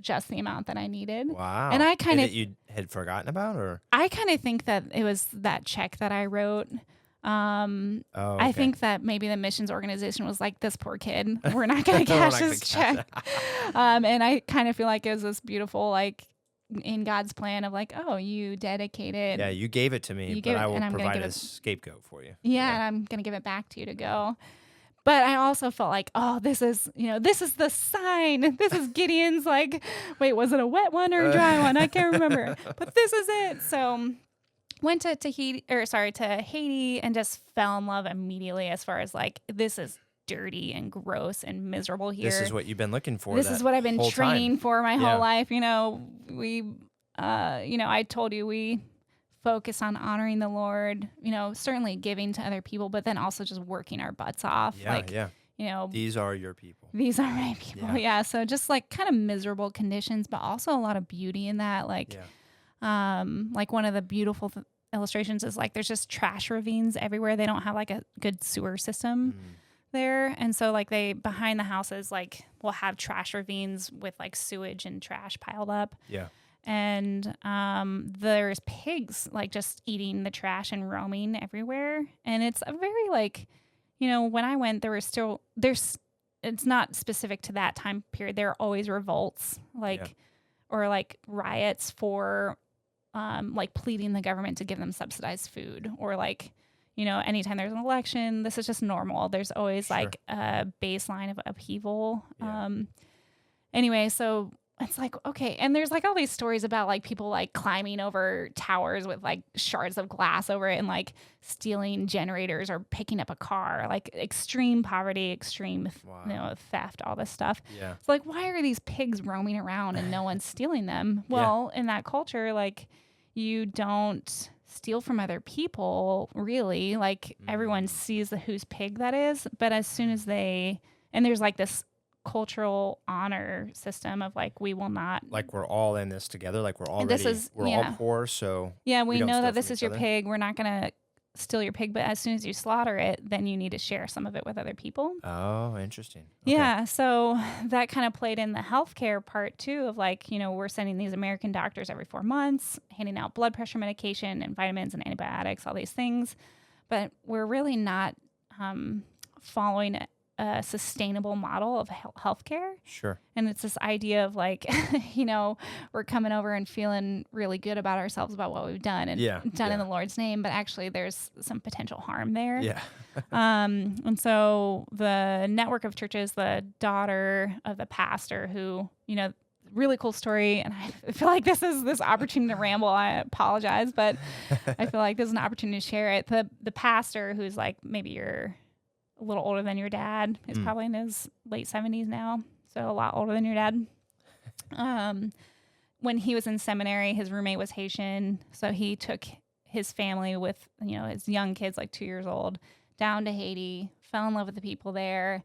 just the amount that I needed. Wow. And I kind of you had forgotten about, or I kind of think that it was that check that I wrote. Okay. I think that maybe the missions organization was like, this poor kid, we're not going to cash his check. And I kind of feel like it was this beautiful, like, in God's plan of like, oh, you dedicated. Yeah, you gave it to me, but I will provide a scapegoat for you. Yeah, and I'm going to give it back to you to go. But I also felt like, oh, this is the sign. This is Gideon's like, wait, was it a wet one or a dry one? I can't remember. But this is it. So went to Haiti and just fell in love immediately as far as like, this is dirty and gross and miserable here. This is what you've been looking for. This is what I've been training for my whole life. I told you we focus on honoring the Lord, certainly giving to other people, but then also just working our butts off. These are your people. These are my people. Yeah. So just like kind of miserable conditions, but also a lot of beauty in that. Like one of the beautiful illustrations is like, there's just trash ravines everywhere. They don't have like a good sewer system there. And so like they, behind the houses, like will have trash ravines with like sewage and trash piled up. Yeah. And there's pigs like just eating the trash and roaming everywhere. And it's a very like, when I went, it's not specific to that time period. There are always revolts or like riots for like pleading the government to give them subsidized food, or like, anytime there's an election, this is just normal. There's always like a baseline of upheaval. Anyway, so it's like, okay. And there's like all these stories about like people like climbing over towers with like shards of glass over it and like stealing generators or picking up a car, like extreme poverty, extreme, theft, all this stuff. Yeah. It's like, why are these pigs roaming around and no one's stealing them? Well, in that culture, like you don't steal from other people, really. Like everyone sees whose pig that is, but as soon as and there's like this cultural honor system of like, we will not, like we're all in this together, like we're already all poor, so we know that this is your pig, we're not gonna steal your pig, but as soon as you slaughter it, then you need to share some of it with other people. Oh, interesting. Okay. So that kind of played in the healthcare part too, of like, we're sending these American doctors every 4 months, handing out blood pressure medication and vitamins and antibiotics, all these things, but we're really not following a sustainable model of healthcare. Sure. And it's this idea of like, we're coming over and feeling really good about ourselves, about what we've done and done in the Lord's name, but actually there's some potential harm there. Yeah. And so the network of churches, the daughter of the pastor who, really cool story. And I feel like this is this opportunity to ramble. I apologize, but I feel like this is an opportunity to share it. The pastor, who's like, maybe you're a little older than your dad, is probably in his late 70s now, so a lot older than your dad. When he was in seminary, his roommate was Haitian, so he took his family with his young kids, like 2 years old, down to Haiti, fell in love with the people there,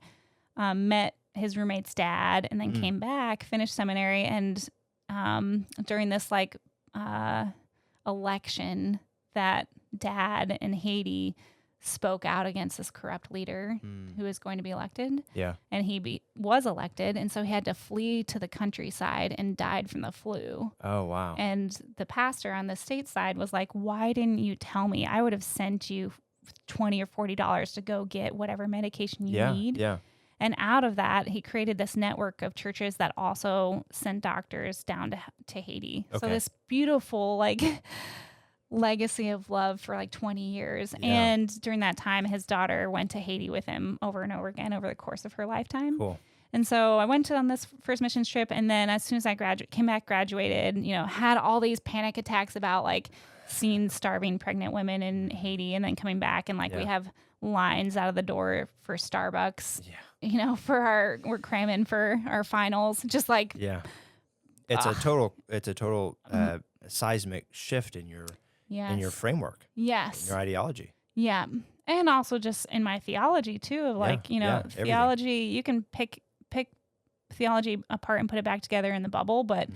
met his roommate's dad, and then came back, finished seminary, and during this like election, that dad in Haiti spoke out against this corrupt leader who was going to be elected. Yeah. And he was elected. And so he had to flee to the countryside and died from the flu. Oh, wow. And the pastor on the state side was like, why didn't you tell me? I would have sent you $20 or $40 to go get whatever medication you need. Yeah. And out of that, he created this network of churches that also sent doctors down to Haiti. Okay. So this beautiful, like, legacy of love for like 20 years. Yeah. And during that time, his daughter went to Haiti with him over and over again over the course of her lifetime. Cool. And so I went on this first missions trip, and then as soon as I came back, graduated, had all these panic attacks about like seeing starving pregnant women in Haiti, and then coming back and like we have lines out of the door for Starbucks. Yeah. We're cramming for our finals. Just like it's a total seismic shift in your framework. Yes. In your ideology. Yeah. And also just in my theology too, of like, theology, everything. You can pick theology apart and put it back together in the bubble, but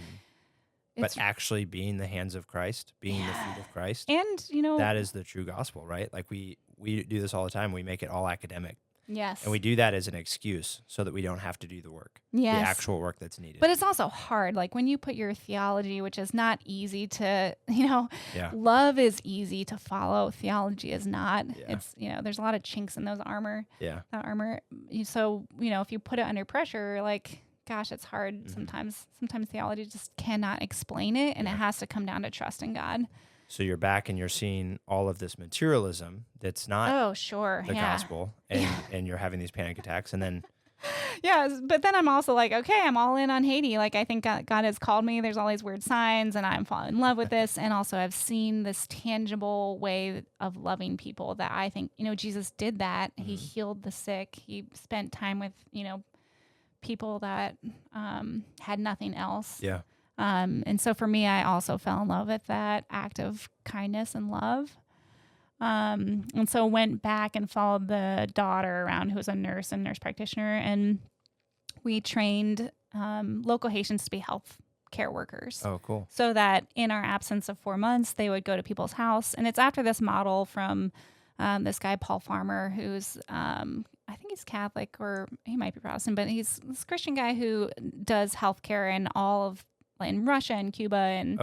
but actually being the hands of Christ, being the feet of Christ. And, that is the true gospel, right? Like we do this all the time. We make it all academic. Yes. And we do that as an excuse so that we don't have to do the work. Yes. The actual work that's needed. But it's also hard. Like when you put your theology, which is not easy to, love is easy to follow. Theology is not. Yeah. It's, there's a lot of chinks in those armor. Yeah. That armor. So, if you put it under pressure, like, gosh, it's hard sometimes. Sometimes theology just cannot explain it, and it has to come down to trust in God. So you're back and you're seeing all of this materialism that's not the gospel, and you're having these panic attacks. And then Yeah, but then I'm also like, okay, I'm all in on Haiti. Like, I think God has called me. There's all these weird signs, and I'm falling in love with this. And also, I've seen this tangible way of loving people that I think, Jesus did that. He healed the sick. He spent time with, people that had nothing else. Yeah. And so for me, I also fell in love with that act of kindness and love. And so went back and followed the daughter around who was a nurse and nurse practitioner. And we trained local Haitians to be health care workers. Oh, cool. So that in our absence of 4 months, they would go to people's house. And it's after this model from this guy, Paul Farmer, who's, I think he's Catholic or he might be Protestant, but he's this Christian guy who does healthcare in Russia and Cuba and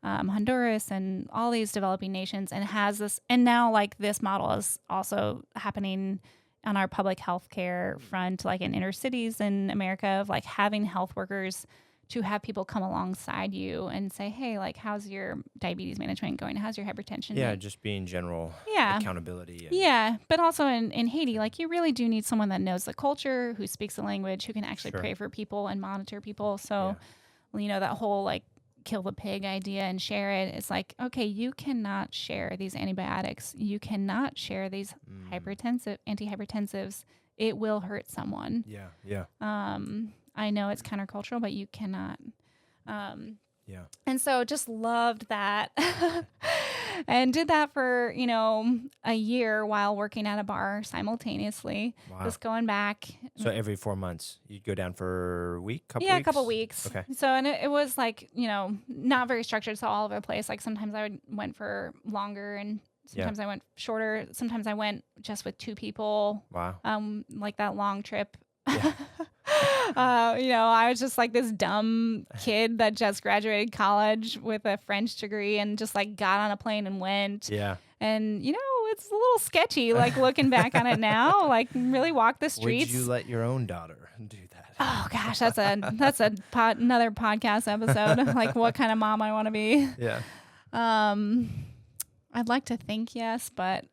Honduras and all these developing nations, and has this, and now like this model is also happening on our public health care front, like in inner cities in America, of like having health workers to have people come alongside you and say, hey, like, how's your diabetes management going? How's your hypertension? Yeah, just being general accountability. But also in Haiti, like, you really do need someone that knows the culture, who speaks the language, who can actually pray for people and monitor people. So, that whole like kill the pig idea and share it. It's like, okay, you cannot share these antibiotics. You cannot share these antihypertensives. It will hurt someone. Yeah. I know it's countercultural, but you cannot. And so just loved that and did that for, a year while working at a bar simultaneously. Wow. Just going back. So every 4 months you'd go down for a week, a couple weeks. Okay. So, and it was like, not very structured. So all over the place. Like sometimes I went for longer and sometimes I went shorter. Sometimes I went just with 2 people. Wow. Like that long trip. Yeah. I was just like this dumb kid that just graduated college with a French degree and just like got on a plane and went. Yeah. And, it's a little sketchy, like looking back on it now, like really walk the streets. Would you let your own daughter do that? Oh gosh, that's another podcast episode. Like what kind of mom I want to be. Yeah. I'd like to think yes, but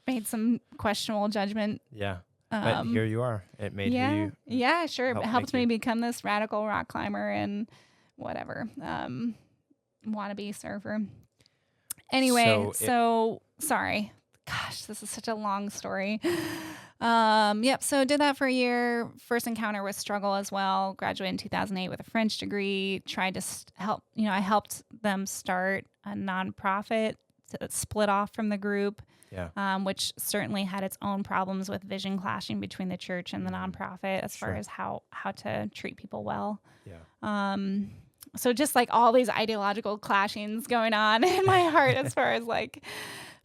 made some questionable judgment. Yeah. But here you are. It made you. Yeah, sure. It helped me become this radical rock climber and whatever. Wannabe surfer. Anyway, so sorry. Gosh, this is such a long story. So did that for a year. First encounter with struggle as well. Graduated in 2008 with a French degree. Tried to help, I helped them start a nonprofit to split off from the group. Yeah. Which certainly had its own problems with vision clashing between the church and the nonprofit as far as how to treat people well. Yeah. So just like all these ideological clashings going on in my heart as far as like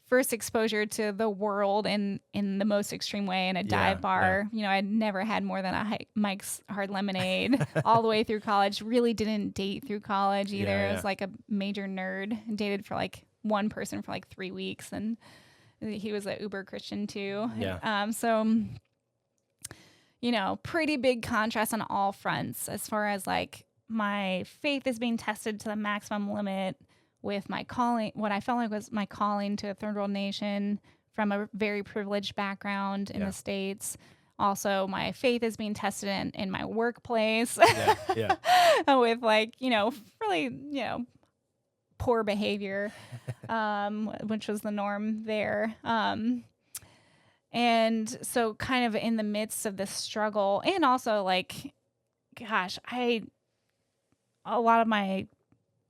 first exposure to the world in the most extreme way in a dive bar. Yeah. I'd never had more than a Mike's Hard Lemonade all the way through college. Really didn't date through college either. Yeah. I was like a major nerd. Dated for like one person for like 3 weeks, and he was an uber Christian too. Yeah. So, pretty big contrast on all fronts as far as like my faith is being tested to the maximum limit with my calling, what I felt like was my calling to a third world nation from a very privileged background in the States. Also, my faith is being tested in my workplace with like, really, poor behavior, which was the norm there. And so kind of in the midst of this struggle, and also like, gosh, a lot of my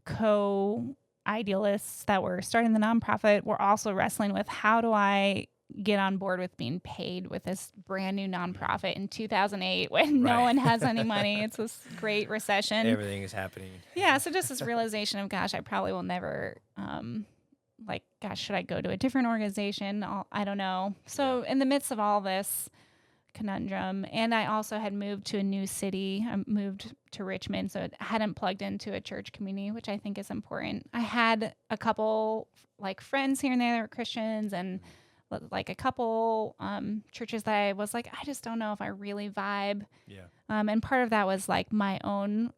co-idealists that were starting the nonprofit were also wrestling with, how do I get on board with being paid with this brand new nonprofit in 2008 when no one has any money? It's this great recession. Everything is happening. Yeah. So just this realization of, gosh, I probably will never, should I go to a different organization? I don't know. So in the midst of all this conundrum, and I also had moved to a new city. I moved to Richmond, so it hadn't plugged into a church community, which I think is important. I had a couple like friends here and there that were Christians, and like a couple churches that I was like, I just don't know if I really vibe. Yeah. And part of that was like my own,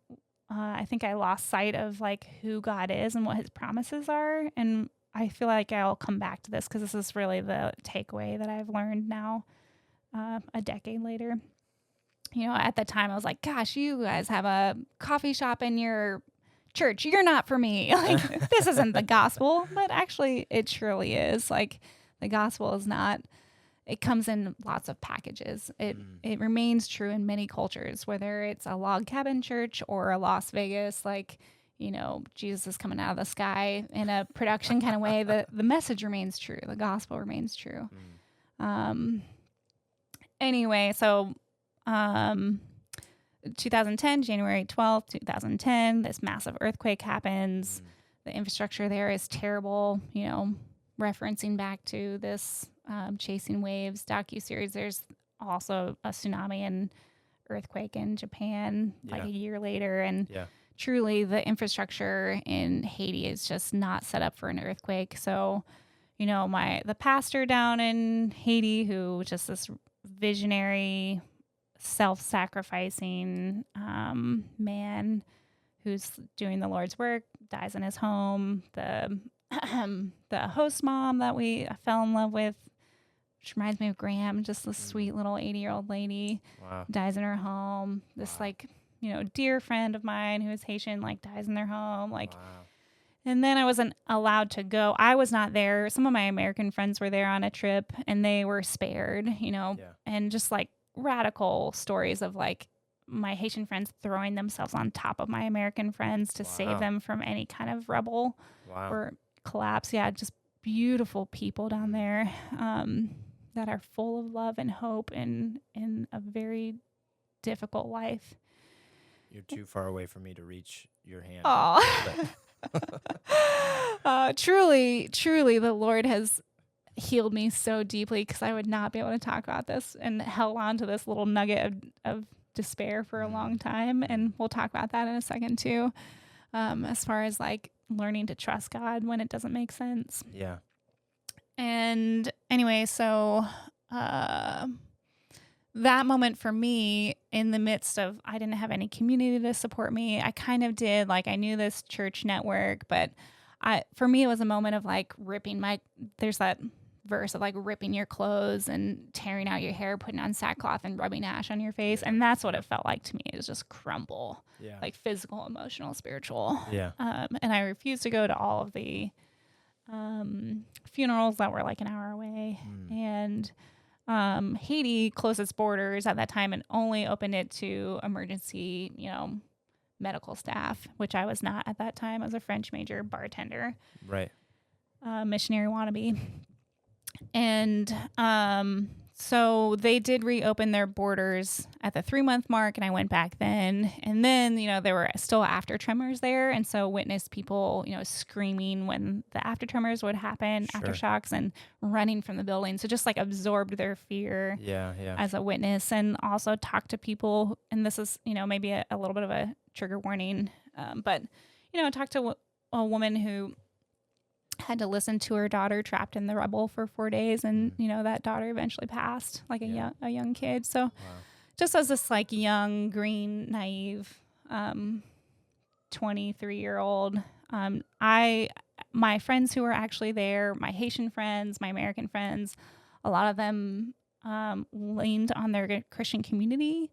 I think I lost sight of like who God is and what his promises are. And I feel like I'll come back to this because this is really the takeaway that I've learned now, a decade later. at the time I was like, gosh, you guys have a coffee shop in your church. You're not for me. Like, this isn't the gospel. But actually, it surely is. Like, the gospel is not. It comes in lots of packages. It remains true in many cultures, whether it's a log cabin church or a Las Vegas, like, Jesus is coming out of the sky in a production kind of way. The message remains true. The gospel remains true. Anyway, so 2010, January 12th, 2010, this massive earthquake happens. The infrastructure there is terrible, referencing back to this Chasing Waves docuseries. There's also a tsunami and earthquake in Japan like a year later. And truly the infrastructure in Haiti is just not set up for an earthquake. So, the pastor down in Haiti, who was just this visionary, self-sacrificing man who's doing the Lord's work, dies in his home. The host mom that I fell in love with, which reminds me of Graham, just this sweet little 80-year-old lady, dies in her home. This dear friend of mine who is Haitian, dies in their home. And then I wasn't allowed to go. I was not there. Some of my American friends were there on a trip, and they were spared, and just radical stories of my Haitian friends throwing themselves on top of my American friends to save them from any kind of rubble or collapse. Yeah, just beautiful people down there that are full of love and hope in a very difficult life. You're too far away for me to reach your hand. Oh. Truly, the Lord has healed me so deeply, because I would not be able to talk about this and held on to this little nugget of despair for a long time. And we'll talk about that in a second too. As far as learning to trust God when it doesn't make sense. Yeah. And anyway, so that moment for me, in the midst of, I didn't have any community to support me. I kind of did, I knew this church network, but for me, it was a moment of ripping there's that verse of ripping your clothes and tearing out your hair, putting on sackcloth and rubbing ash on your face. And that's what it felt like to me. It was just crumble, physical, emotional, spiritual. Yeah. And I refused to go to all of the funerals that were an hour away. And Haiti closed its borders at that time and only opened it to emergency, medical staff, which I was not at that time. I was a French major bartender. Right. Missionary wannabe. And so they did reopen their borders at the 3-month mark, and I went back then. And then, there were still after tremors there. And so witnessed people, screaming when the after tremors would happen, aftershocks, and running from the building. So just absorbed their fear as a witness, and also talked to people. And this is, maybe a little bit of a trigger warning. But, talked to a woman who had to listen to her daughter trapped in the rubble for 4 days, and that daughter eventually passed, a young kid. So just as this young, green, naive 23-year-old, my friends who were actually there, my Haitian friends, my American friends, a lot of them leaned on their Christian community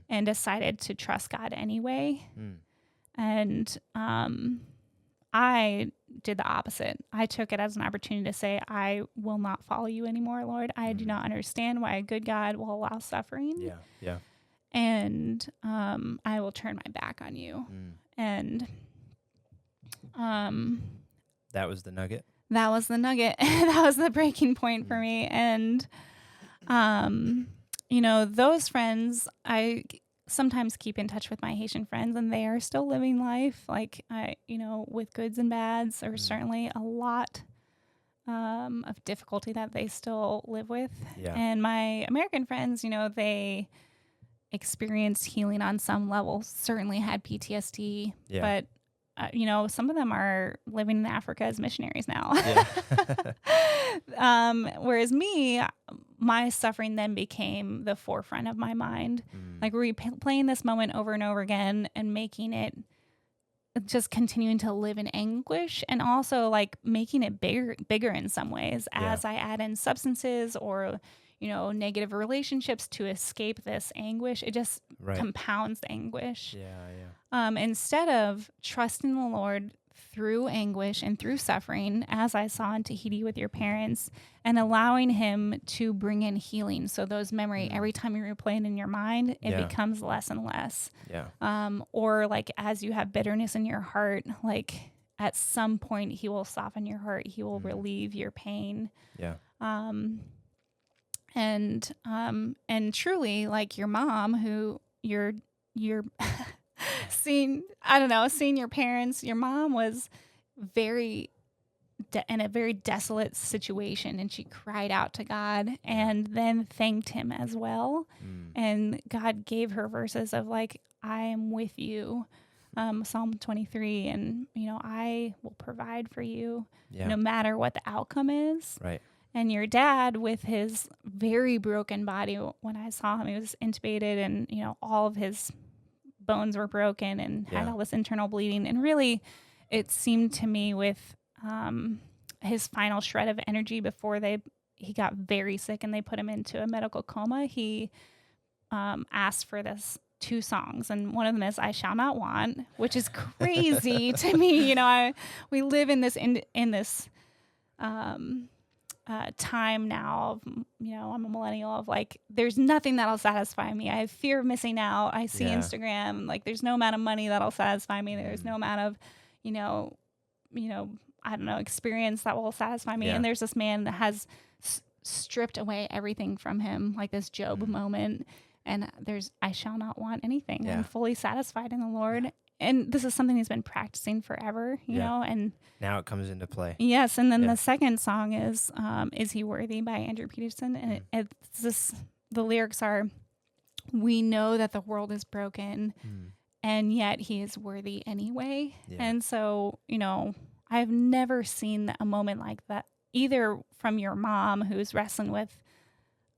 and decided to trust God anyway. And I did the opposite. I took it as an opportunity to say, I will not follow you anymore, Lord. I do not understand why a good God will allow suffering. Yeah. And I will turn my back on you. And that was the nugget? That was the nugget. That was the breaking point for me. And, those friends, I sometimes keep in touch with my Haitian friends, and they are still living life with goods and bads. There's certainly a lot of difficulty that they still live with. Yeah. And my American friends, they experienced healing on some level, certainly had PTSD, but some of them are living in Africa as missionaries now. Whereas me, my suffering then became the forefront of my mind. Replaying this moment over and over again and making it, just continuing to live in anguish, and also making it bigger in some ways as I add in substances or, negative relationships to escape this anguish. It just compounds the anguish. Instead of trusting the Lord through anguish and through suffering, as I saw in Tahiti with your parents, and allowing him to bring in healing. So those memory, every time you replay it in your mind, it becomes less and less. Or like as you have bitterness in your heart, like at some point he will soften your heart. He will relieve your pain. And truly, like your mom, who you're seeing your parents, your mom was in a very desolate situation, and she cried out to God and then thanked him as well. And God gave her verses of like, I am with you, Psalm 23, and I will provide for you no matter what the outcome is. And your dad, with his very broken body, when I saw him, he was intubated, and all of his bones were broken and had all this internal bleeding. And really, it seemed to me with his final shred of energy before he got very sick and they put him into a medical coma, he asked for this 2 songs, and one of them is "I Shall Not Want," which is crazy to me. We live in this time now of, I'm a millennial, of like, there's nothing that'll satisfy me. I have fear of missing out. I see Instagram, like there's no amount of money that'll satisfy me. There's no amount of, I don't know, experience that will satisfy me. And there's this man that has stripped away everything from him, like this Job moment. And I shall not want anything. I'm fully satisfied in the Lord. And this is something he's been practicing forever, you know, and now it comes into play. Yes. And then the second song is He Worthy by Andrew Peterson. And the lyrics are, we know that the world is broken and yet he is worthy anyway. And so, I've never seen a moment like that, either from your mom, who's wrestling with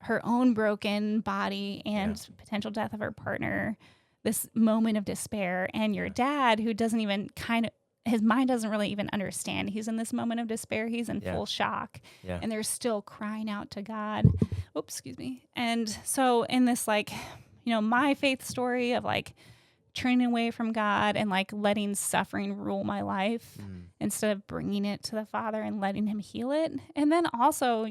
her own broken body and potential death of her partner, this moment of despair, and your dad, who doesn't even his mind doesn't really even understand. He's in this moment of despair. He's in full shock, and they're still crying out to God. Oops, excuse me. And so in this, like, my faith story of like turning away from God and like letting suffering rule my life instead of bringing it to the Father and letting him heal it. And then also,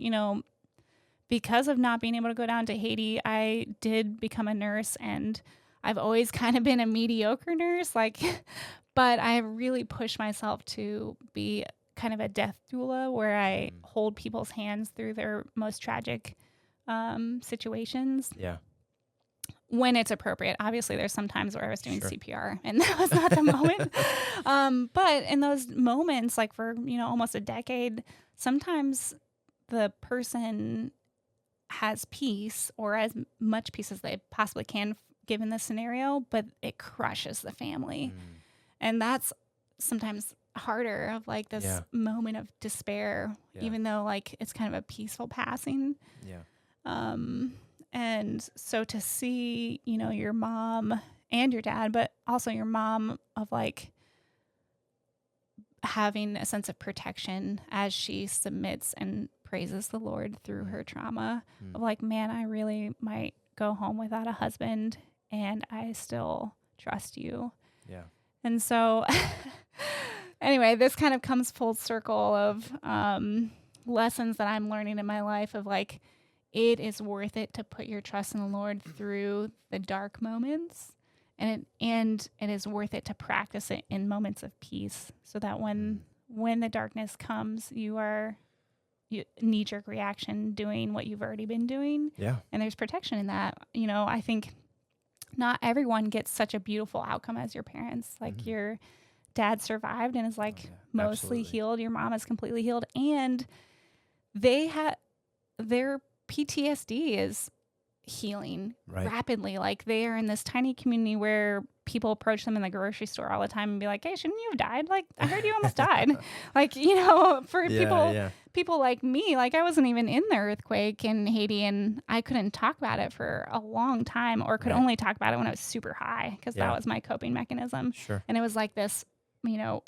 because of not being able to go down to Haiti, I did become a nurse, and I've always kind of been a mediocre nurse, but I have really pushed myself to be kind of a death doula, where I hold people's hands through their most tragic situations. When it's appropriate. Obviously, there's some times where I was doing CPR, and that was not the moment. But in those moments, like for, almost a decade, sometimes the person has peace, or as much peace as they possibly can given the scenario, but it crushes the family. And that's sometimes harder, of like this moment of despair, even though like it's kind of a peaceful passing. And so to see, your mom and your dad, but also your mom, of like having a sense of protection as she submits and praises the Lord through her trauma, of like, man, I really might go home without a husband, and I still trust you. And so anyway, this kind of comes full circle of lessons that I'm learning in my life, of like, it is worth it to put your trust in the Lord through the dark moments, and it is worth it to practice it in moments of peace, so that when the darkness comes, you knee-jerk reaction doing what you've already been doing. And there's protection in that. I think not everyone gets such a beautiful outcome as your parents. Like your dad survived and is like mostly healed. Your mom is completely healed, and their PTSD is healing rapidly. Like they are in this tiny community where people approach them in the grocery store all the time and be like, hey, shouldn't you have died? Like, I heard you almost died. Like, for people like me, like I wasn't even in the earthquake in Haiti, and I couldn't talk about it for a long time, or could only talk about it when I was super high, because that was my coping mechanism. And it was like this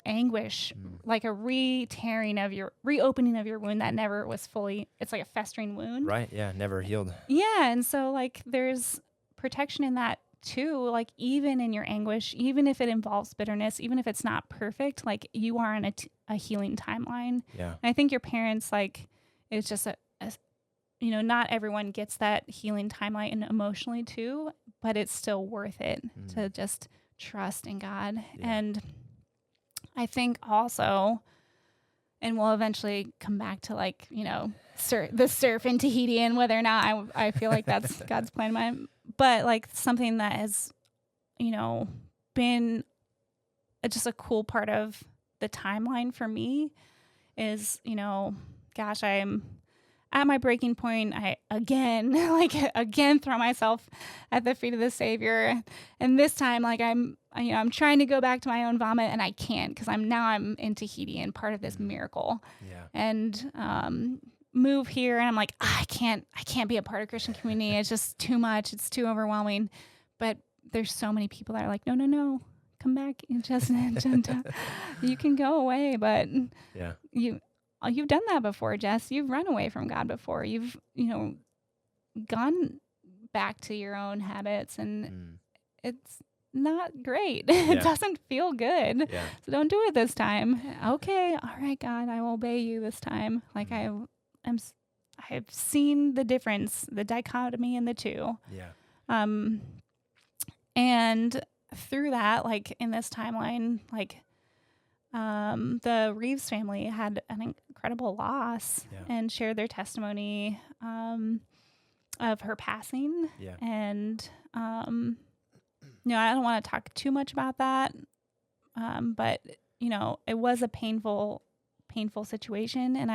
anguish, like a reopening of your wound that never was fully, it's like a festering wound. Right. Yeah. Never healed. Yeah. And so like there's protection in that too. Like even in your anguish, even if it involves bitterness, even if it's not perfect, like you are on a healing timeline. Yeah. And I think your parents, like, it's just not everyone gets that healing timeline emotionally too, but it's still worth it to just trust in God. Yeah. And I think also, and we'll eventually come back to like, the surf in Tahiti and whether or not I feel like that's God's plan in mind. But like something that has, been just a cool part of the timeline for me is, gosh, I'm at my breaking point. I again throw myself at the feet of the Savior. And this time, like I'm trying to go back to my own vomit and I can't because I'm in Tahiti and part of this miracle. Yeah. And move here and I'm like, I can't be a part of Christian community. It's just too much. It's too overwhelming. But there's so many people that are like, no, come back. You can go away, but yeah. You've done that before, Jess. You've run away from God before. You've, gone back to your own habits and it's not great. It doesn't feel good. Yeah. So don't do it this time. Okay. All right, God, I will obey you this time. Like I've seen the difference, the dichotomy in the two. Yeah. And through that, like in this timeline, like the Reeves family had an incredible loss and shared their testimony of her passing. Yeah. And I don't want to talk too much about that, but it was a painful situation. And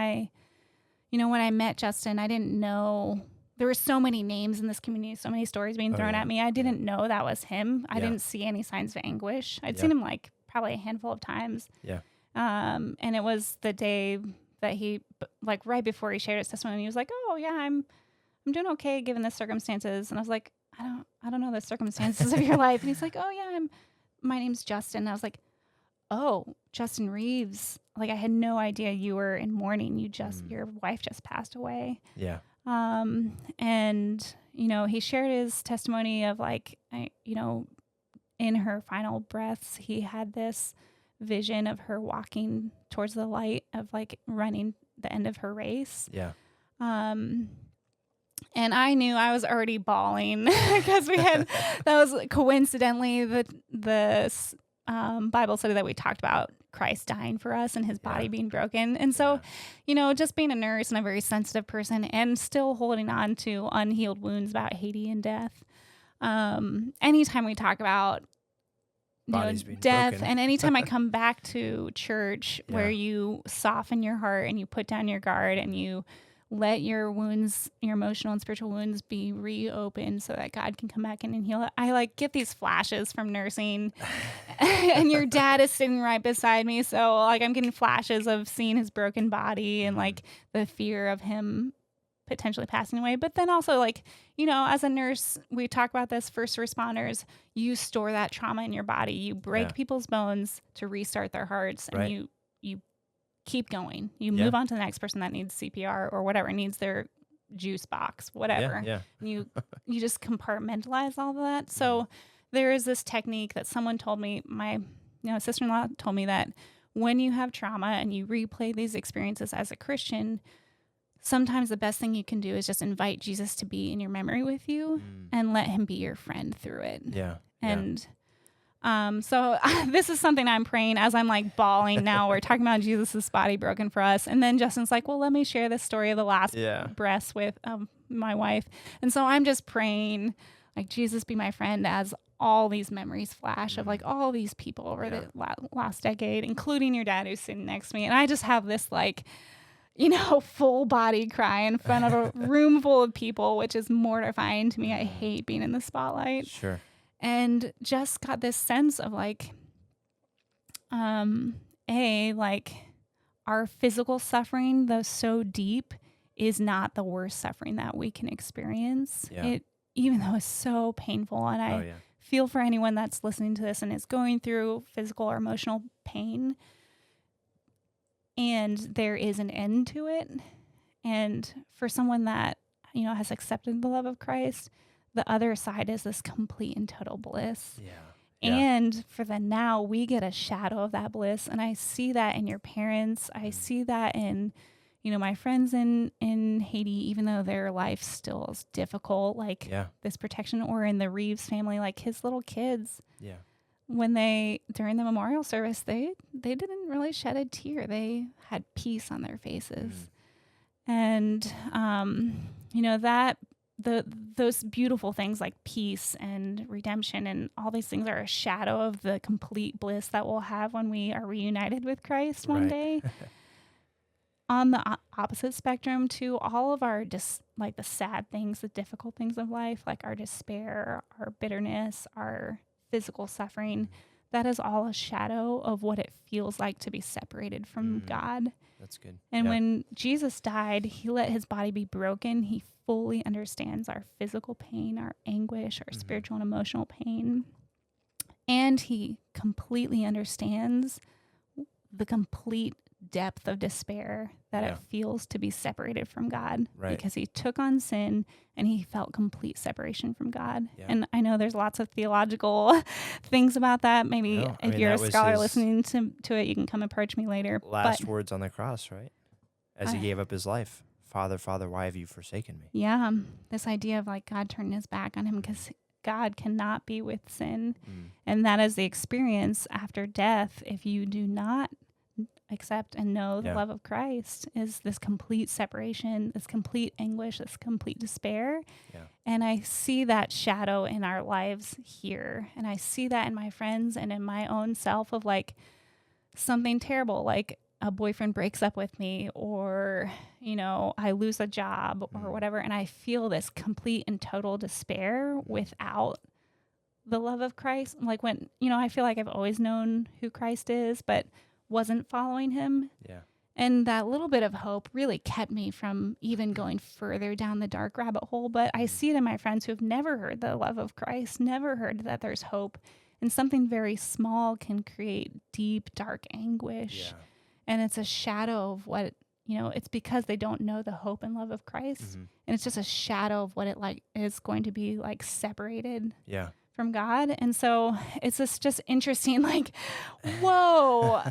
when I met Justin, I didn't know. There were so many names in this community, so many stories being thrown at me. I didn't know that was him. I didn't see any signs of anguish. I'd seen him like probably a handful of times. Yeah. And it was the day that he, like right before he shared his testimony, he was like, "Oh yeah, I'm doing okay given the circumstances." And I was like, I don't know the circumstances of your life. And he's like, "Oh yeah, my name's Justin." And I was like, "Oh, Justin Reeves." Like I had no idea you were in mourning. Your wife just passed away. Yeah. And he shared his testimony of like, in her final breaths, he had this vision of her walking towards the light of like running the end of her race. Yeah. And I knew I was already bawling because that was coincidentally the Bible study that we talked about Christ dying for us and his body being broken. And so, just being a nurse and a very sensitive person and still holding on to unhealed wounds about Haiti and death. Anytime we talk about death broken. and anytime I come back to church where you soften your heart and you put down your guard and you let your wounds, your emotional and spiritual wounds be reopened so that God can come back in and heal it. I like get these flashes from nursing and your dad is sitting right beside me. So like I'm getting flashes of seeing his broken body and like the fear of him potentially passing away. But then also like, as a nurse, we talk about this, first responders, you store that trauma in your body. You break people's bones to restart their hearts and you keep going. You move on to the next person that needs CPR or whatever, needs their juice box, whatever. Yeah. And you just compartmentalize all of that. So there is this technique that someone told me, my sister-in-law told me that when you have trauma and you replay these experiences as a Christian, sometimes the best thing you can do is just invite Jesus to be in your memory with you and let him be your friend through it. Yeah. And so this is something I'm praying as I'm like bawling now. We're talking about Jesus' body broken for us. And then Justin's like, well, let me share the story of the last breaths with my wife. And so I'm just praying like, Jesus, be my friend as all these memories flash of like all these people over the last decade, including your dad who's sitting next to me. And I just have this like, full body cry in front of a room full of people, which is mortifying to me. I hate being in the spotlight. Sure. And just got this sense of like, like our physical suffering, though so deep, is not the worst suffering that we can experience. Yeah. Even though it's so painful, and I feel for anyone that's listening to this and is going through physical or emotional pain, and there is an end to it. And for someone that, has accepted the love of Christ, the other side is this complete and total bliss. Yeah. And for the now, we get a shadow of that bliss. And I see that in your parents. I see that in, my friends in Haiti, even though their life still is difficult, like this protection, or in the Reeves family, like his little kids. Yeah. When during the memorial service, they didn't really shed a tear. They had peace on their faces. And, those beautiful things like peace and redemption and all these things are a shadow of the complete bliss that we'll have when we are reunited with Christ one day. On the opposite spectrum to all of our like the sad things, the difficult things of life, like our despair, our bitterness, our physical suffering, that is all a shadow of what it feels like to be separated from God. That's good. And when Jesus died, he let his body be broken. He fully understands our physical pain, our anguish, our spiritual and emotional pain. And he completely understands the complete depth of despair that it feels to be separated from God, because he took on sin and he felt complete separation from God. And I know there's lots of theological things about that. Maybe if you're a scholar listening to it, you can come approach me later. Last words on the cross, right? As he gave up his life. Father, Father, why have you forsaken me? Yeah. This idea of like God turning his back on him because God cannot be with sin. And that is the experience after death. If you do not accept and know the love of Christ, is this complete separation, this complete anguish, this complete despair. And I see that shadow in our lives here. And I see that in my friends and in my own self of like something terrible, like a boyfriend breaks up with me, or, I lose a job or whatever. And I feel this complete and total despair without the love of Christ. Like when, I feel like I've always known who Christ is, but wasn't following him. And that little bit of hope really kept me from even going further down the dark rabbit hole. But I see it in my friends who have never heard the love of Christ, never heard that there's hope. And something very small can create deep, dark anguish. And it's a shadow of what, it's because they don't know the hope and love of Christ. And it's just a shadow of what it like is going to be like separated from God. And so it's this just interesting, like, whoa,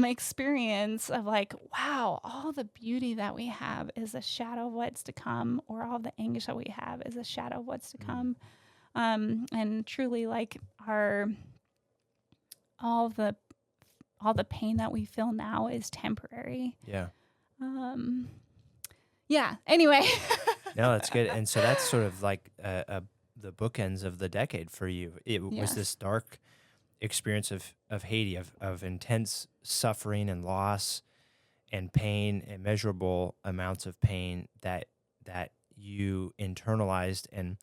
experience of like, wow, all the beauty that we have is a shadow of what's to come, or all the anguish that we have is a shadow of what's to come. And truly like all the pain that we feel now is temporary. Anyway. No, that's good. And so that's sort of like the bookends of the decade for you. It was this dark experience of Haiti, of intense suffering and loss and pain, immeasurable amounts of pain that you internalized and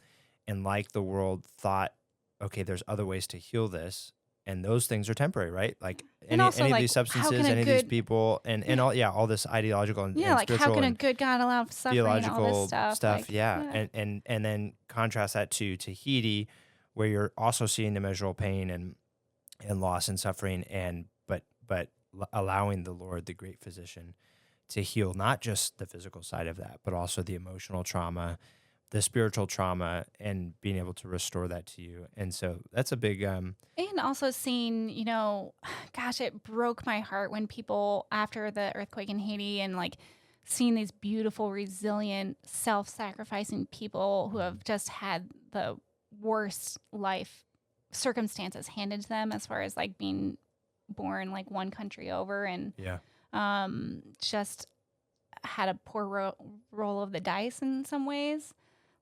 like the world thought, okay, there's other ways to heal this. And those things are temporary, right? Like any of these substances, any of these people, and all this ideological and like spiritual how can a good God allow suffering and all this stuff? And then contrast that to Tahiti, where you're also seeing immeasurable pain and loss and suffering, but allowing the Lord, the great physician, to heal not just the physical side of that, but also the emotional trauma, the spiritual trauma, and being able to restore that to you. And so that's a big... And also seeing, gosh, it broke my heart when people, after the earthquake in Haiti, and like seeing these beautiful, resilient, self-sacrificing people who have just had the worst life circumstances handed to them as far as like being born like one country over and just had a poor roll of the dice in some ways.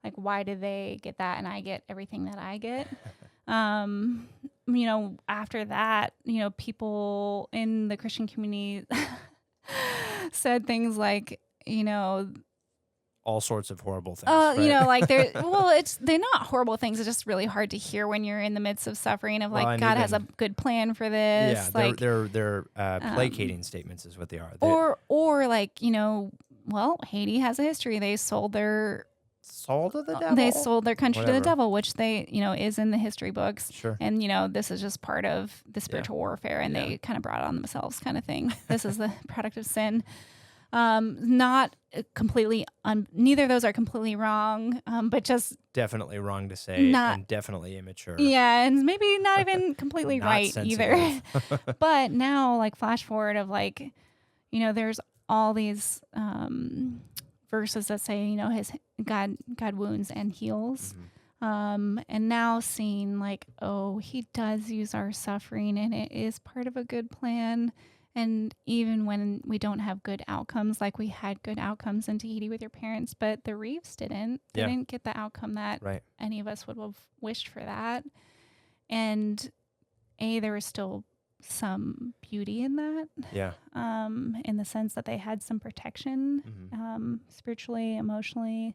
Like, why do they get that and I get everything that I get? After that, people in the Christian community said things like, all sorts of horrible things. Right? Like they're not horrible things. It's just really hard to hear when you're in the midst of suffering of like, God has a good plan for this. Yeah, like they're placating statements is what they are. Or like, Haiti has a history. They sold their sold to the devil. They sold their country to Whatever. the devil, which they, is in the history books. Sure. And, this is just part of the spiritual warfare, and they kind of brought it on themselves kind of thing. This is the product of sin. Not completely, neither of those are completely wrong, but just Definitely wrong to say, and definitely immature. Yeah, and maybe not even completely Not right sensitive. either. But now, like, flash forward of like, there's all these verses that say, his God wounds and heals. And now seeing like, oh, he does use our suffering, and it is part of a good plan. And even when we don't have good outcomes, like we had good outcomes in Tahiti with your parents, but the Reeves didn't. They didn't get the outcome that any of us would have wished for that. And there was still some beauty in that. Yeah. In the sense that they had some protection, spiritually, emotionally.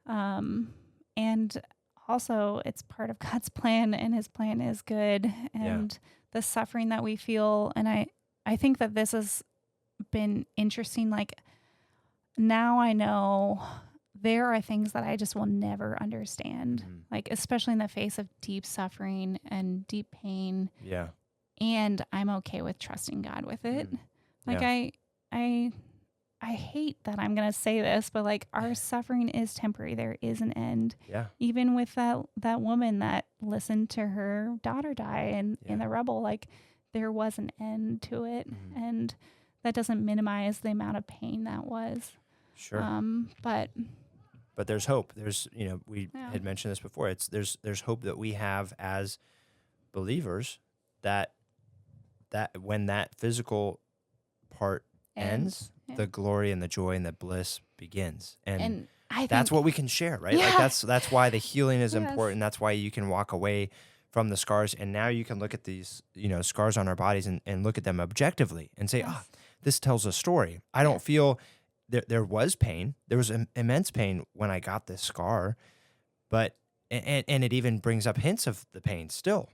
And also it's part of God's plan, and his plan is good. And the suffering that we feel, and I think that this has been interesting. Like, now I know there are things that I just will never understand, like, especially in the face of deep suffering and deep pain. Yeah. And I'm okay with trusting God with it. Like, I hate that I'm going to say this, but like, our suffering is temporary. There is an end. Yeah. Even with that woman that listened to her daughter die in the rubble, like, there was an end to it. And that doesn't minimize the amount of pain that was. Sure. But there's hope. There's, we had mentioned this before. There's hope that we have as believers that when that physical part ends, the glory and the joy and the bliss begins. And I think that's what we can share, right? Yeah. Like, that's why the healing is important. That's why you can walk away from the scars, and now you can look at these, scars on our bodies and look at them objectively and say, this tells a story. I don't feel there was pain. There was immense pain when I got this scar, but and it even brings up hints of the pain still,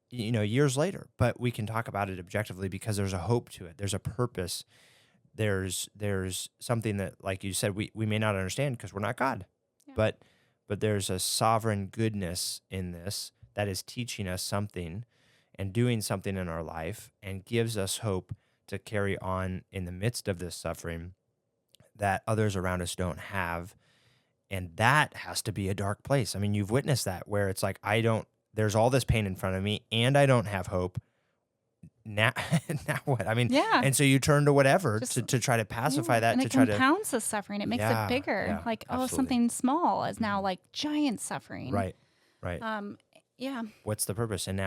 years later. But we can talk about it objectively because there's a hope to it. There's a purpose. There's something that, like you said, we may not understand because we're not God, but there's a sovereign goodness in this that is teaching us something and doing something in our life and gives us hope to carry on in the midst of this suffering that others around us don't have. And that has to be a dark place. I mean, you've witnessed that, where it's like, there's all this pain in front of me and I don't have hope. Now what? I mean, and so you turn to whatever to try to pacify that. And to it try compounds the suffering. It makes it bigger. Yeah, like, absolutely. something small is now like giant suffering. Right. Yeah. What's the purpose? And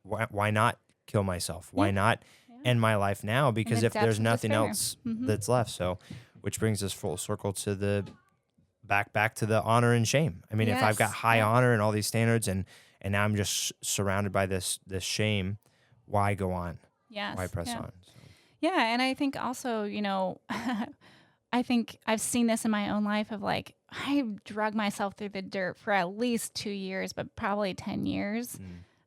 why not kill myself? Why not end my life now? Because if there's nothing else that's left. So, which brings us full circle to the back to the honor and shame. I mean, if I've got high honor and all these standards, and now I'm just surrounded by this shame, why go on? Yes. Why press on? So. Yeah, and I think also, I think I've seen this in my own life of like, I drug myself through the dirt for at least 2 years, but probably 10 years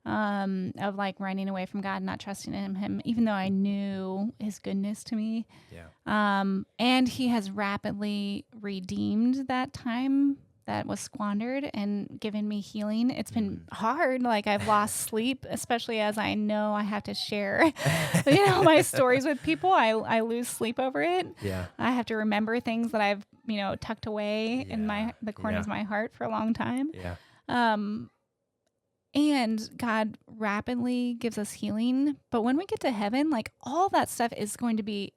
of like running away from God, not trusting in him, even though I knew his goodness to me. Yeah. And he has rapidly redeemed that time that was squandered and given me healing. It's been hard. Like, I've lost sleep, especially as I know I have to share, my stories with people. I lose sleep over it. Yeah. I have to remember things that I've, tucked away in the corners of my heart for a long time. Yeah. And God rapidly gives us healing. But when we get to heaven, like, all that stuff is going to be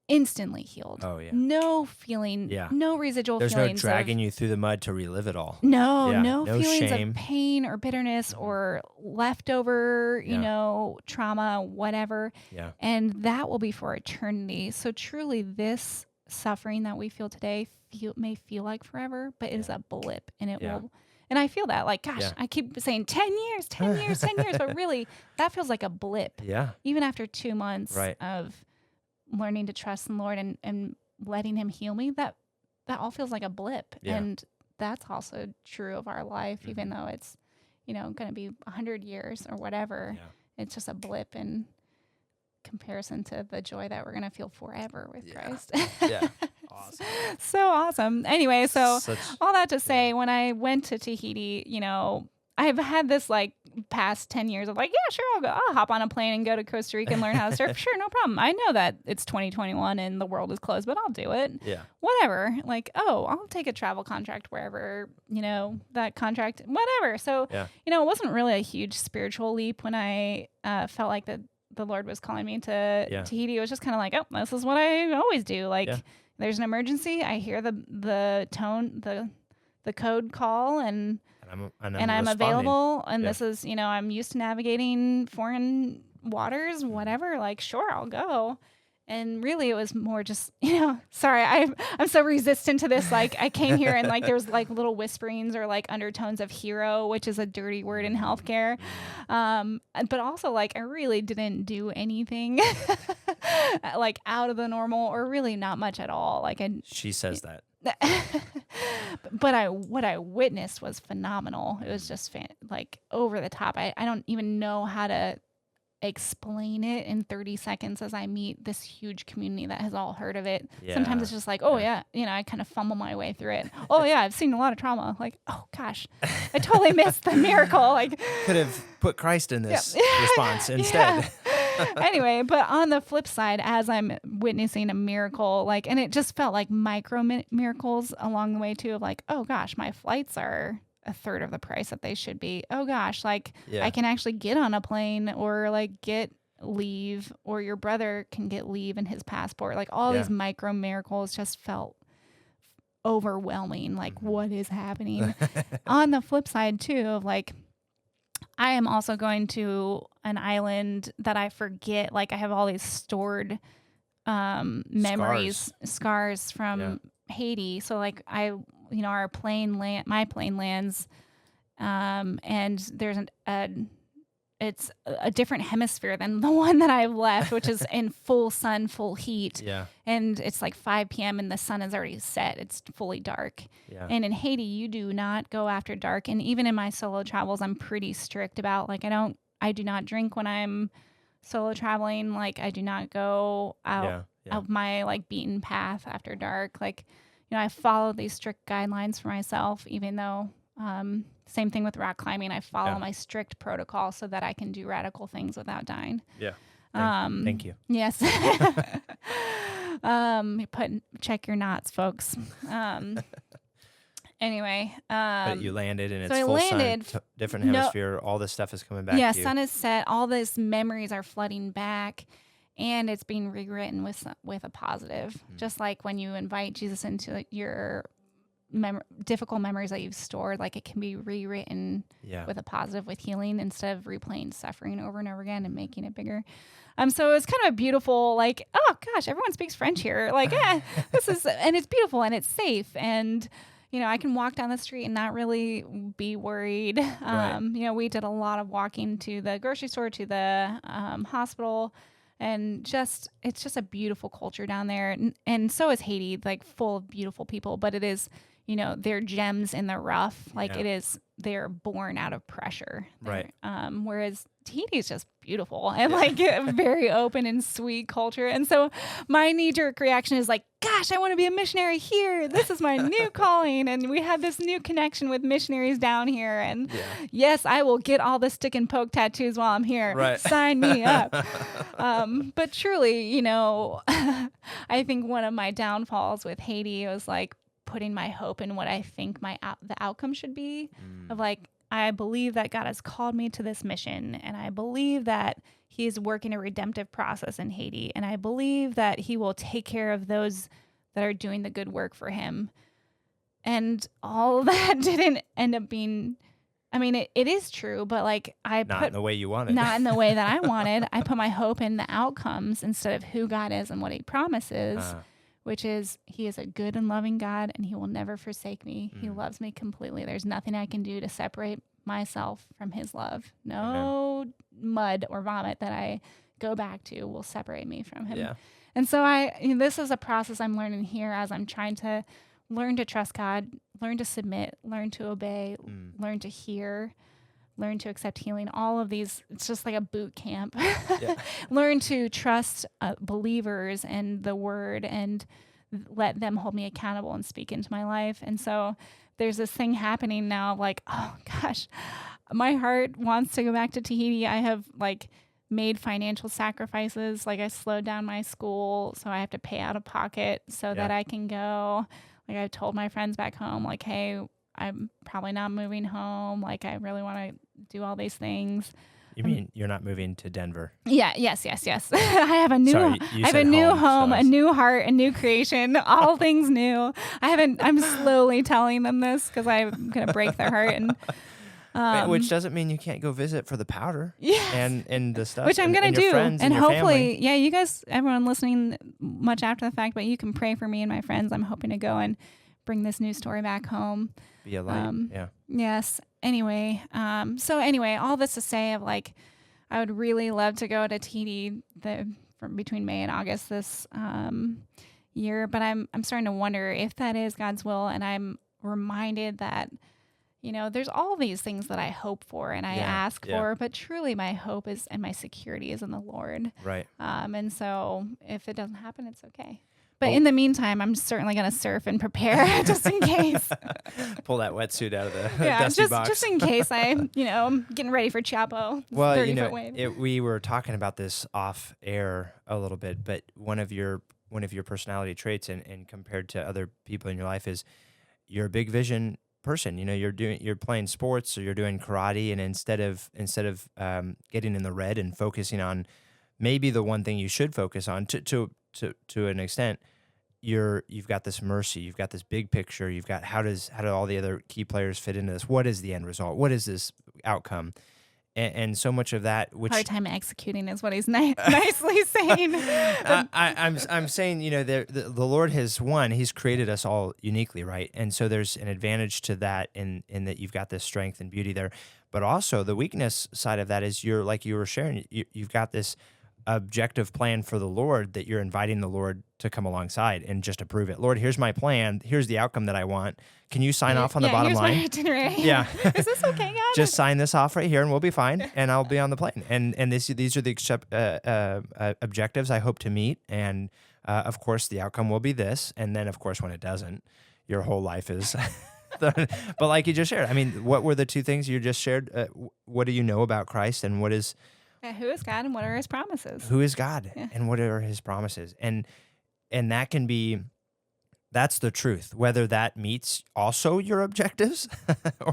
instantly healed. Oh, yeah. No feeling, no residual There's feelings. There's no dragging you through the mud to relive it all. No feelings shame. of pain or bitterness or leftover, trauma, whatever. Yeah. And that will be for eternity. So truly, this suffering that we feel today may feel like forever, but it is a blip, and it will. And I feel that, like, gosh, I keep saying 10 years, 10 years, 10 years, but really, that feels like a blip. Yeah. Even after 2 months of learning to trust in the Lord and letting him heal me, that all feels like a blip. Yeah. And that's also true of our life, even though it's, going to be 100 years or whatever. Yeah. It's just a blip in comparison to the joy that we're going to feel forever with Christ. Yeah. awesome. So awesome. Anyway, so Such, all that to say, when I went to Tahiti, I've had this like past 10 years of like, yeah, sure, I'll hop on a plane and go to Costa Rica and learn how to surf. Sure, no problem. I know that it's 2021 and the world is closed, but I'll do it. Yeah. Whatever. Like, I'll take a travel contract wherever, that contract, whatever. So, it wasn't really a huge spiritual leap when I felt like the Lord was calling me to Tahiti. It was just kind of like, oh, this is what I always do. Like, there's an emergency. I hear the tone, the code call, and I'm available. And this is, I'm used to navigating foreign waters, whatever. Like, sure, I'll go. And really, it was more just, sorry, I'm so resistant to this. Like, I came here and like there was like little whisperings or like undertones of hero, which is a dirty word in healthcare. But also like I really didn't do anything like out of the normal or really not much at all. Like she says that. But what I witnessed was phenomenal. It was just like over the top. I don't even know how to explain it in 30 seconds as I meet this huge community that has all heard of it. Sometimes it's just like, I kind of fumble my way through it. I've seen a lot of trauma. Like, oh gosh, I totally missed the miracle. Like, could have put Christ in this response instead. Anyway, but on the flip side, as I'm witnessing a miracle, like, and it just felt like micro miracles along the way too, of like, oh gosh, my flights are a third of the price that they should be. Oh gosh, like I can actually get on a plane or like get leave, or your brother can get leave in his passport. Like all these micro miracles just felt overwhelming. Like what is happening? On the flip side too, of like, I am also going to an island that I forget. Like I have all these stored memories, scars from Haiti. So like my plane lands, and there's it's a different hemisphere than the one that I've left, which is in full sun, full heat. Yeah. And it's like 5 p.m. and the sun is already set. It's fully dark. Yeah. And in Haiti, you do not go after dark. And even in my solo travels, I'm pretty strict about like, I do not drink when I'm solo traveling. Like I do not go out of my like beaten path after dark. Like, I follow these strict guidelines for myself, even though, same thing with rock climbing. I follow my strict protocol so that I can do radical things without dying. Yeah. Thank you. Yes. Check your knots, folks. Anyway. But you landed and it's full sun, different hemisphere. All this stuff is coming back to you. Yeah, sun is set. All these memories are flooding back. And it's being rewritten with a positive, just like when you invite Jesus into your difficult memories that you've stored, like it can be rewritten with a positive, with healing, instead of replaying suffering over and over again and making it bigger. So it's kind of a beautiful, like, oh gosh, everyone speaks French here. Like, this is, and it's beautiful and it's safe. And, I can walk down the street and not really be worried. Right. We did a lot of walking to the grocery store, to the hospital. And it's just a beautiful culture down there. And so is Haiti, like full of beautiful people, but it is, they're gems in the rough. Like it is, they're born out of pressure. Right. Whereas Tahiti is just beautiful and like a very open and sweet culture. And so my knee-jerk reaction is like, gosh, I want to be a missionary here. This is my new calling. And we have this new connection with missionaries down here. And yes, I will get all the stick and poke tattoos while I'm here. Right. Sign me up. But truly, I think one of my downfalls with Haiti was like putting my hope in what I think the outcome should be of like, I believe that God has called me to this mission, and I believe that he is working a redemptive process in Haiti, and I believe that he will take care of those that are doing the good work for him. And all of that didn't end up being, I mean, it is true, but like not in the way you wanted. Not in the way that I wanted. I put my hope in the outcomes instead of who God is and what he promises. Which is, he is a good and loving God, and he will never forsake me. He loves me completely. There's nothing I can do to separate myself from his love. No mud or vomit that I go back to will separate me from him. Yeah. And so this is a process I'm learning here as I'm trying to learn to trust God, learn to submit, learn to obey, learn to hear, learn to accept healing. All of these, it's just like a boot camp. Learn to trust believers and the word and let them hold me accountable and speak into my life. And so there's this thing happening now of like, oh gosh, my heart wants to go back to Tahiti. I have like made financial sacrifices. Like I slowed down my school, so I have to pay out of pocket so that I can go. Like I told my friends back home, like, hey, I'm probably not moving home. Like I really want to do all these things. You mean you're not moving to Denver? Yeah. Yes. I have a new, Sorry, I have a new home, a new heart, a new creation, all things new. I'm slowly telling them this because I'm going to break their heart. And which doesn't mean you can't go visit for the powder and the stuff. Which I'm going to do. And hopefully, family. you guys, everyone listening much after the fact, but you can pray for me and my friends. I'm hoping to go and bring this new story back home. Be a light. Yes. Anyway, all this to say of like, I would really love to go to Tahiti from between May and August this year, but I'm starting to wonder if that is God's will, and I'm reminded that, you know, there's all these things that I hope for and I ask for, but truly my hope is and my security is in the Lord. Right. And so if it doesn't happen, it's okay. But in the meantime, I'm certainly going to surf and prepare just in case. Pull that wetsuit out of the dusty box. Just in case I'm getting ready for Chapo. Well, 30-foot wave. We were talking about this off air a little bit, but one of your personality traits and compared to other people in your life is you're a big vision person. You know, you're playing sports or you're doing karate, and instead of getting in the red and focusing on maybe the one thing you should focus on to an extent, you've got this mercy, you've got this big picture, you've got how do all the other key players fit into this? What is the end result? What is this outcome? And so much of that, which hard time executing, is what he's nicely saying. I'm saying, you know, the Lord has He's created us all uniquely, right? And so there's an advantage to that in that you've got this strength and beauty there, but also the weakness side of that is you're like you were sharing, you've got this objective plan for the Lord that you're inviting the Lord to come alongside and just approve it. Lord, here's my plan. Here's the outcome that I want. Can you sign off on the bottom line? My itinerary. Yeah. Is this okay, God? Just sign this off right here and we'll be fine. And I'll be on the plane. And these are the objectives I hope to meet. And of course, the outcome will be this. And then, of course, when it doesn't, your whole life is... But like you just shared, I mean, what were the two things you just shared? What do you know about Christ and what is... who is God and what are his promises? Who is God and what are his promises? And that can be, that's the truth, whether that meets also your objectives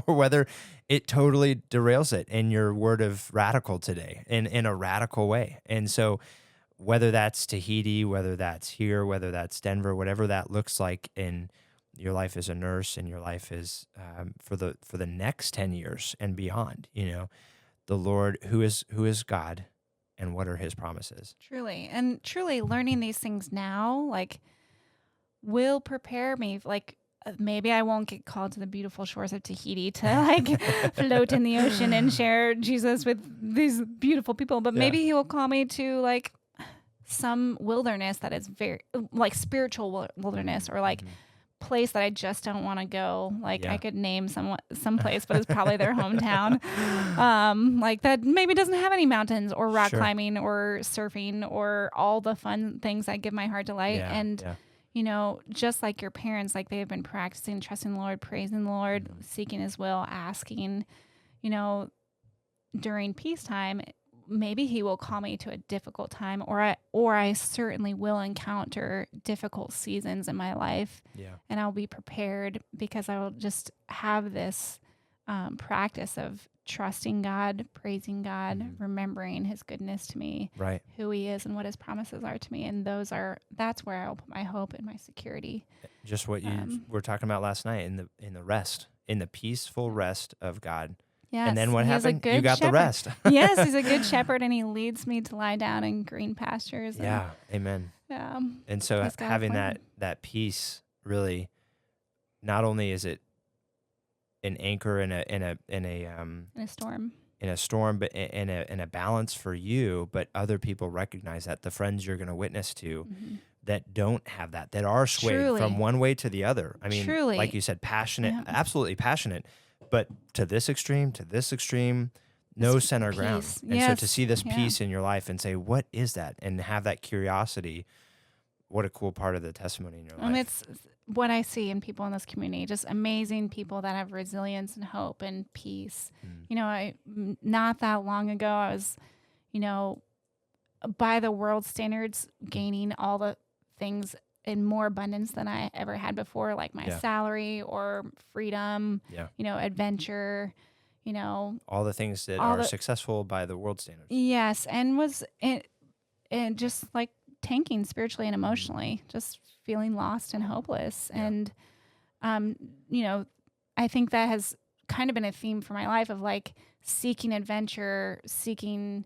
or whether it totally derails it in your word of radical today in a radical way. And so whether that's Tahiti, whether that's here, whether that's Denver, whatever that looks like in your life as a nurse and your life is for the next 10 years and beyond, you know, the Lord, who is God, and what are his promises? Truly learning these things now, like, will prepare me. Like, maybe I won't get called to the beautiful shores of Tahiti to like float in the ocean and share Jesus with these beautiful people, but maybe he will call me to like some wilderness that is very like spiritual wilderness or like place that I just don't want to go. Like I could name some place, but it's probably their hometown. Like that maybe doesn't have any mountains or rock climbing or surfing or all the fun things that give my heart delight. You know, just like your parents, like they've been practicing trusting the Lord, praising the Lord, seeking his will, asking, you know, during peacetime, maybe he will call me to a difficult time, or I certainly will encounter difficult seasons in my life. And I'll be prepared because I will just have this practice of trusting God, praising God, remembering his goodness to me, who he is and what his promises are to me. And that's where I'll put my hope and my security. Just what you were talking about last night in the peaceful rest of God. Yes, and then what happened? You got the rest. Yes, he's a good shepherd, and he leads me to lie down in green pastures. Amen. And so having that peace, really, not only is it an anchor in a storm, but in a balance for you, but other people recognize that, the friends you're going to witness to that don't have that are swayed from one way to the other. I mean, like you said, passionate, absolutely passionate. But to this extreme, no center ground. And so to see this peace in your life and say, what is that? And have that curiosity. what a cool part of the testimony in your life. And it's what I see in people in this community, just amazing people that have resilience and hope and peace. You know, not that long ago, I was, you know, by the world standards, gaining all the things in more abundance than I ever had before, like my salary or freedom, you know, adventure, you know. All the things that are successful by the world standards. Yes, and was and just like tanking spiritually and emotionally, just feeling lost and hopeless. And, you know, I think that has kind of been a theme for my life of like seeking adventure, seeking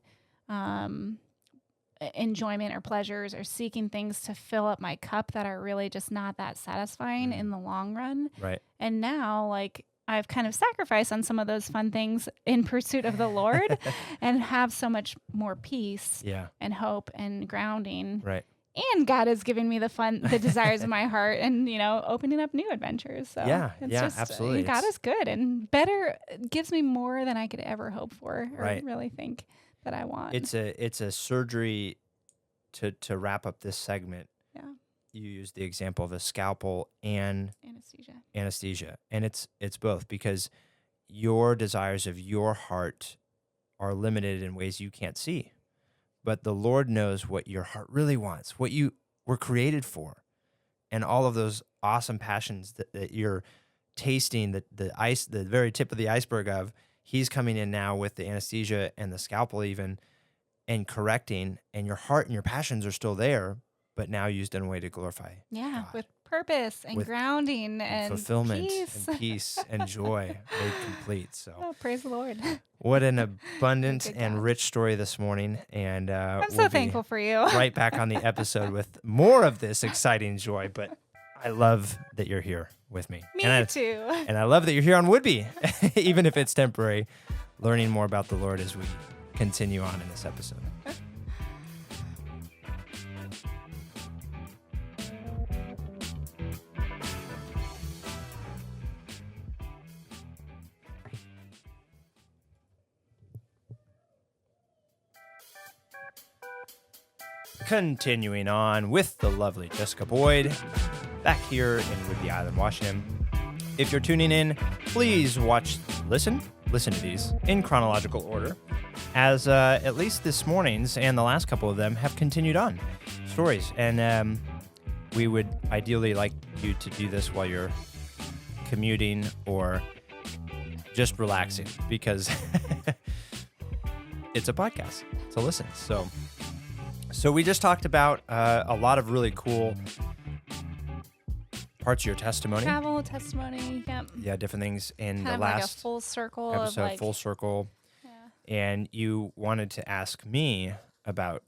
enjoyment or pleasures, or seeking things to fill up my cup that are really just not that satisfying in the long run. Right. And now, like, I've kind of sacrificed on some of those fun things in pursuit of the Lord and have so much more peace and hope and grounding. Right. And God is giving me the desires of my heart and, you know, opening up new adventures. So absolutely. God is good and better, gives me more than I could ever hope for or really think that I want. It's a surgery to wrap up this segment. Yeah. You use the example of a scalpel and anesthesia. And it's both, because your desires of your heart are limited in ways you can't see. But the Lord knows what your heart really wants, what you were created for. And all of those awesome passions that you're tasting, the very tip of the iceberg of, He's coming in now with the anesthesia and the scalpel even, and correcting, and your heart and your passions are still there, but now used in a way to glorify God. With purpose and grounding and fulfillment peace. and peace and joy made complete. So praise the Lord. What an abundant and rich story this morning. And I'm so thankful for you. Right back on the episode with more of this exciting joy. But I love that you're here with me. Me too. And I love that you're here on Woodby, even if it's temporary, learning more about the Lord as we continue on in this episode. Continuing on with the lovely Jessica Boyd, back here in Whidbey Island, Washington. If you're tuning in, please listen to these in chronological order, as at least this morning's and the last couple of them have continued on stories. And we would ideally like you to do this while you're commuting or just relaxing, because it's a podcast to listen. So we just talked about a lot of really cool parts of your testimony. Travel, testimony, yep. Yeah, different things in kind the of last like a full circle episode, of like, full circle. Yeah. And you wanted to ask me about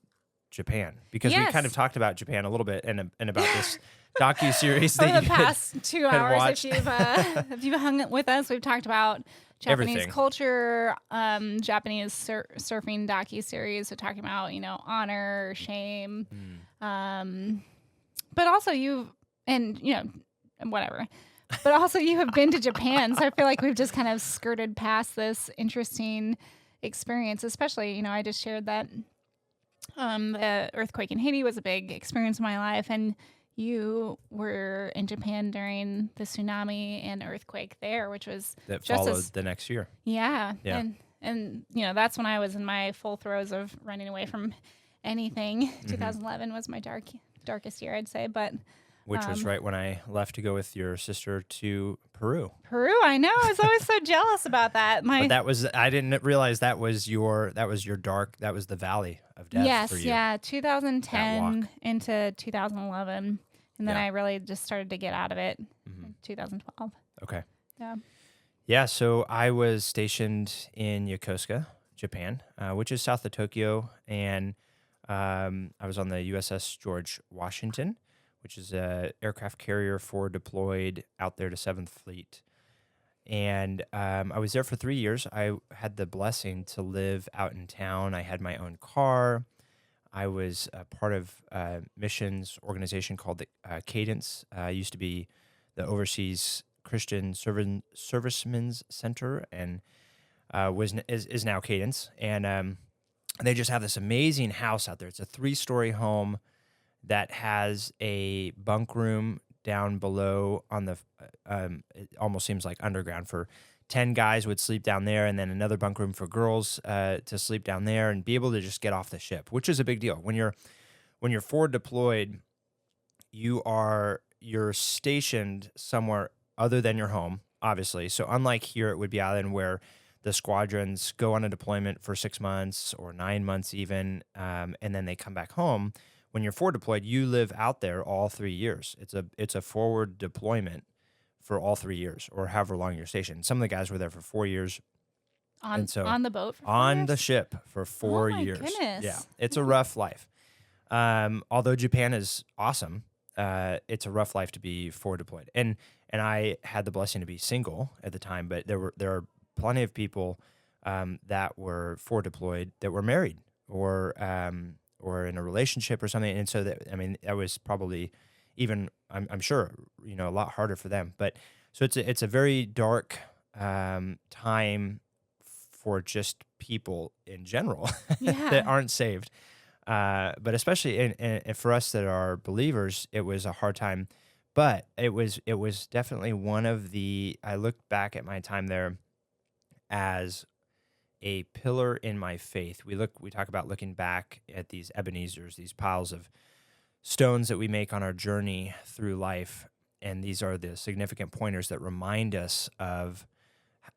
Japan, because we kind of talked about Japan a little bit and about this docu-series that over the past 2 hours. watched. If you've hung with us, we've talked about Japanese Everything. Culture, Japanese surfing docu-series. So talking about, you know, honor, shame, but also whatever. But also you have been to Japan, so I feel like we've just kind of skirted past this interesting experience. Especially, you know, I just shared that the earthquake in Haiti was a big experience in my life, and you were in Japan during the tsunami and earthquake there, which was that just followed the next year. Yeah. And you know, that's when I was in my full throes of running away from anything. 2011 was my darkest year, I'd say, but which was right when I left to go with your sister to Peru. I know. I was always so jealous about that. But I didn't realize that was the valley of death for you. Yes, 2010 into 2011. And then I really just started to get out of it in 2012. Okay. Yeah. Yeah, so I was stationed in Yokosuka, Japan, which is south of Tokyo, and I was on the USS George Washington, which is an aircraft carrier forward deployed out there to 7th Fleet. And I was there for 3 years. I had the blessing to live out in town. I had my own car. I was a part of a missions organization called the Cadence. Used to be the Overseas Christian Servicemen's Center, and is now Cadence. And they just have this amazing house out there. It's a 3-story home. that has a bunk room down below on the, it almost seems like underground for 10 guys would sleep down there, and then another bunk room for girls to sleep down there and be able to just get off the ship, which is a big deal. When you're forward deployed, you're stationed somewhere other than your home, obviously. So unlike here at Whidbey Island, where the squadrons go on a deployment for 6 months or 9 months even, and then they come back home. When you're forward deployed, you live out there all 3 years. It's a forward deployment for all 3 years, or however long you're stationed. Some of the guys were there for 4 years. On the boat for 4 on years? the ship for 4 years. Goodness. Yeah, it's a rough life. Although Japan is awesome, it's a rough life to be forward deployed. And I had the blessing to be single at the time, but there are plenty of people that were forward deployed that were married or in a relationship or something. And so that was probably even, I'm sure, a lot harder for them. But so it's a very dark time for just people in general that aren't saved. But especially and for us that are believers, it was a hard time. But it was definitely one of I looked back at my time there as a pillar in my faith. We talk about looking back at these Ebenezers, these piles of stones that we make on our journey through life, and these are the significant pointers that remind us of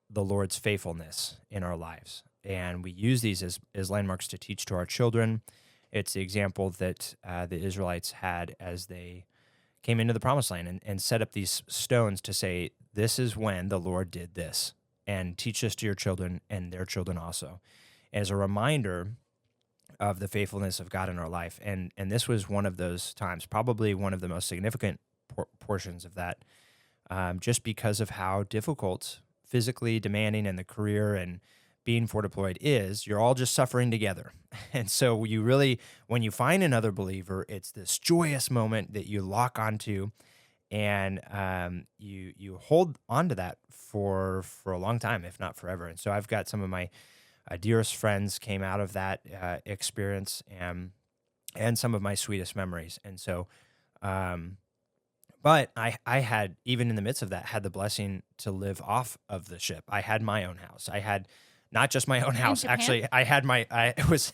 the Lord's faithfulness in our lives. And we use these as landmarks to teach to our children. It's the example that the Israelites had as they came into the Promised Land and set up these stones to say, this is when the Lord did this, and teach this to your children and their children also, as a reminder of the faithfulness of God in our life. And this was one of those times, probably one of the most significant portions of that, just because of how difficult, physically demanding, and the career and being forward deployed is. You're all just suffering together. And so you really, when you find another believer, it's this joyous moment that you lock onto, and you hold onto that for a long time, if not forever. And so I've got some of my dearest friends came out of that experience, and some of my sweetest memories. And so, but I had, even in the midst of that, had the blessing to live off of the ship. I had my own house. I had not just my own house. Actually, I had it was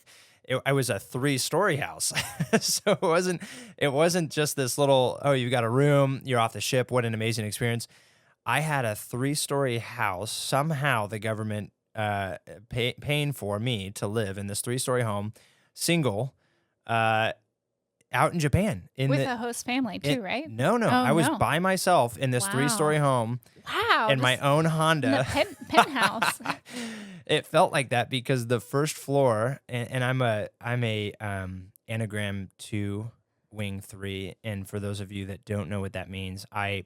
a 3-story house. So it wasn't just this little, oh, you got a room, you're off the ship, what an amazing experience. I had a 3-story house. Somehow the government paying for me to live in this 3-story home, single, out in Japan. With a host family too, right? No. Oh, I was by myself in this 3-story home. Wow. In my own Honda. Penthouse. It felt like that because the first floor, and I'm a Enneagram 2 wing 3, and for those of you that don't know what that means, my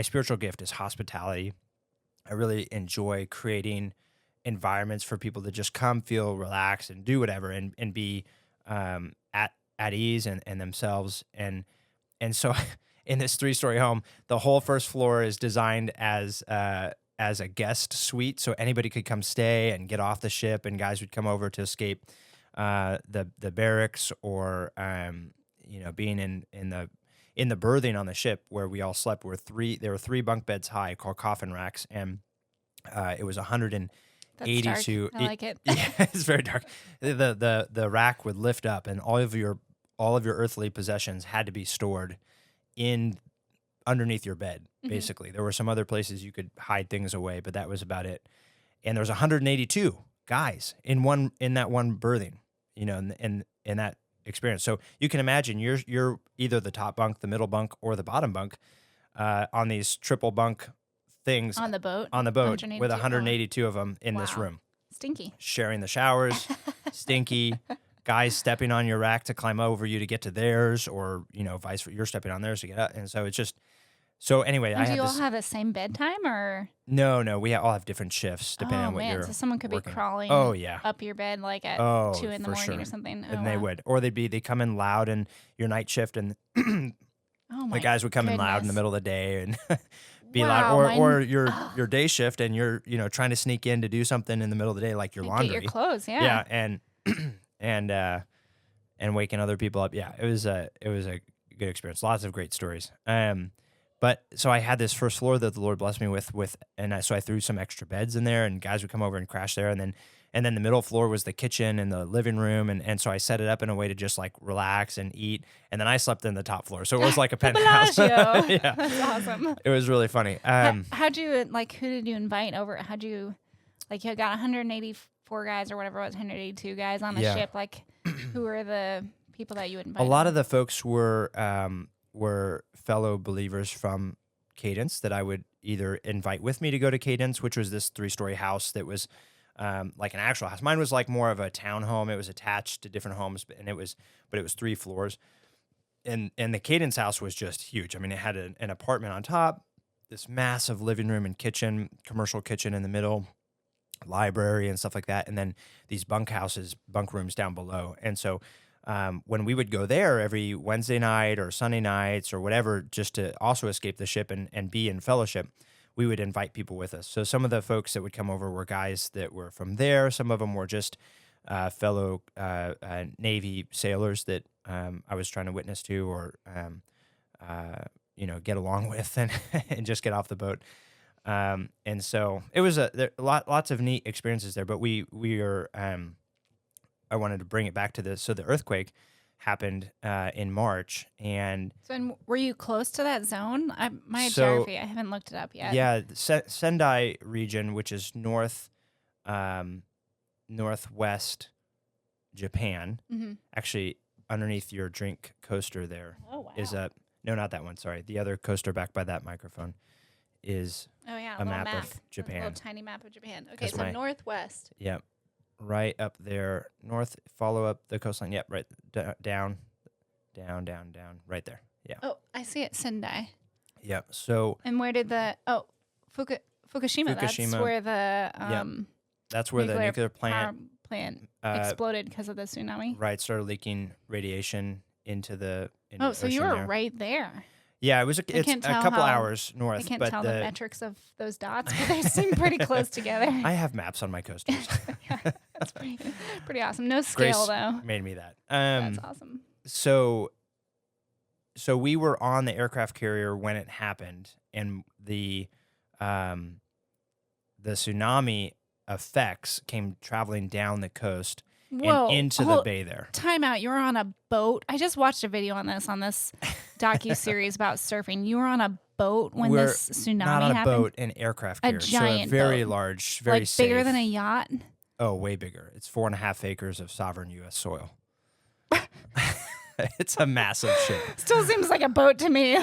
spiritual gift is hospitality. I really enjoy creating environments for people to just come, feel relaxed, and do whatever, and be at ease and themselves. And so in this 3-story home, the whole first floor is designed as a guest suite, so anybody could come stay and get off the ship, and guys would come over to escape the barracks, or being in the berthing on the ship where we all slept. There were 3 bunk beds high called coffin racks, and it was 182. I like it. Yeah, it's very dark. The rack would lift up, and all of your earthly possessions had to be stored underneath your bed. Basically, there were some other places you could hide things away, but that was about it. And there was 182 guys in that one berthing, in that experience. So you can imagine you're either the top bunk, the middle bunk, or the bottom bunk on these triple bunk things on the boat with 182 of them in this room. Stinky. Sharing the showers, stinky. Guys stepping on your rack to climb over you to get to theirs, or vice versa. You're stepping on theirs to get up, and so it's just. So anyway, do you all have the same bedtime, or? No, we all have different shifts depending on what you're so someone could working. be crawling up your bed like at 2 in the morning or something. And they would. Or they come in loud in your night shift, and the guys would come in loud in the middle of the day and be loud. Or your day shift, and you're trying to sneak in to do something in the middle of the day, like your laundry. Get your clothes, yeah. Yeah, and waking other people up. Yeah, it was a good experience. Lots of great stories. But so I had this first floor that the Lord blessed me with, so I threw some extra beds in there, and guys would come over and crash there, and then the middle floor was the kitchen and the living room, and so I set it up in a way to just like relax and eat, and then I slept in the top floor, so it was like a penthouse. Yeah, that's awesome. It was really funny. How'd you who did you invite over? How'd you you got 184 guys or whatever it was, 182 guys on the ship? Like, who were the people that you would invite? A lot of the folks were fellow believers from Cadence that I would either invite with me to go to Cadence, which was this 3-story house that was like an actual house. Mine was like more of a townhome. It was attached to different homes, but it was 3 floors. And the Cadence house was just huge. I mean, it had an apartment on top, this massive living room and kitchen, commercial kitchen in the middle, library and stuff like that, and then these bunk rooms down below. And so when we would go there every Wednesday night or Sunday nights or whatever, just to also escape the ship and be in fellowship, we would invite people with us. So some of the folks that would come over were guys that were from there. Some of them were just fellow Navy sailors that I was trying to witness to or get along with and just get off the boat. And so it was lots of neat experiences there. But we are I wanted to bring it back to this. So the earthquake happened in March, and were you close to that zone? Geography, I haven't looked it up yet. Yeah, the Sendai region, which is northwest Japan. Mm-hmm. Actually, underneath your drink coaster there is no, not that one. Sorry, the other coaster back by that microphone is a map of Japan. A little tiny map of Japan. Okay, so northwest. Yep. Right up there, north, follow up the coastline. Yep, right down, right there. Yeah. Oh, I see it, Sendai. Yep. So. And where did Fukushima? That's where that's where the nuclear plant exploded because of the tsunami. Right, started leaking radiation into the. So you were right there. Yeah, it's a couple hours north. I can't tell the metrics of those dots, but they seem pretty close together. I have maps on my coasters. Yeah, that's pretty awesome. No scale, Grace though. Made me that. That's awesome. So we were on the aircraft carrier when it happened, and the tsunami effects came traveling down the coast and into the bay there. Time out. You were on a boat. I just watched a video on this docu-series about surfing. You were on a boat when this tsunami happened? Not on a boat, an aircraft carrier. A giant so a very boat. large, very safe. Bigger than a yacht? Oh, way bigger. It's 4.5 acres of sovereign U.S. soil. It's a massive ship. Still seems like a boat to me.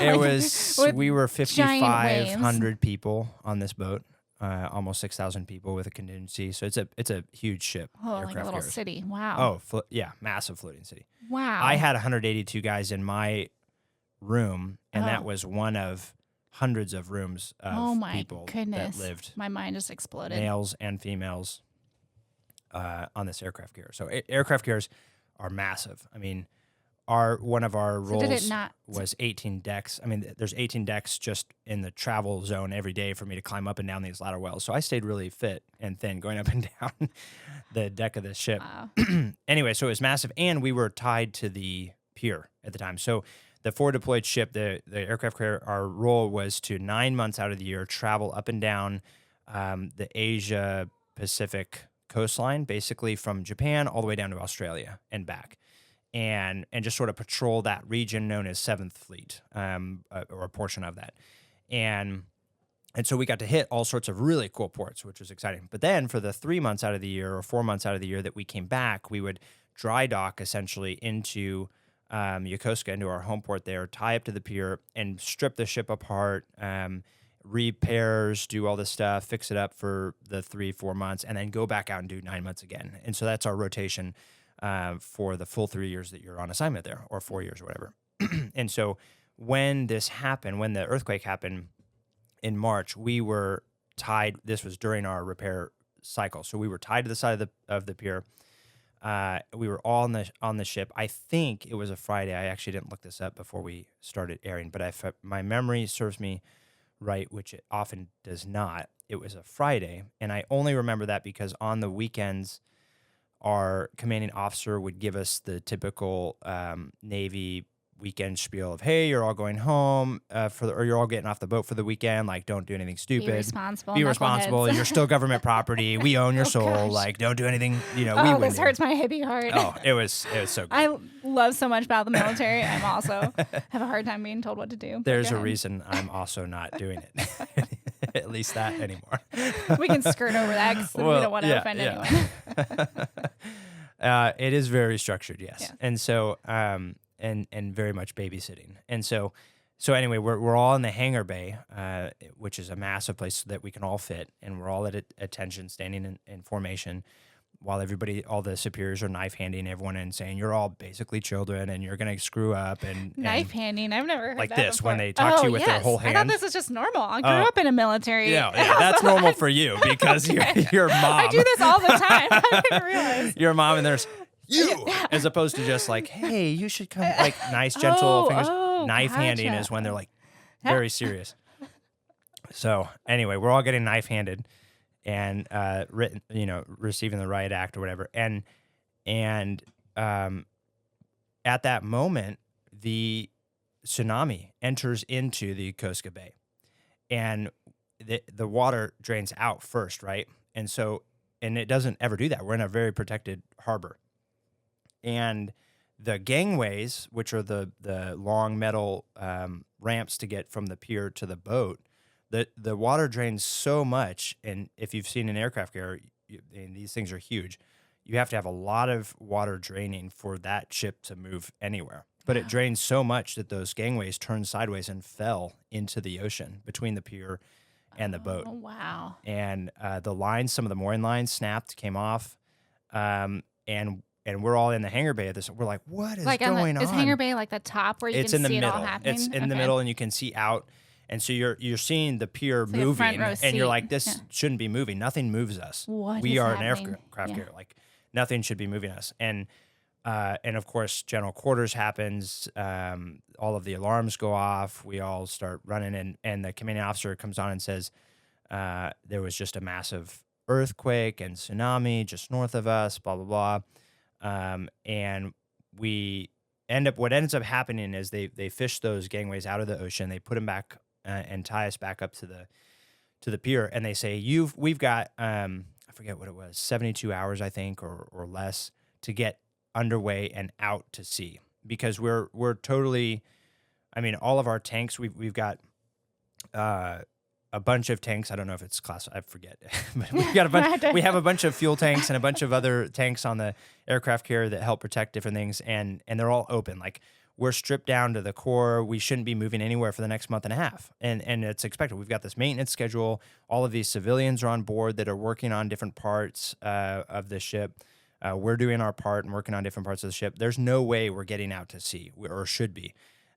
We were 5,500 people on this boat. Almost 6,000 people with a contingency. So it's a huge ship. Oh, like a little city. Wow. Oh, massive floating city. Wow. I had 182 guys in my room, and that was one of hundreds of rooms of people that lived. My mind just exploded. Males and females on this aircraft carrier. So aircraft carriers are massive. I mean, one of our roles was 18 decks. I mean, there's 18 decks just in the travel zone every day for me to climb up and down these ladder wells. So I stayed really fit and thin going up and down the deck of this ship. Wow. Anyway, so it was massive, and we were tied to the pier at the time. So the forward deployed ship, the aircraft carrier, our role was to 9 months out of the year travel up and down the Asia Pacific coastline, basically from Japan all the way down to Australia and back. And just sort of patrol that region known as 7th Fleet, or a portion of that. And so we got to hit all sorts of really cool ports, which was exciting. But then for the 3 months out of the year or 4 months out of the year that we came back, we would dry dock essentially into Yokosuka, into our home port there, tie up to the pier and strip the ship apart, repairs, do all this stuff, fix it up for the 3-4 months, and then go back out and do 9 months again. And so that's our rotation for the full 3 years that you're on assignment there, or 4 years or whatever. And so when this happened, when the earthquake happened in March, we were tied. This was during our repair cycle. So we were tied to the side of the pier. We were all on the ship. I think it was a Friday. I actually didn't look this up before we started airing, but if my memory serves me right, which it often does not, it was a Friday. And I only remember that because on the weekends, our commanding officer would give us the typical Navy weekend spiel of, hey, you're all going home or you're all getting off the boat for the weekend. Like, don't do anything stupid. Be responsible. You're still government property. We own your soul. Gosh. Like, don't do anything. We this hurts my hippie heart. Oh, it was so good. I love so much about the military. I'm also have a hard time being told what to do. There's a reason I'm also not doing it. At least that anymore. We can skirt over that because we don't want to offend anyone. It is very structured, yes. Yeah. And so, and very much babysitting. And so anyway, we're all in the hangar bay, which is a massive place that we can all fit, and we're all at attention, standing in formation, while all the superiors are knife handing everyone and saying, you're all basically children and you're going to screw up. And knife handing? I've never heard like that this before. when they talk to you with their whole hand. I thought this was just normal. I grew up in a military. Yeah, that's normal for you because your mom. I do this all the time. I didn't realize. Your mom and there's you, as opposed to just like, hey, you should come, like nice, gentle fingers. Knife handing is when they're like very serious. So anyway, we're all getting knife handed and receiving the riot act or whatever. And at that moment, the tsunami enters into the Yokosuka Bay, and the water drains out first, right? And it doesn't ever do that. We're in a very protected harbor. And the gangways, which are the long metal ramps to get from the pier to the boat, the water drains so much. And if you've seen an aircraft carrier, and these things are huge, you have to have a lot of water draining for that ship to move anywhere. But it drains so much that those gangways turned sideways and fell into the ocean between the pier and the boat. Oh, wow. And the lines, some of the mooring lines snapped, came off, and we're all in the hangar bay at this. We're like, what is going on? Is hangar bay like the top where you can see it all happening? It's in the middle, and you can see out. And so you're seeing the pier moving, and you're like, this shouldn't be moving. Nothing moves us. We are an aircraft carrier. Like, nothing should be moving us. And of course, general quarters happens. All of the alarms go off. We all start running, and the commanding officer comes on and says, there was just a massive earthquake and tsunami just north of us, blah, blah, blah. And what ends up happening is they fish those gangways out of the ocean. They put them back and tie us back up to the pier. And they say, we've got, I forget what it was, 72 hours, I think, or less to get underway and out to sea, because we're totally, I mean, all of our tanks, we've got a bunch of tanks. I don't know if it's class, I forget, but we have a bunch of fuel tanks and a bunch of other tanks on the aircraft carrier that help protect different things, and they're all open. Like, we're stripped down to the core. We shouldn't be moving anywhere for the next month and a half, and it's expected. We've got this maintenance schedule. All of these civilians are on board that are working on different parts of the ship. We're doing our part and working on different parts of the ship. There's no way we're getting out to sea, or should be,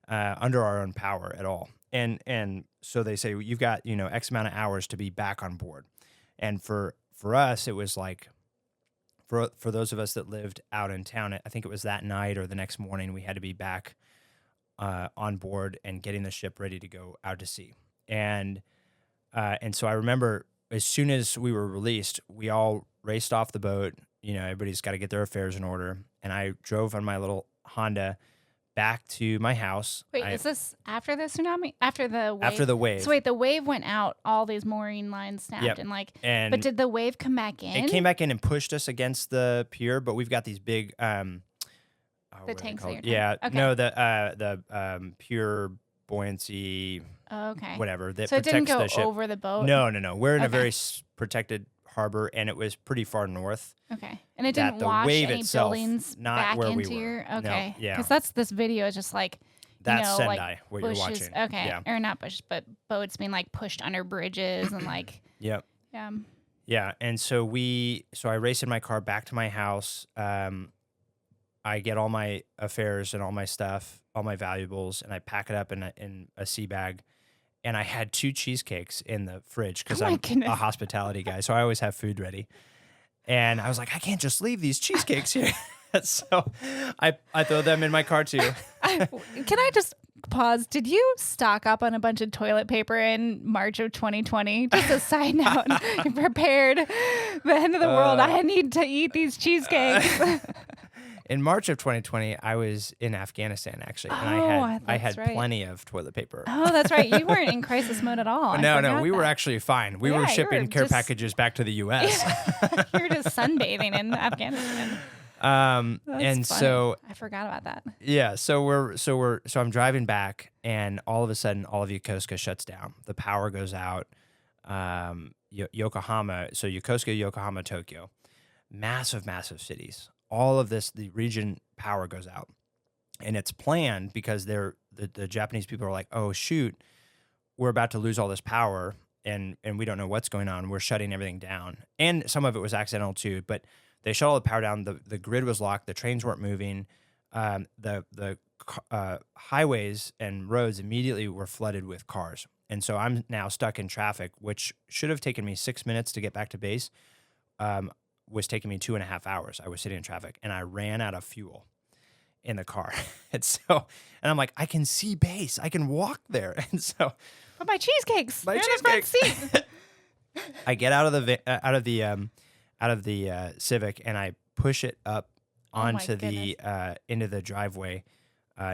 under our own power at all. And so they say, you've got, X amount of hours to be back on board. And for us, it was like, for those of us that lived out in town, I think it was that night or the next morning, we had to be back on board and getting the ship ready to go out to sea. And so I remember as soon as we were released, we all raced off the boat. Everybody's got to get their affairs in order. And I drove on my little Honda back to my house. Wait, is this after the tsunami? After the wave? After the wave. So wait, the wave went out, all these mooring lines snapped, yep. But did the wave come back in? It came back in and pushed us against the pier, but we've got these big the tanks that you're yeah, okay. no, the pure buoyancy, whatever, that so it protects didn't go the ship. over the boat? No. We're in a very protected harbor, and it was pretty far north. Okay. And it didn't wash any buildings not back where into we were. your... Okay. No, yeah. Because this video is just like... That's Sendai, like what bushes, you're watching. Okay. Yeah. Or not bushes, but boats being like pushed under bridges and like... Yep. Yeah. Yeah. And so I race in my car back to my house. I get all my affairs and all my stuff, all my valuables, and I pack it up in a sea bag. And I had 2 cheesecakes in the fridge because I'm a hospitality guy, so I always have food ready. And I was like, I can't just leave these cheesecakes here. So I throw them in my car too. Can I just pause. Did you stock up on a bunch of toilet paper in March of 2020? Just a side note. You prepared the end of the world. I need to eat these cheesecakes. In March of 2020, I was in Afghanistan, actually, and I had plenty of toilet paper. Oh, that's right. You weren't in crisis mode at all. No, we were actually fine. We were shipping care packages back to the U.S. You were just sunbathing in Afghanistan. And funny. so I forgot about that. Yeah, so I'm driving back, and all of a sudden, all of Yokosuka shuts down. The power goes out. Yokohama, so Yokosuka, Yokohama, Tokyo, massive cities. All of the region power goes out, and it's planned because the Japanese people are like, oh shoot, we're about to lose all this power, and we don't know what's going on. We're shutting everything down, and some of it was accidental too, but they shut all the power down. The grid was locked. The trains weren't moving. The highways and roads immediately were flooded with cars, and so I'm now stuck in traffic, which should have taken me 6 minutes to get back to base. Was taking me 2.5 hours. I was sitting in traffic, and I ran out of fuel in the car. And I'm like, I can see base. I can walk there. And so, but my cheesecakes. They're in the front seat. I get out of the Civic, and I push it up onto into the driveway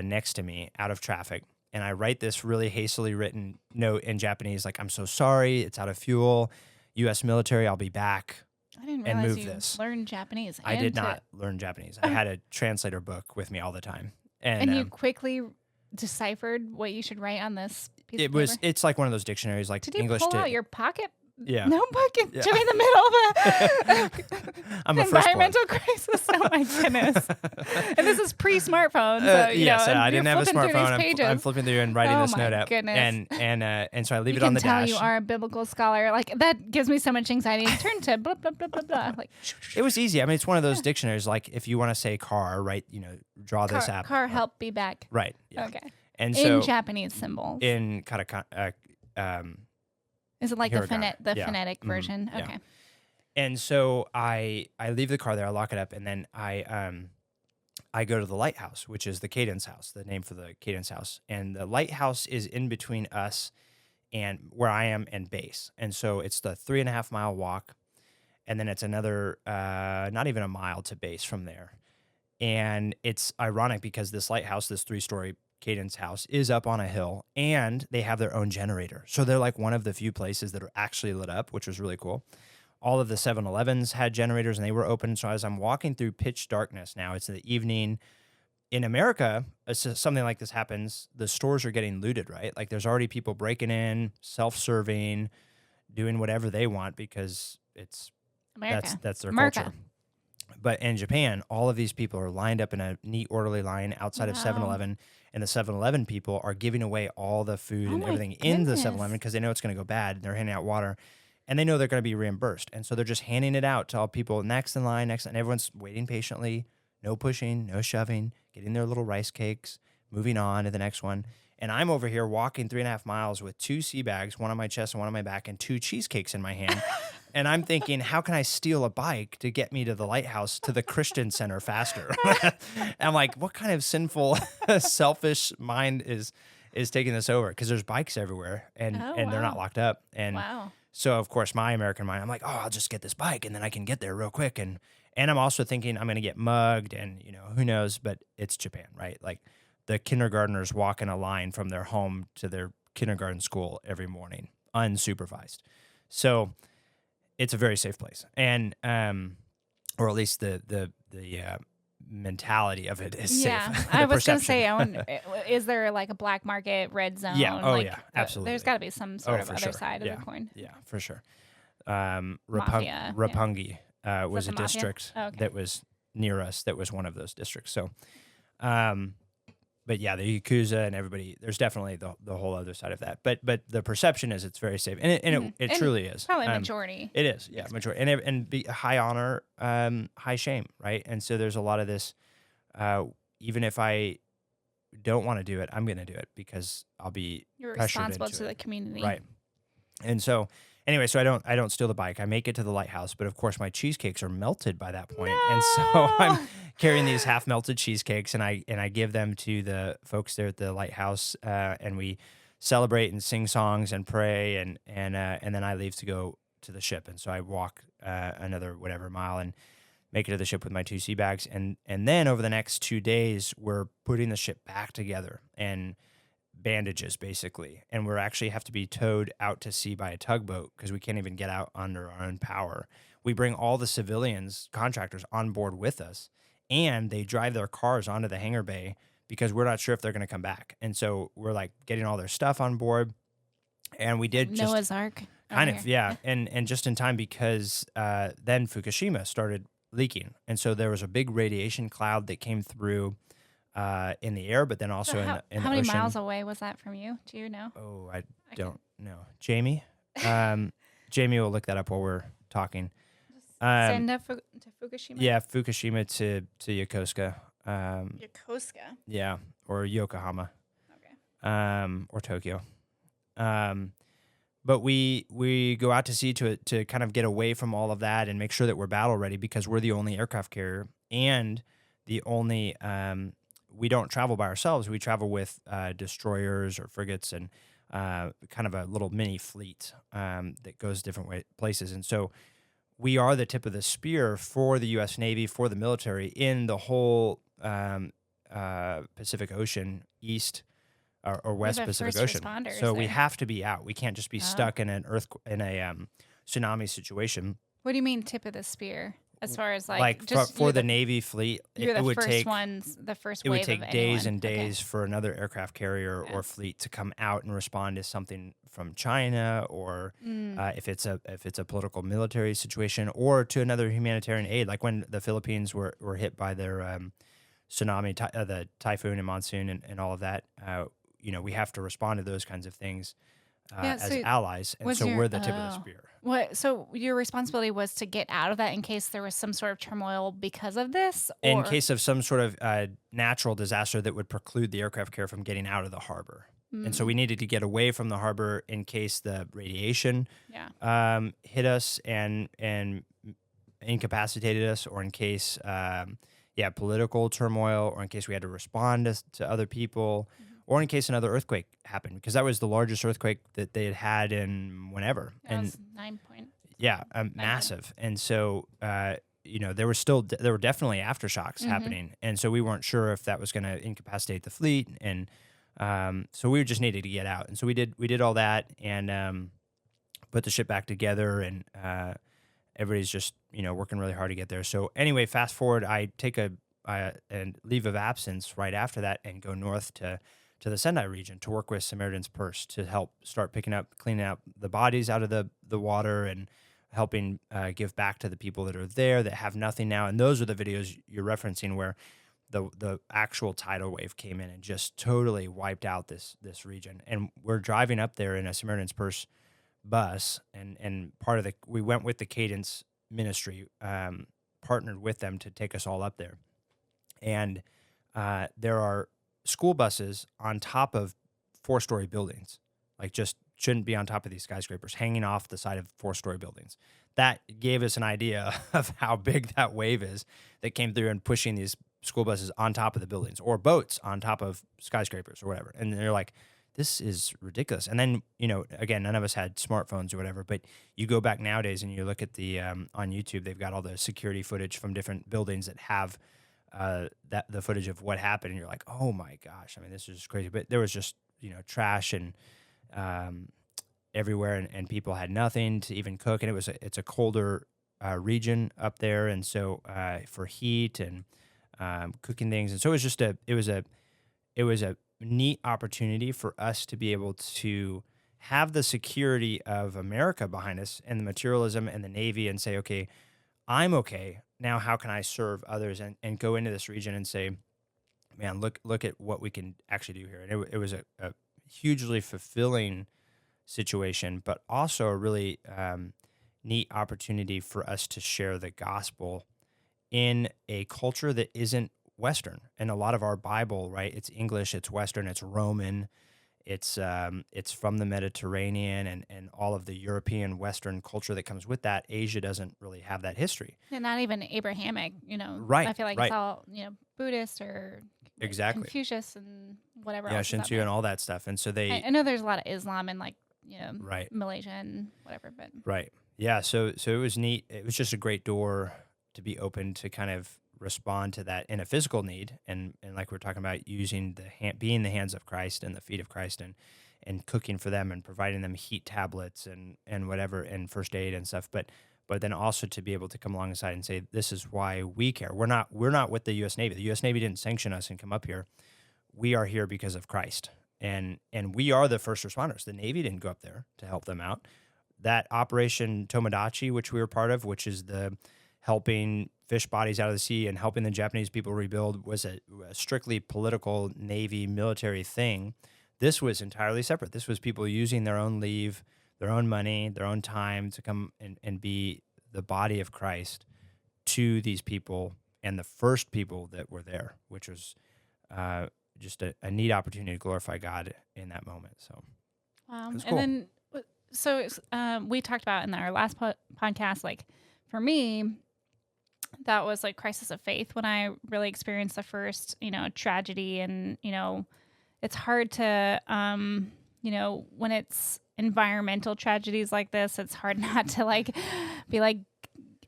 next to me, out of traffic. And I write this really hastily written note in Japanese, like, I'm so sorry. It's out of fuel. U.S. military. I'll be back. I didn't realize you learned Japanese. I did not learn Japanese. I had a translator book with me all the time. And you quickly deciphered what you should write on this piece of paper? It's like one of those dictionaries, like Did you English pull out your pocket notebook and Yeah. to in the middle of I'm a environmental crisis? Oh my goodness. And this is pre-smartphone. So, yes, I didn't have a smartphone. I'm flipping through and writing this note up. Goodness. And so I leave it on the dash. You can tell you are a biblical scholar. Like, that gives me so much anxiety. Turn to blah, blah, blah, blah, blah. Like, it was easy. I mean, it's one of those dictionaries, like if you want to say car, right, draw this app. Car, help, be back. Right. Yeah. Okay. And so in Japanese symbols. In katakana. Is it like hiragana. the phonetic version? Yeah. Okay. And so I leave the car there, I lock it up, and then I go to the lighthouse, which is the Cadence House, the name for the Cadence House. And the lighthouse is in between us and where I am and base. And so it's the 3.5 mile walk, and then it's another not even a mile to base from there. And it's ironic because this lighthouse, this 3-story Cadence House, is up on a hill, and they have their own generator. So they're like one of the few places that are actually lit up, which was really cool. All of the 7-Elevens had generators, and they were open. So as I'm walking through pitch darkness now, it's in the evening. In America, something like this happens, the stores are getting looted, right? Like there's already people breaking in, self-serving, doing whatever they want because it's America. that's their America. culture. But in Japan, all of these people are lined up in a neat, orderly line outside of 7-Eleven, and the 7-Eleven people are giving away all the food and everything in the 7-Eleven because they know it's going to go bad. They're handing out water, and they know they're going to be reimbursed. And so they're just handing it out to all people next in line, and everyone's waiting patiently, no pushing, no shoving, getting their little rice cakes, moving on to the next one. And I'm over here walking 3.5 miles with 2 sea bags, one on my chest and one on my back, and 2 cheesecakes in my hand. And I'm thinking, how can I steal a bike to get me to the lighthouse, to the Christian Center faster? I'm like, what kind of sinful, selfish mind is taking this over? Because there's bikes everywhere, and they're not locked up. And so, of course, my American mind, I'm like, oh, I'll just get this bike, and then I can get there real quick. And I'm also thinking I'm going to get mugged, and, who knows? But it's Japan, right? Like, the kindergartners walk in a line from their home to their kindergarten school every morning, unsupervised. So it's a very safe place, and or at least the mentality of it is safe. Yeah, I was going to say, is there like a black market red zone? Yeah, like, absolutely. There's got to be some sort of other sure. side of the coin. Yeah, for sure. Mafia, Roppongi was a mafia? district Okay. that was near us. That was one of those districts. So, but yeah, the Yakuza and everybody, there's definitely the whole other side of that. But the perception is it's very safe, and it truly is. Probably majority. It is, yeah, majority, and be high honor, high shame, right? And so there's a lot of this. Even if I don't want to do it, I'm going to do it because I'll be You're pressured responsible into to it. the community, Right? And so Anyway, so I don't steal the bike. I make it to the lighthouse, but of course my cheesecakes are melted by that point. And so I'm No. carrying these half melted cheesecakes, and I give them to the folks there at the lighthouse, and we celebrate and sing songs and pray, and then I leave to go to the ship. And so I walk another whatever mile and make it to the ship with my 2 sea bags, and then over the next 2 days we're putting the ship back together and bandages basically, and we're actually have to be towed out to sea by a tugboat because we can't even get out under our own power. We bring all the civilians contractors on board with us, and they drive their cars onto the hangar bay because we're not sure if they're going to come back. And so we're like getting all their stuff on board, and we did just Noah's Ark. kind over of, here. yeah, and just in time because then Fukushima started leaking, and so there was a big radiation cloud that came through in the air, but then also So in how, the how many ocean. miles away was that from you? Do you know? Oh, I Okay. don't know. Jamie? Jamie will look that up while we're talking. Send to Fukushima? Yeah, Fukushima to Yokosuka. Yokosuka. Yeah, or Yokohama. Okay. Or Tokyo. But we go out to sea to kind of get away from all of that and make sure that we're battle ready because we're the only aircraft carrier and the only we don't travel by ourselves. We travel with destroyers or frigates and kind of a little mini fleet that goes different places. And so we are the tip of the spear for the U.S. Navy, for the military in the whole Pacific Ocean, East or West the Pacific first Ocean. responders So we there. have to be out. We can't just be Oh. stuck in a tsunami situation. What do you mean tip of the spear? As far as Like just for you're the Navy fleet, you're it the would first take ones, the first it would wave take of days anyone. and Okay. days for another aircraft carrier Yeah. or fleet to come out and respond to something from China, or if it's a political military situation, or to another humanitarian aid, like when the Philippines were hit by their tsunami, the typhoon and monsoon and all of that. We have to respond to those kinds of things Yeah, as so allies, and was so your- we're the tip of the oh. spear. What? So your responsibility was to get out of that in case there was some sort of turmoil because of this, In or case of some sort of natural disaster that would preclude the aircraft carrier from getting out of the harbor. And so we needed to get away from the harbor in case the radiation yeah. hit us and incapacitated us, or in case political turmoil, or in case we had to respond to other people, or in case another earthquake happened, because that was the largest earthquake that they had in whenever. That And was 9 point. yeah, massive. And so, there were definitely aftershocks happening. And so we weren't sure if that was going to incapacitate the fleet. And so we just needed to get out. And so we did all that and put the ship back together, and everybody's just, working really hard to get there. So anyway, fast forward, I take a leave of absence right after that and go north to the Sendai region to work with Samaritan's Purse to help start cleaning up the bodies out of the water and helping give back to the people that are there that have nothing now. And those are the videos you're referencing where the actual tidal wave came in and just totally wiped out this region. And we're driving up there in a Samaritan's Purse bus, and we went with the Cadence Ministry, partnered with them to take us all up there. And there are school buses on top of 4-story buildings, like just shouldn't be on top of these skyscrapers, hanging off the side of 4-story buildings. That gave us an idea of how big that wave is that came through and pushing these school buses on top of the buildings, or boats on top of skyscrapers or whatever. And they're like, this is ridiculous. And then, again, none of us had smartphones or whatever, but you go back nowadays and you look at the, on YouTube, they've got all the security footage from different buildings that have the footage of what happened, and you're like, oh my gosh, I mean, this is just crazy. But there was just, trash and everywhere, and people had nothing to even cook, and it's a colder region up there, and so for heat and cooking things, and so it was a neat opportunity for us to be able to have the security of America behind us and the materialism and the Navy, and say, okay, I'm okay. Now, how can I serve others and go into this region and say, man, look at what we can actually do here. And it was a hugely fulfilling situation, but also a really neat opportunity for us to share the gospel in a culture that isn't Western. And a lot of our Bible, right, it's English, it's Western, it's Roman, it's from the Mediterranean and all of the European Western culture that comes with that. Asia doesn't really have that history. And not even Abrahamic, Right, I feel like right. it's all, Buddhist or Exactly. Confucius and whatever Yeah, else. is out Shinto there. and all that stuff. And so they I know there's a lot of Islam in right. Malaysia and whatever, but Right. Yeah. So it was neat. It was just a great door to be open to kind of respond to that in a physical need, and like we're talking about, using being the hands of Christ and the feet of Christ, and cooking for them and providing them heat tablets and whatever, and first aid and stuff. But then also to be able to come alongside and say, this is why we care. We're not with the U.S. Navy. The U.S. Navy didn't sanction us and come up here. We are here because of Christ, and we are the first responders. The Navy didn't go up there to help them out. That Operation Tomodachi, which we were part of, which is the helping fish bodies out of the sea and helping the Japanese people rebuild, was a strictly political Navy military thing. This was entirely separate. This was people using their own leave, their own money, their own time to come and be the body of Christ to these people, and the first people that were there, which was just a neat opportunity to glorify God in that moment. So, wow. Cool. And then, so we talked about in our last podcast, like for me, that was like crisis of faith when I really experienced the first, tragedy. And, it's hard to, when it's environmental tragedies like this, it's hard not to be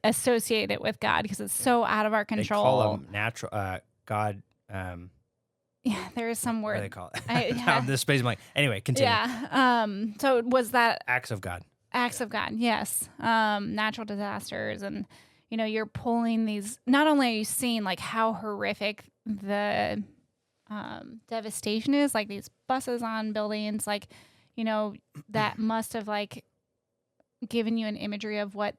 associate it with God, because it's so out of our control. They call them natural, God. Yeah, there is some What do word. they call it? This space, I'm like, anyway, continue. Yeah. So was that Acts of God? Acts of God, yes. Natural disasters, and you're pulling these. Not only are you seeing how horrific the devastation is, like these buses on buildings, that must have given you an imagery of what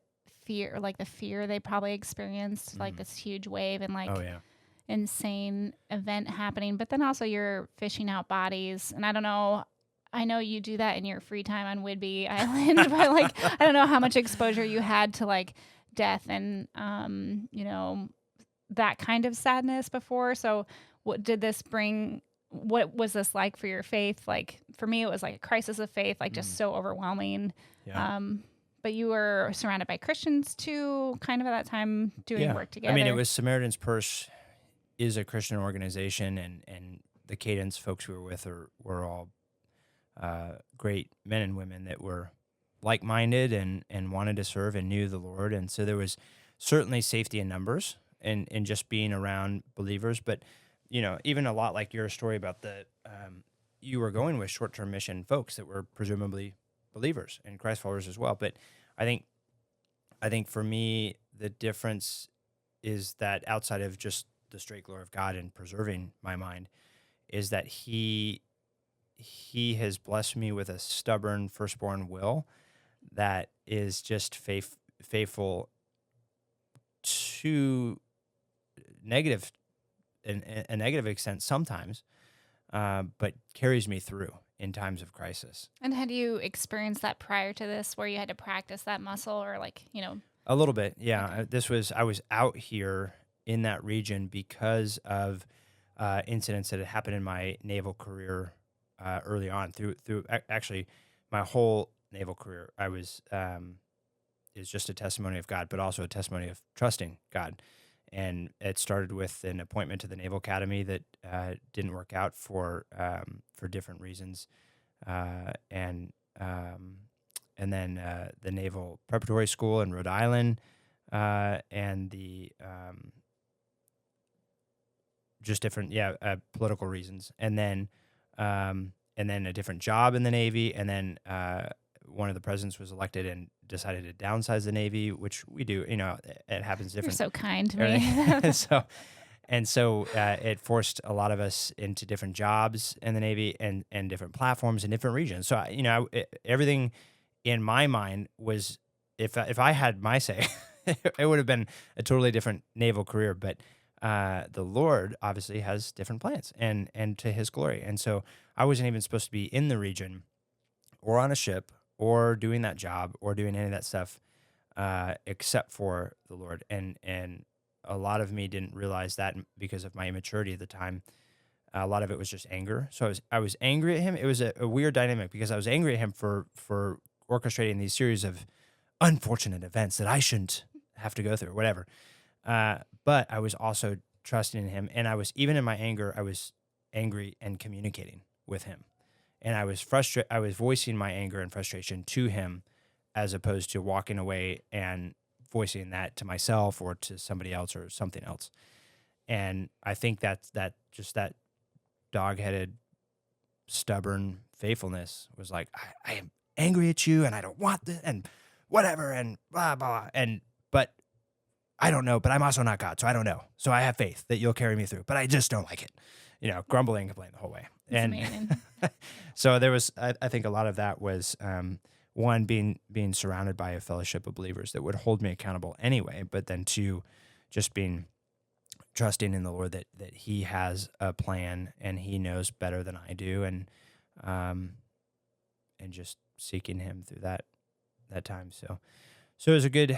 fear, the fear they probably experienced, this huge wave and Oh yeah. insane event happening. But then also you're fishing out bodies, and I don't know. I know you do that in your free time on Whidbey Island, but I don't know how much exposure you had to death and that kind of sadness before. So what did this bring? What was this like for your faith? For me, it was like a crisis of faith, just so overwhelming. Yeah. But you were surrounded by Christians too, kind of at that time, doing work together. I mean, it was Samaritan's Purse is a Christian organization, and the Cadence folks we were with were all great men and women that were like-minded and wanted to serve and knew the Lord. And so there was certainly safety in numbers and just being around believers. But, even a lot like your story about you were going with short-term mission folks that were presumably believers and Christ followers as well. But I think for me, the difference is that outside of just the straight glory of God and preserving my mind, is that he has blessed me with a stubborn firstborn will that is just faithful to negative, in a negative extent sometimes, but carries me through in times of crisis. And had you experienced that prior to this, where you had to practice that muscle, or A little bit, yeah. I was out here in that region because of incidents that had happened in my naval career early on. Through actually my whole naval career, I was is just a testimony of God, but also a testimony of trusting God. And it started with an appointment to the Naval Academy that didn't work out for different reasons, and then the Naval Preparatory School in Rhode Island, and the just different political reasons, and then a different job in the Navy, and then one of the presidents was elected and decided to downsize the Navy, which we do. It happens different. You're so kind to me. so it forced a lot of us into different jobs in the Navy and different platforms in different regions. So everything in my mind was, if I had my say, it would have been a totally different naval career. But the Lord obviously has different plans and to His glory. And so I wasn't even supposed to be in the region or on a ship or doing that job or doing any of that stuff except for the Lord. And a lot of me didn't realize that because of my immaturity at the time. A lot of it was just anger. So I was angry at him. It was a weird dynamic because I was angry at him for orchestrating these series of unfortunate events that I shouldn't have to go through, or whatever. But I was also trusting in him, and I was, even in my anger, I was angry and communicating with him, and I was frustrated. I was voicing my anger and frustration to him, as opposed to walking away and voicing that to myself or to somebody else or something else. And I think that dog-headed, stubborn faithfulness was like, I am angry at you and I don't want this and whatever and blah, blah, blah. But I don't know, but I'm also not God, so I don't know. So I have faith that you'll carry me through, but I just don't like it. Grumbling and complaining the whole way. That's amazing. So there was, I think a lot of that was, one, being surrounded by a fellowship of believers that would hold me accountable anyway, but then two, just being trusting in the Lord that He has a plan and He knows better than I do, and just seeking Him through that time. So it was a good,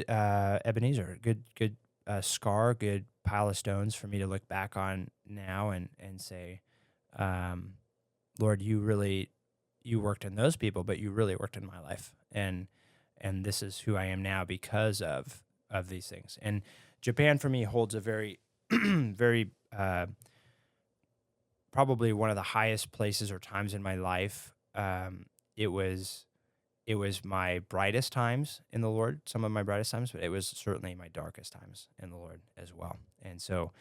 Ebenezer, good scar, good pile of stones for me to look back on now and say, Lord, you worked in those people, but you really worked in my life, and this is who I am now because of these things. And Japan for me holds a very, very, probably one of the highest places or times in my life. It was my brightest times in the Lord, some of my brightest times, but it was certainly my darkest times in the Lord as well. And so,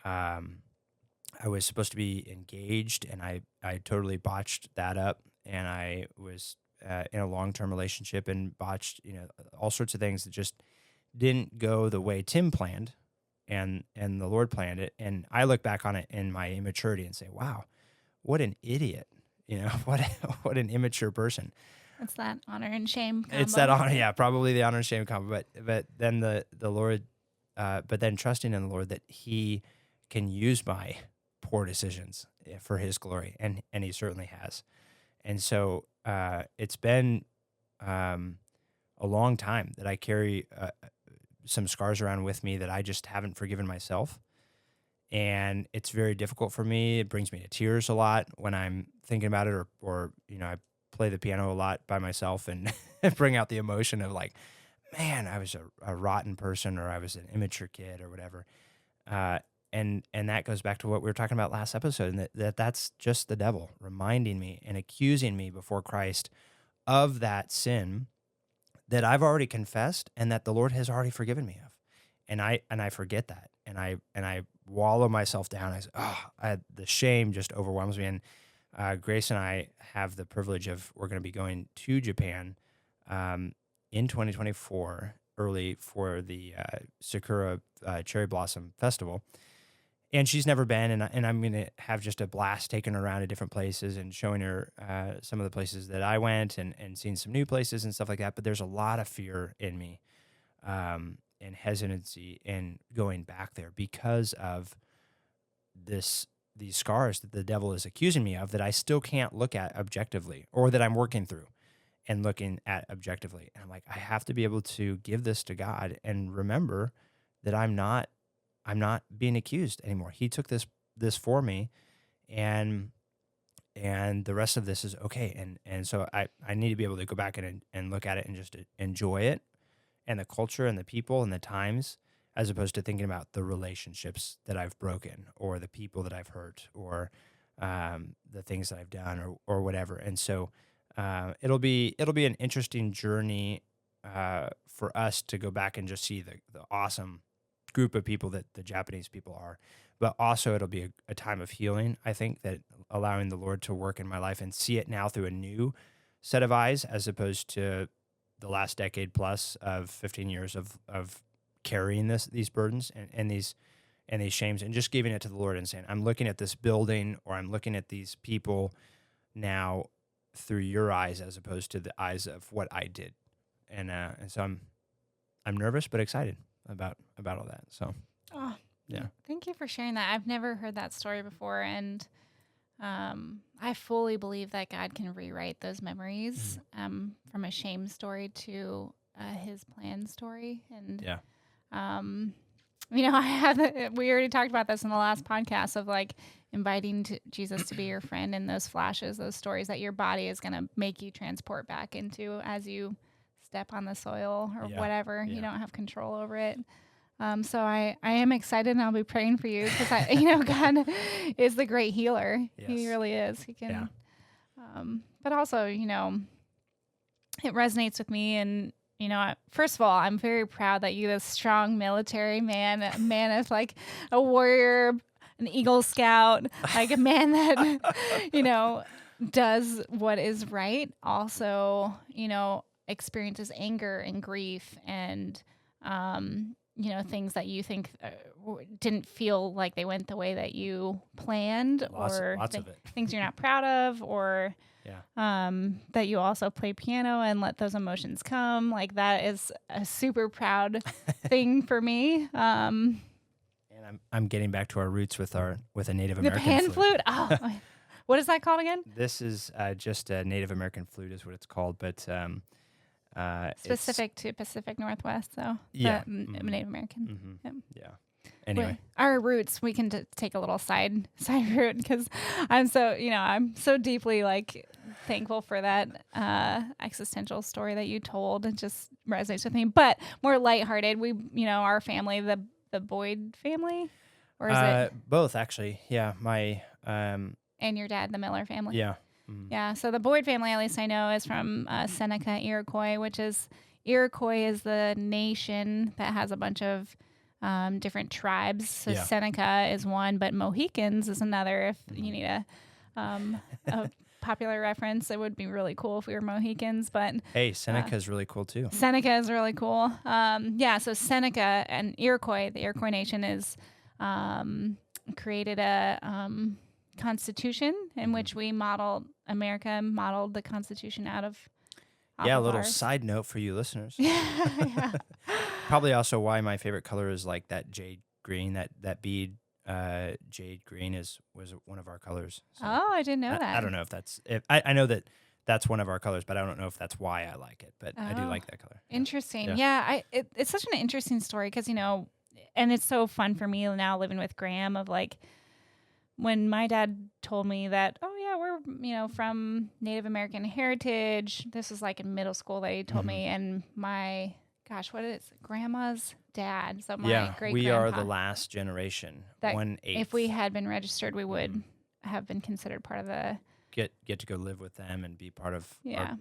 I was supposed to be engaged, and I totally botched that up, and I was in a long-term relationship and botched, all sorts of things that just didn't go the way Tim planned and the Lord planned it. And I look back on it in my immaturity and say, wow, what an idiot, what an immature person. It's that honor and shame combo. It's that honor, yeah, probably the honor and shame combo. But then the Lord, but then trusting in the Lord that He can use my poor decisions for His glory, and He certainly has. And so it's been a long time that I carry some scars around with me that I just haven't forgiven myself. And it's very difficult for me. It brings me to tears a lot when I'm thinking about it, or I play the piano a lot by myself and bring out the emotion of like, man, I was a rotten person, or I was an immature kid, or whatever. And that goes back to what we were talking about last episode, and that's just the devil reminding me and accusing me before Christ of that sin that I've already confessed and that the Lord has already forgiven me of. And I forget that. And I wallow myself down. I say, the shame just overwhelms me. And Grace and I have the privilege of, we're going to be going to Japan in 2024, early, for the Sakura Cherry Blossom Festival. And she's never been, and I'm going to have just a blast taking her around to different places and showing her some of the places that I went, and seeing some new places and stuff like that. But there's a lot of fear in me and hesitancy in going back there because of these scars that the devil is accusing me of that I still can't look at objectively, or that I'm working through and looking at objectively. And I'm like, I have to be able to give this to God and remember that I'm not being accused anymore. He took this for me, and the rest of this is okay. And so I need to be able to go back and look at it and just enjoy it, and the culture and the people and the times, as opposed to thinking about the relationships that I've broken, or the people that I've hurt, or the things that I've done, or whatever. And so it'll be an interesting journey for us to go back and just see the awesome group of people that the Japanese people are, but also it'll be a time of healing. I think that allowing the Lord to work in my life and see it now through a new set of eyes, as opposed to the last decade plus of 15 years of carrying these burdens and these shames, and just giving it to the Lord and saying, I'm looking at this building, or I'm looking at these people now through your eyes, as opposed to the eyes of what I did. And so I'm nervous but excited about all that. So, yeah. Thank you for sharing that. I've never heard that story before, and I fully believe that God can rewrite those memories from a shame story to His plan story. And we already talked about this in the last podcast of like inviting Jesus to be your friend in those flashes, those stories that your body is going to make you transport back into as you step on the soil or whatever. You don't have control over it. So I am excited, and I'll be praying for you because God is the great healer. Yes. He really is. He can. But also, it resonates with me, and first of all, I'm very proud that you're this strong military man, a man of like a warrior, an Eagle Scout, like a man that does what is right. Also, experiences anger and grief and things that you think didn't feel like they went the way that you planned, lots of it. Things you're not proud of, or that you also play piano and let those emotions come. Like that is a super proud thing for me. And I'm getting back to our roots with a Native American the pan flute. Oh, what is that called again? This is just a Native American flute is what it's called, but specific to Pacific Northwest, though. Native American. Mm-hmm. Yeah. Anyway, our roots. We can take a little side route because I'm so deeply like thankful for that existential story that you told. It just resonates with me. But more lighthearted. We, our family, the Boyd family, or is it both actually? Yeah, my and your dad, the Miller family. Yeah. Mm-hmm. Yeah, so the Boyd family, at least I know, is from Seneca, Iroquois, Iroquois is the nation that has a bunch of different tribes. So Seneca is one, but Mohicans is another. If you need a popular reference, it would be really cool if we were Mohicans. But hey, Seneca is really cool too. Seneca is really cool. So Seneca and Iroquois, the Iroquois nation is created a constitution in which America modeled the Constitution out of. Yeah, a little side note for you listeners. Yeah. Probably also why my favorite color is like that jade green, that bead jade green was one of our colors. So oh, I didn't know that. I don't know if that's I know that that's one of our colors, but I don't know if that's why I like it. But I do like that color. Interesting. Yeah, it's such an interesting story because and it's so fun for me now living with Graham of like. When my dad told me that, we're, from Native American heritage, this was like in middle school that he told me, and my, grandma's dad, so my great-grandpa. We are the last generation, 1/8. If we had been registered, we would have been considered part of the... Get to go live with them and be part of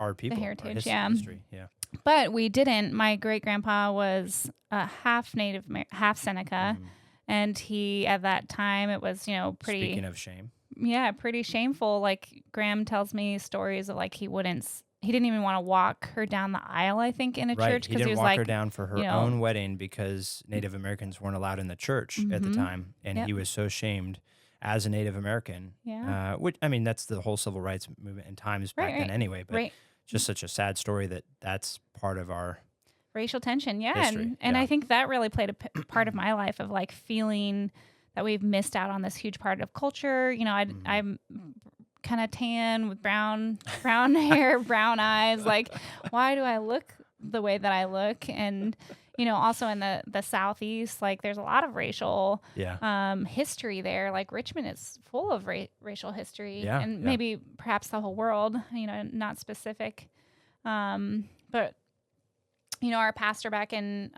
our people, the heritage, our history. Yeah. But we didn't. My great-grandpa was half Native, half Seneca, and he, at that time, it was, pretty... Speaking of shame. Yeah, pretty shameful. Like, Graham tells me stories of, like, he didn't even want to walk her down the aisle, I think, in a church. He didn't walk her down for her own wedding because Native Americans weren't allowed in the church at the time. And he was so shamed as a Native American. Yeah. Which, that's the whole civil rights movement in times back then anyway. But just such a sad story that's part of our... racial tension, history. And I think that really played a part of my life of like feeling that we've missed out on this huge part of culture. I'm kind of tan with brown hair, brown eyes. Like, why do I look the way that I look? And also in the Southeast, like there's a lot of racial history there. Like Richmond is full of racial history, and maybe perhaps the whole world. Not specific, but. Our pastor back in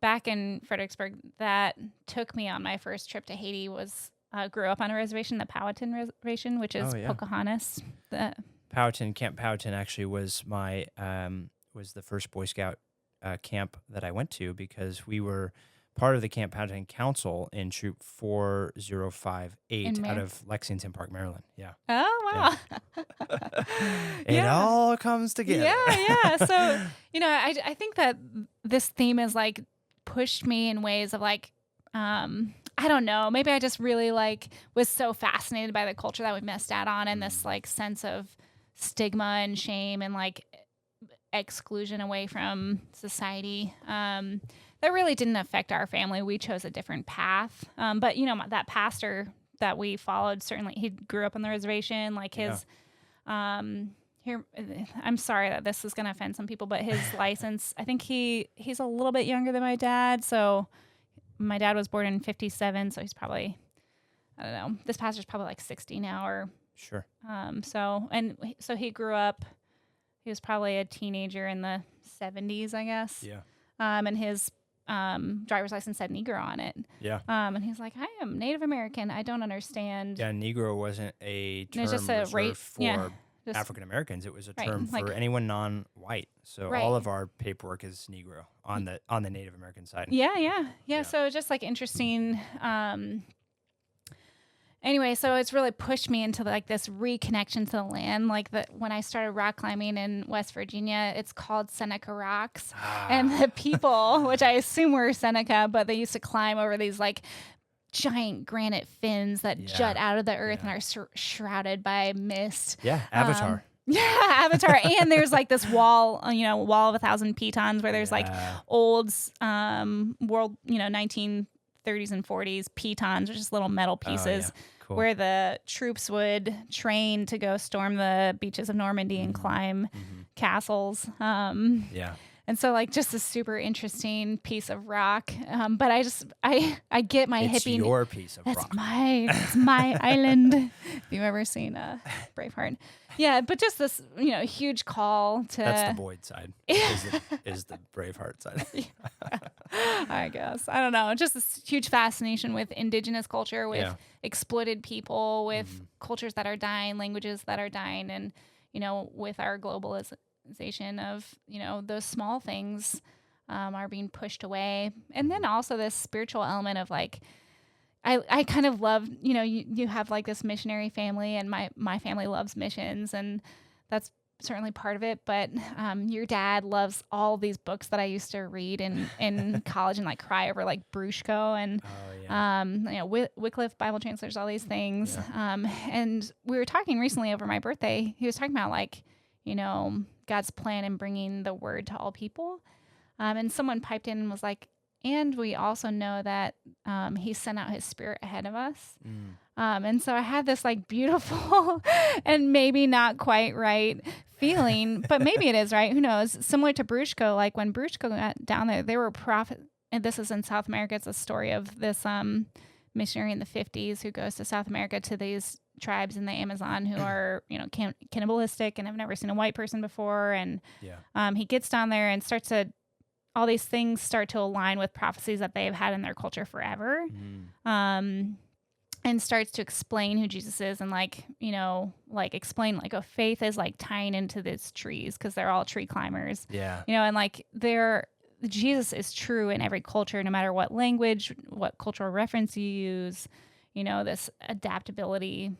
Fredericksburg that took me on my first trip to Haiti was grew up on a reservation, the Powhatan Reservation, which is Pocahontas. Camp Powhatan actually was my was the first Boy Scout camp that I went to because we were part of the Camp Powhatan Council in Troop 4058 out of Lexington Park, Maryland. Yeah. Oh, wow. It all comes together. Yeah. So, I think that this theme has like pushed me in ways of like, I don't know, maybe I just really like was so fascinated by the culture that we missed out on and this like sense of stigma and shame and like exclusion away from society. That really didn't affect our family. We chose a different path. But, that pastor that we followed, certainly he grew up on the reservation. Like his here, I'm sorry that this is going to offend some people, but his license, I think he's a little bit younger than my dad. So my dad was born in 57. So he's probably, I don't know, this pastor's probably like 60 now or. Sure. So he grew up, he was probably a teenager in the 70s, I guess. Yeah. And his driver's license said Negro on it. Yeah. And he's like, I am Native American. I don't understand. Yeah, Negro wasn't a term It's just a reserved race for African Americans. It was a term for like, anyone non-white. So Right. all of our paperwork is Negro on the Native American side. Yeah. So it's just like interesting. Anyway, so it's really pushed me into like this reconnection to the land. Like when I started rock climbing in West Virginia, it's called Seneca Rocks. And the people, which I assume were Seneca, but they used to climb over these like giant granite fins that jut out of the earth and are shrouded by mist. Yeah, Avatar. Avatar. And there's like this wall, wall of 1,000 pitons where there's like old world, 1930s and 40s pitons, which is little metal pieces where the troops would train to go storm the beaches of Normandy and climb castles. And so like just a super interesting piece of rock. But I get my it's hippie. Your piece of rock. It's my island. If you've ever seen Braveheart. Yeah, but just this, huge call to. That's the Boyd side. is the Braveheart side. I guess. I don't know. Just this huge fascination with indigenous culture, with exploited people, with cultures that are dying, languages that are dying, and, with our globalization of, those small things are being pushed away. And then also this spiritual element of like, I kind of love, you have like this missionary family, and my family loves missions, and that's certainly part of it. But your dad loves all these books that I used to read in college and like cry over, like Bruchko and Wycliffe Bible translators, all these things. And we were talking recently over my birthday. He was talking about like, God's plan in bringing the word to all people. And someone piped in and was like, and we also know that he sent out his spirit ahead of us. And so I had this like beautiful and maybe not quite right feeling, but maybe it is right. Who knows? Similar to Bruchko, like when Bruchko got down there were prophets. And this is in South America. It's a story of this missionary in the 50s who goes to South America to these tribes in the Amazon who are, cannibalistic and have never seen a white person before. And he gets down there and all these things start to align with prophecies that they've had in their culture forever. And starts to explain who Jesus is and explain like, faith is like tying into these trees because they're all tree climbers. Yeah. And like Jesus is true in every culture, no matter what language, what cultural reference you use, this adaptability,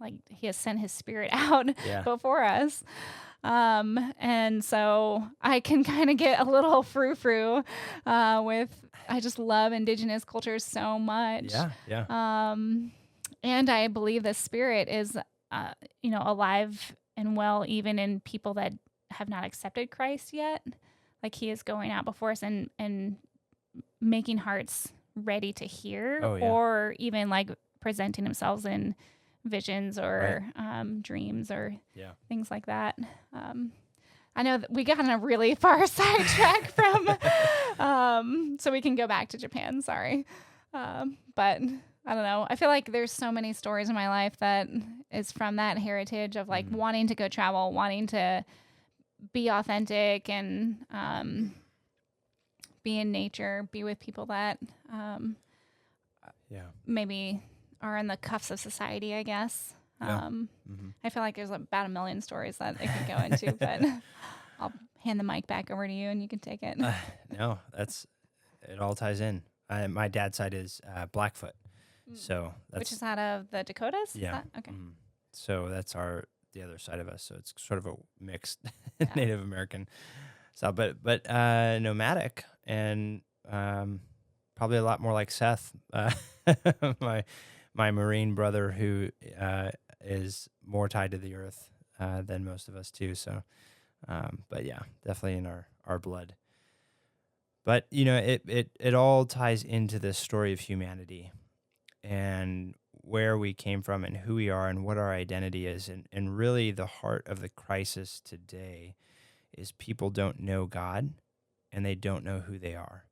like he has sent his spirit out before us. And so I can kind of get a little frou-frou I just love indigenous cultures so much. And I believe the spirit is, alive and well, even in people that have not accepted Christ yet. Like he is going out before us and making hearts ready to hear, or even like presenting themselves in visions or dreams or things like that. I know that we got on a really far sidetrack from, so we can go back to Japan. Sorry. But I don't know. I feel like there's so many stories in my life that is from that heritage of like wanting to go travel, wanting to be authentic and be in nature, be with people that maybe are in the cuffs of society, I guess. I feel like there's about 1 million stories that I could go into, but I'll hand the mic back over to you and you can take it. No, it all ties in. My dad's side is Blackfoot. So which is out of the Dakotas? Yeah. Okay. So that's the other side of us. So it's sort of a mixed Native American style, but nomadic and probably a lot more like Seth, my Marine brother, who is more tied to the earth than most of us too. So, but yeah, definitely in our blood. But it all ties into this story of humanity, and where we came from and who we are and what our identity is. And really the heart of the crisis today is people don't know God and they don't know who they are.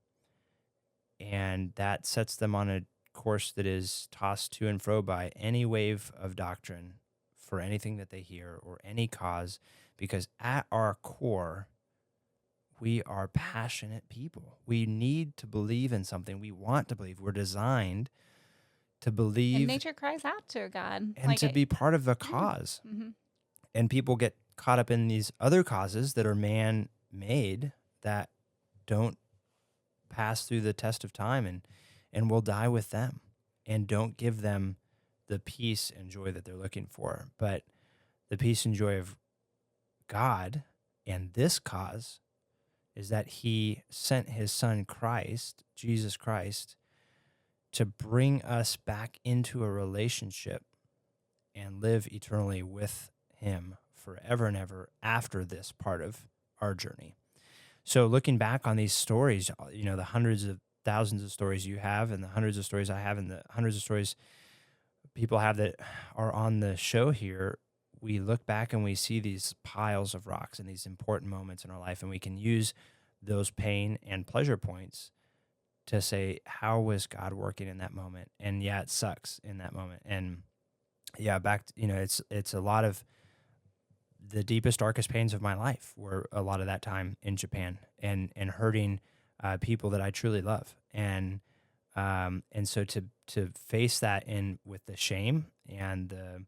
And that sets them on a course that is tossed to and fro by any wave of doctrine for anything that they hear or any cause, because at our core, we are passionate people. We need to believe in something. We want to believe. We're designed to believe. And nature cries out to God. And to be part of a cause. Mm-hmm. And people get caught up in these other causes that are man-made that don't pass through the test of time and will die with them and don't give them the peace and joy that they're looking for. But the peace and joy of God and this cause is that he sent his son Christ, Jesus Christ, to bring us back into a relationship and live eternally with him forever and ever after this part of our journey. So looking back on these stories, you know, the hundreds of thousands of stories you have and the hundreds of stories I have and the hundreds of stories people have that are on the show here, we look back and we see these piles of rocks and these important moments in our life, and we can use those pain and pleasure points to say, how was God working in that moment? And yeah, it sucks in that moment. And yeah, it's a lot of the deepest, darkest pains of my life were a lot of that time in Japan and hurting people that I truly love. And so to face that in with the shame and the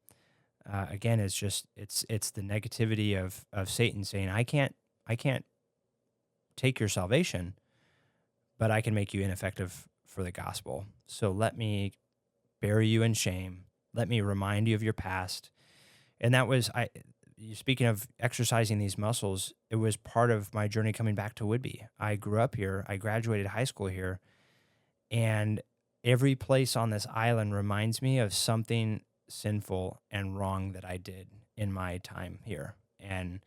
again, it's the negativity of Satan saying, I can't take your salvation, but I can make you ineffective for the gospel. So let me bury you in shame. Let me remind you of your past. And that was, speaking of exercising these muscles, it was part of my journey coming back to Whidbey. I grew up here. I graduated high school here. And every place on this island reminds me of something sinful and wrong that I did in my time here. And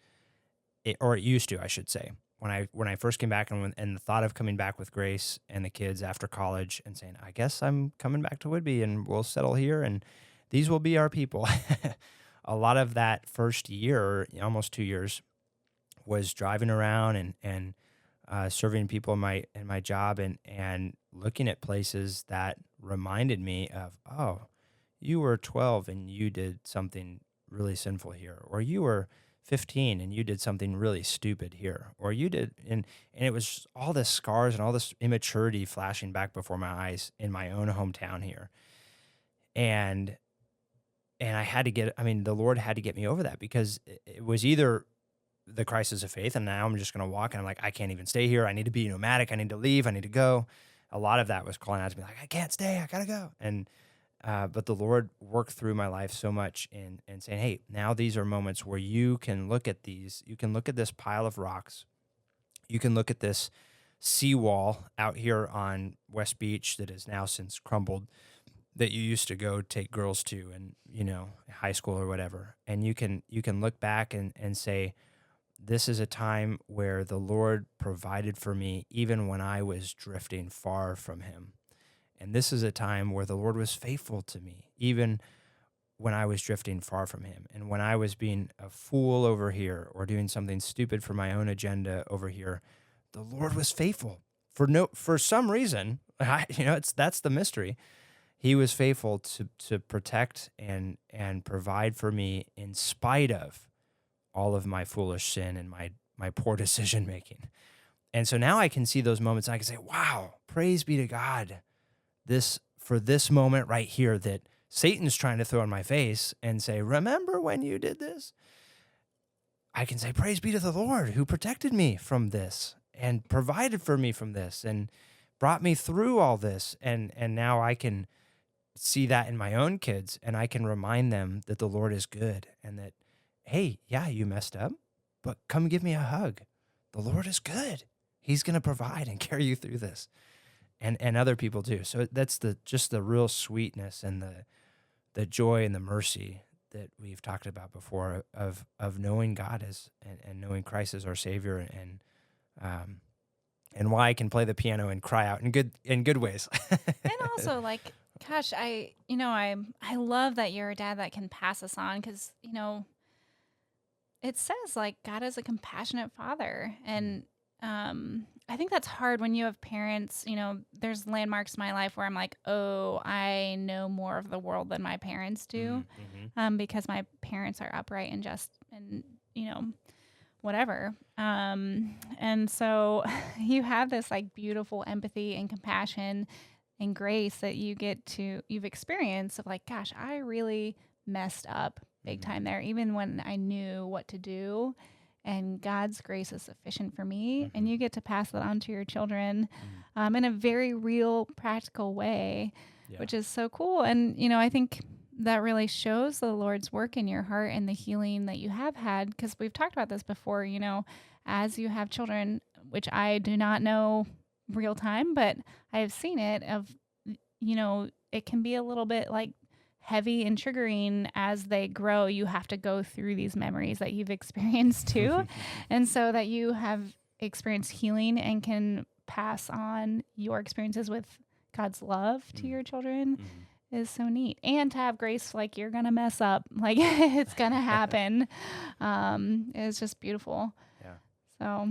it used to, I should say. When I first came back and the thought of coming back with Grace and the kids after college and saying, I guess I'm coming back to Whidbey and we'll settle here and these will be our people. A lot of that first year, almost 2 years, was driving around and serving people in my job and looking at places that reminded me of, oh, you were 12 and you did something really sinful here, or you were 15 and you did something really stupid here, or you did, and it was all this scars and all this immaturity flashing back before my eyes in my own hometown here. And I had to the Lord had to get me over that, because it was either the crisis of faith and now I'm just going to walk and I'm like, I can't even stay here. I need to be nomadic. I need to leave. I need to go. A lot of that was calling out to me like, I can't stay. I got to go. And but the Lord worked through my life so much in saying, hey, now these are moments where you can look at these. You can look at this pile of rocks. You can look at this seawall out here on West Beach that has now since crumbled, that you used to go take girls to and, high school or whatever. And you can look back and say, this is a time where the Lord provided for me even when I was drifting far from him. And this is a time where the Lord was faithful to me, even when I was drifting far from him. And when I was being a fool over here or doing something stupid for my own agenda over here, the Lord was faithful for some reason. That's the mystery. He was faithful to protect and provide for me in spite of all of my foolish sin and my poor decision making. And so now I can see those moments and I can say, wow, praise be to God. For this moment right here that Satan's trying to throw in my face and say, remember when you did this? I can say, praise be to the Lord who protected me from this and provided for me from this and brought me through all this. And now I can see that in my own kids and I can remind them that the Lord is good and that, hey, yeah, you messed up, but come give me a hug. The Lord is good. He's going to provide and carry you through this. And other people too. So that's just the real sweetness and the joy and the mercy that we've talked about before of knowing God and knowing Christ as our Savior and why I can play the piano and cry out in good ways. And also Gosh, I love that you're a dad that can pass this on because, it says like God is a compassionate father. And I think that's hard when you have parents, there's landmarks in my life where I'm like, oh, I know more of the world than my parents do because my parents are upright and just and, whatever. And so you have this like beautiful empathy and compassion and grace that you've experienced of like, gosh, I really messed up big time there, even when I knew what to do. And God's grace is sufficient for me. And you get to pass that on to your children in a very real, practical way, which is so cool. And, I think that really shows the Lord's work in your heart and the healing that you have had. Because we've talked about this before, as you have children, which I do not know real time, but I have seen it it can be a little bit like heavy and triggering as they grow. You have to go through these memories that you've experienced too. And so that you have experienced healing and can pass on your experiences with God's love to your children is so neat. And to have grace, like you're going to mess up, like it's going to happen. It's just beautiful. Yeah. So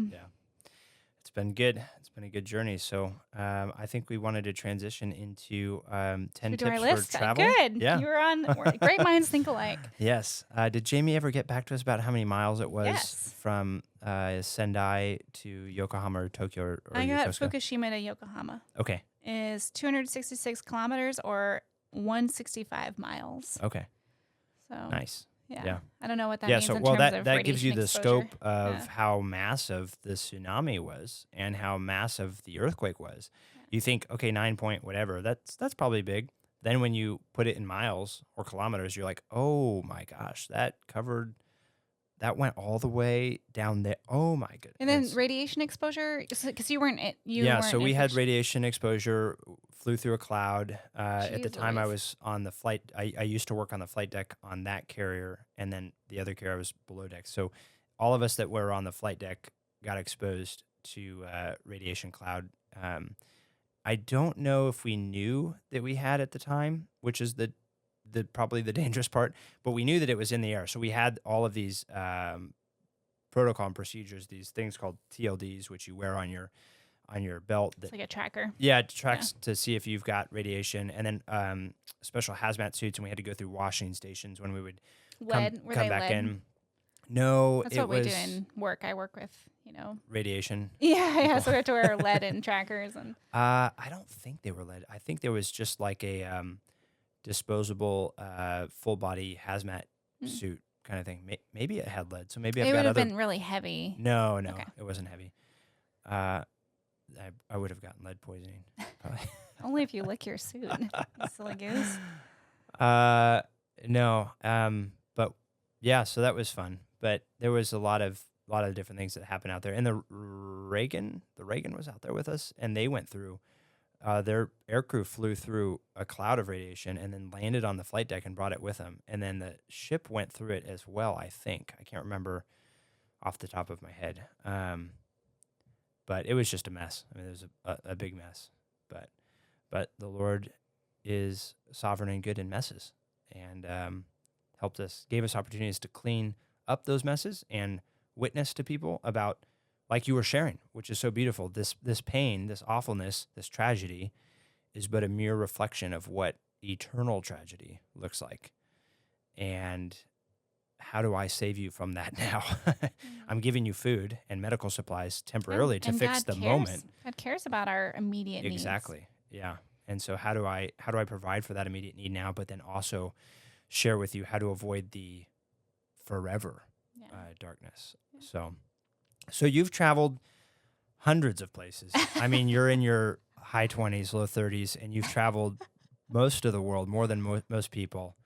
it's been good. It's been a good journey. So I think we wanted to transition into 10 tips for travel. Good. Yeah. You were on Great Minds Think Alike. Yes. Did Jamie ever get back to us about how many miles it was from Sendai to Yokohama or Tokyo or I got Yokosuka? Fukushima to Yokohama. Okay. Is 266 kilometers or 165 miles. Okay. So nice. Yeah. I don't know what that means so in well terms of that gives you the radiation scope of how massive the tsunami was and how massive the earthquake was. You think, okay, 9 point whatever, that's probably big. Then when you put it in miles or kilometers, you're like, oh my gosh, that went all the way down there. Oh my goodness. And then radiation exposure, because you weren't. So we had radiation exposure, flew through a cloud. At the time I was on the flight, I used to work on the flight deck on that carrier, and then the other carrier was below deck. So all of us that were on the flight deck got exposed to radiation cloud. I don't know if we knew that we had at the time, which is the probably the dangerous part, but we knew that it was in the air. So we had all of these protocol and procedures, these things called TLDs, which you wear on your belt. It's like a tracker. Yeah, it tracks to see if you've got radiation, and then special hazmat suits, and we had to go through washing stations when we would come back in. No, that's what we do in work. I work with, radiation. Yeah, so we have to wear lead and trackers. And I don't think they were lead. I think there was just like a disposable full body hazmat suit kind of thing. Maybe it had lead, so maybe I've got would have other. been really heavy. No, it wasn't heavy. I would have gotten lead poisoning. Probably. Only if you lick your suit, you silly goose. No. But yeah, so that was fun. But there was a lot of different things that happened out there. And the Reagan was out there with us, and they went through. Their aircrew flew through a cloud of radiation and then landed on the flight deck and brought it with them. And then the ship went through it as well, I think. I can't remember off the top of my head. But it was just a mess. I mean, it was a big mess. But the Lord is sovereign and good in messes, and gave us opportunities to clean up those messes and witness to people about, like you were sharing, which is so beautiful. This pain, this awfulness, this tragedy is but a mere reflection of what eternal tragedy looks like. And how do I save you from that now? I'm giving you food and medical supplies temporarily to fix the moment. God cares about our immediate needs. Exactly. Yeah. And so how do I provide for that immediate need now, but then also share with you how to avoid the forever darkness. So you've traveled hundreds of places. I mean, you're in your high 20s, low 30s, and you've traveled most of the world, more than most people.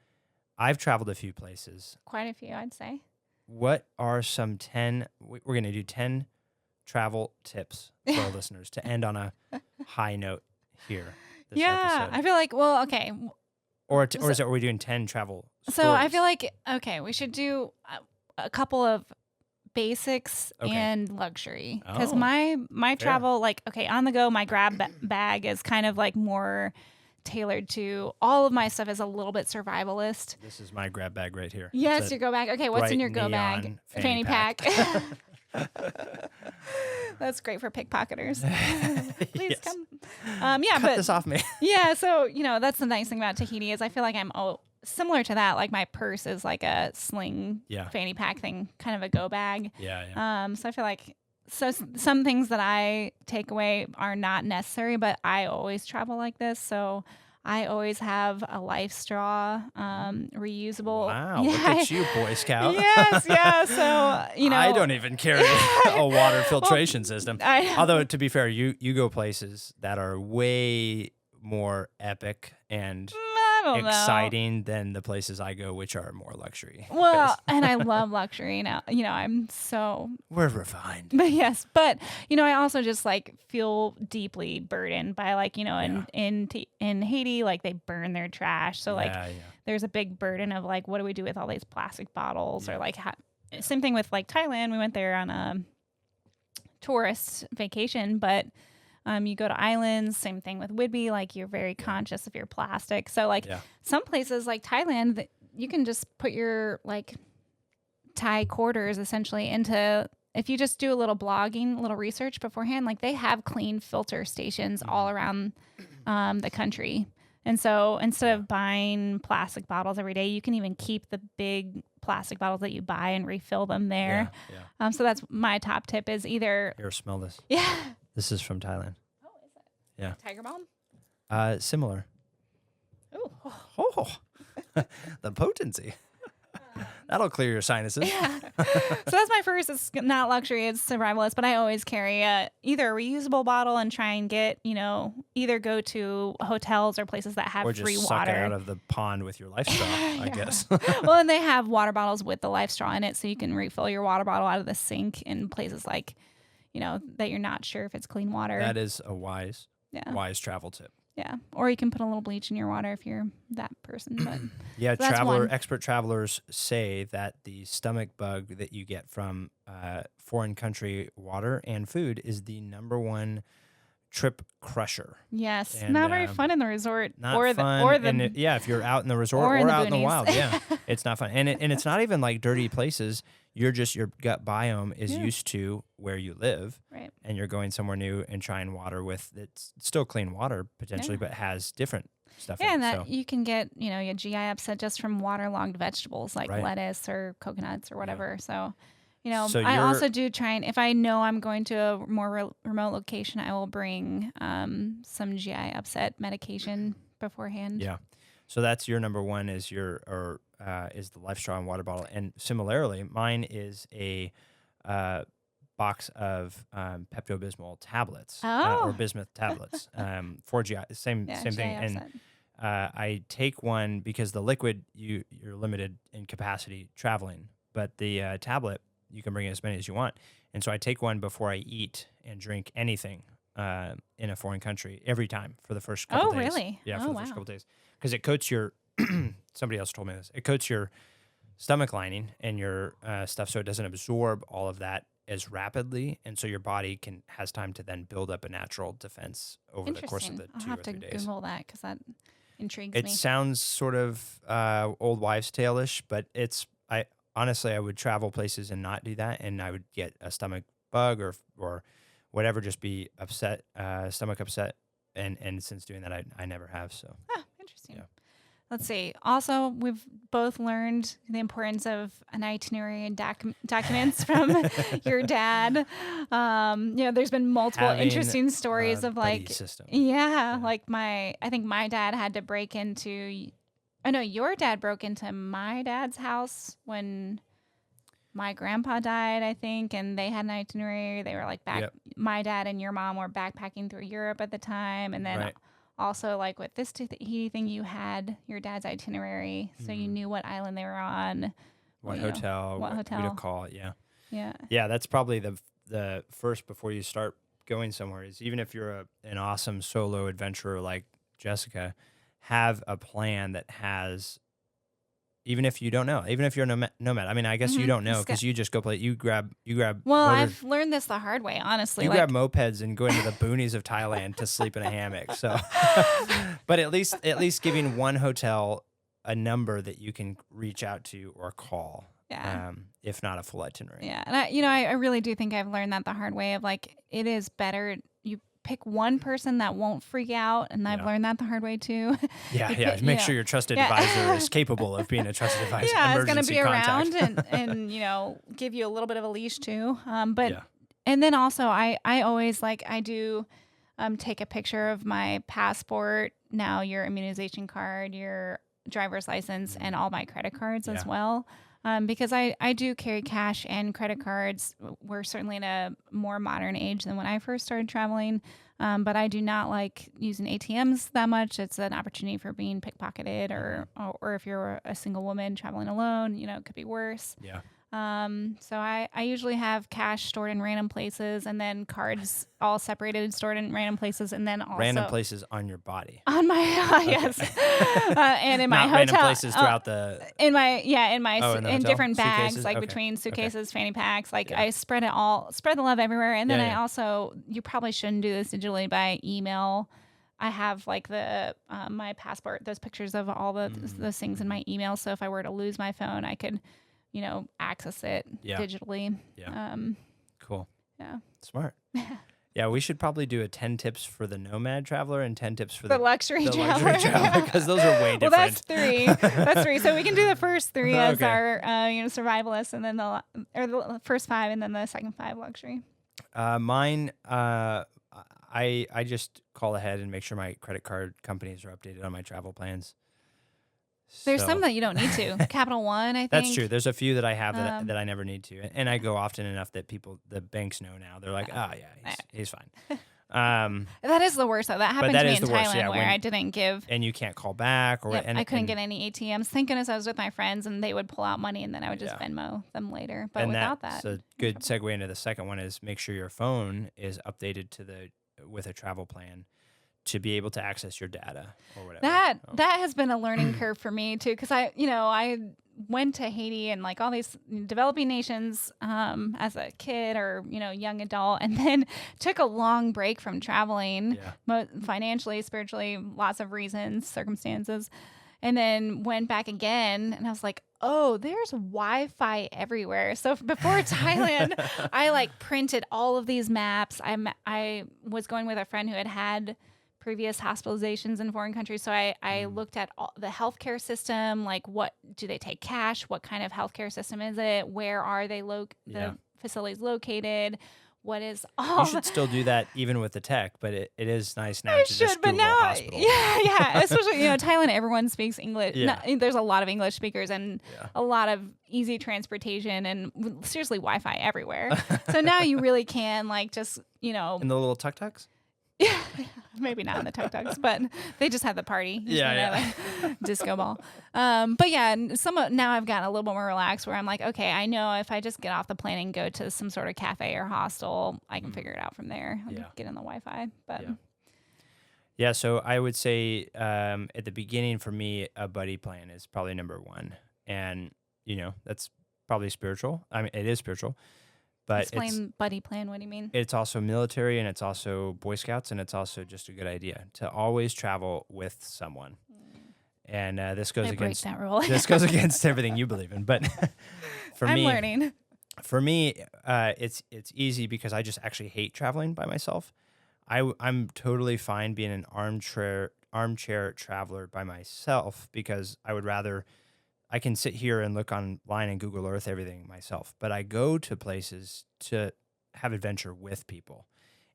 I've traveled a few places. Quite a few, I'd say. What are some 10, we're going to do 10 travel tips for our listeners to end on a high note here this episode. I feel like, well, okay. Or is it, are we doing 10 travel stories? So I feel like, okay, we should do a couple of basics and luxury. Because my travel, like, okay, on the go, my grab bag is kind of like more tailored to all of my stuff is a little bit survivalist. This is my grab bag right here. Yes, It's a your go bag. Okay, what's in your bright go bag? neon Fanny pack. That's great for pickpocketers. Please Yes. come. Cut this off me. Yeah, so that's the nice thing about Tahiti is I feel like I'm similar to that. Like my purse is like a sling fanny pack thing, kind of a go bag. Yeah. So I feel like some things that I take away are not necessary, but I always travel like this. So I always have a life straw, reusable. Wow, look at you, Boy Scout. Yes, yeah. So I don't even carry a water filtration system. Although to be fair, you go places that are way more epic and exciting than the places I go, which are more luxury. Well, and I love luxury now. We're refined. But yes, I also just like feel deeply burdened by like in Haiti, like they burn their trash, so there's a big burden of like what do we do with all these plastic bottles or like same thing with like Thailand. We went there on a tourist vacation, but you go to islands, same thing with Whidbey, like you're very conscious of your plastic. So like some places like Thailand, you can just put your like Thai quarters essentially into, if you just do a little blogging, a little research beforehand, like they have clean filter stations all around the country. And so instead of buying plastic bottles every day, you can even keep the big plastic bottles that you buy and refill them there. Yeah. So that's my top tip is either... Here, smell this. Yeah. This is from Thailand. Oh, is it? Yeah. Tiger Balm? Similar. Ooh. Oh, the potency. That'll clear your sinuses. Yeah. So that's my first. It's not luxury, it's survivalist, but I always carry either a reusable bottle and try and get, either go to hotels or places that have or just free suck water. it out of the pond with your life straw, I guess. Well, and they have water bottles with the life straw in it, so you can refill your water bottle out of the sink in places like, that you're not sure if it's clean water. That is a wise travel tip. Yeah. Or you can put a little bleach in your water if you're that person. But yeah, so expert travelers say that the stomach bug that you get from foreign country water and food is the number one trip crusher. Yes. And, not very fun in the resort. Not or fun. The if you're out in the resort or out in the wild, it's not fun. And it's not even like dirty places. Your gut biome is used to where you live, right? And you're going somewhere new and trying water with it's still clean water potentially, but has different stuff. Yeah, in and it, that you can get your GI upset just from waterlogged vegetables like lettuce or coconuts or whatever. So, So I also do try and if I know I'm going to a more remote location, I will bring some GI upset medication beforehand. Yeah. So that's your number one is is the life straw and water bottle. And similarly, mine is a box of Pepto-Bismol tablets or bismuth tablets for GI. Same GI thing. upset. And I take one because the liquid you're limited in capacity traveling, but the tablet you can bring as many as you want. And so I take one before I eat and drink anything in a foreign country every time for the first couple days. Oh, really? Yeah, for the first couple days. Because it coats your, somebody else told me this, it coats your stomach lining and your stuff so it doesn't absorb all of that as rapidly. And so your body has time to then build up a natural defense over the course of the 2 or 3 days. I'll have to Google that because that intrigues me. It sounds sort of old wives' tale-ish, but honestly, I would travel places and not do that. And I would get a stomach bug or whatever, just be upset, stomach upset. And since doing that, I never have. So interesting. Yeah. Let's see. Also, we've both learned the importance of an itinerary and documents from your dad. There's been multiple interesting stories of like, like I think my dad had to break into. Oh no, your dad broke into my dad's house when my grandpa died, I think, and they had an itinerary. They were like my dad and your mom were backpacking through Europe at the time. And then also like with this Tahiti thing, you had your dad's itinerary. So you knew what island they were on. What hotel who to call. Yeah. Yeah. Yeah, that's probably the first before you start going somewhere is even if you're an awesome solo adventurer like Jessica, have a plan that has even if you don't know, even if you're a nomad. I mean, I guess you don't know because you just go play. You grab. Well, I've learned this the hard way, honestly. You grab mopeds and go into the boonies of Thailand to sleep in a hammock. So, but at least giving one hotel a number that you can reach out to or call. Yeah. If not a full itinerary. Yeah. And I really do think I've learned that the hard way of like, it is better. You pick one person that won't freak out. And I've learned that the hard way too. Yeah. Make sure your trusted advisor is capable of being a trusted advisor. Yeah. It's going to be contact. around and, give you a little bit of a leash too. And then also I always I do take a picture of my passport, now your immunization card, your driver's license, and all my credit cards as well. Because I do carry cash and credit cards. We're certainly in a more modern age than when I first started traveling. But I do not like using ATMs that much. It's an opportunity for being pickpocketed or if you're a single woman traveling alone, it could be worse. Yeah. So I usually have cash stored in random places and then cards all separated and stored in random places and then also random places on your body. On my yes, and in my Not hotel. Random places throughout the. In different bags, suitcases? Between suitcases, fanny packs. I spread the love everywhere, and then I also, you probably shouldn't do this digitally, by email. I have my passport, those pictures of all those things in my email. So if I were to lose my phone, I could access it digitally. Yeah. Cool. Yeah. Smart. Yeah, we should probably do a 10 tips for the nomad traveler and 10 tips for the luxury traveler because those are way different. Well, that's three. So we can do the first three as our survivalists, and then the first 5, and then the second 5 luxury. Mine, I just call ahead and make sure my credit card companies are updated on my travel plans. There's some that you don't need to. Capital One, I think. That's true. There's a few that I have that I never need to. And I go often enough that the banks know now. They're like, he's fine. That is the worst, though. That happened to me in Thailand where I didn't give. And you can't call back. I couldn't get any ATMs. Thank goodness I was with my friends and they would pull out money and then I would just Venmo them later. But without that. So a good segue into the second one is make sure your phone is updated with a travel plan to be able to access your data or whatever. That has been a learning curve for me too, because I went to Haiti and all these developing nations as a kid or young adult, and then took a long break from traveling, financially, spiritually, lots of reasons, circumstances, and then went back again, and I was like, oh, there's Wi-Fi everywhere. So before Thailand, I printed all of these maps. I was going with a friend who had previous hospitalizations in foreign countries. So I looked at the healthcare system, what do they take cash? What kind of healthcare system is it? Where are they the facilities located? What is all? You should still do that even with the tech, but it is nice now to just Google hospital. Yeah. Especially, Thailand, everyone speaks English. Yeah. There's a lot of English speakers and a lot of easy transportation and seriously Wi-Fi everywhere. So now you really can just, In the little tuk-tuks? Yeah, maybe not in the tuk-tuks, but they just had the party. Disco ball. But now I've gotten a little bit more relaxed where I'm like, okay, I know if I just get off the plane and go to some sort of cafe or hostel, I can figure it out from there. Get in the Wi-Fi. But yeah, so I would say at the beginning for me, a buddy plan is probably number 1. And, that's probably spiritual. I mean, it is spiritual. But explain buddy plan. What do you mean? It's also military, and it's also Boy Scouts, and it's also just a good idea to always travel with someone. And this goes against that rule. This goes against everything you believe in. But I'm learning. For me, it's easy because I just actually hate traveling by myself. I'm totally fine being an armchair traveler by myself because I would rather. I can sit here and look online and Google Earth everything myself, but I go to places to have adventure with people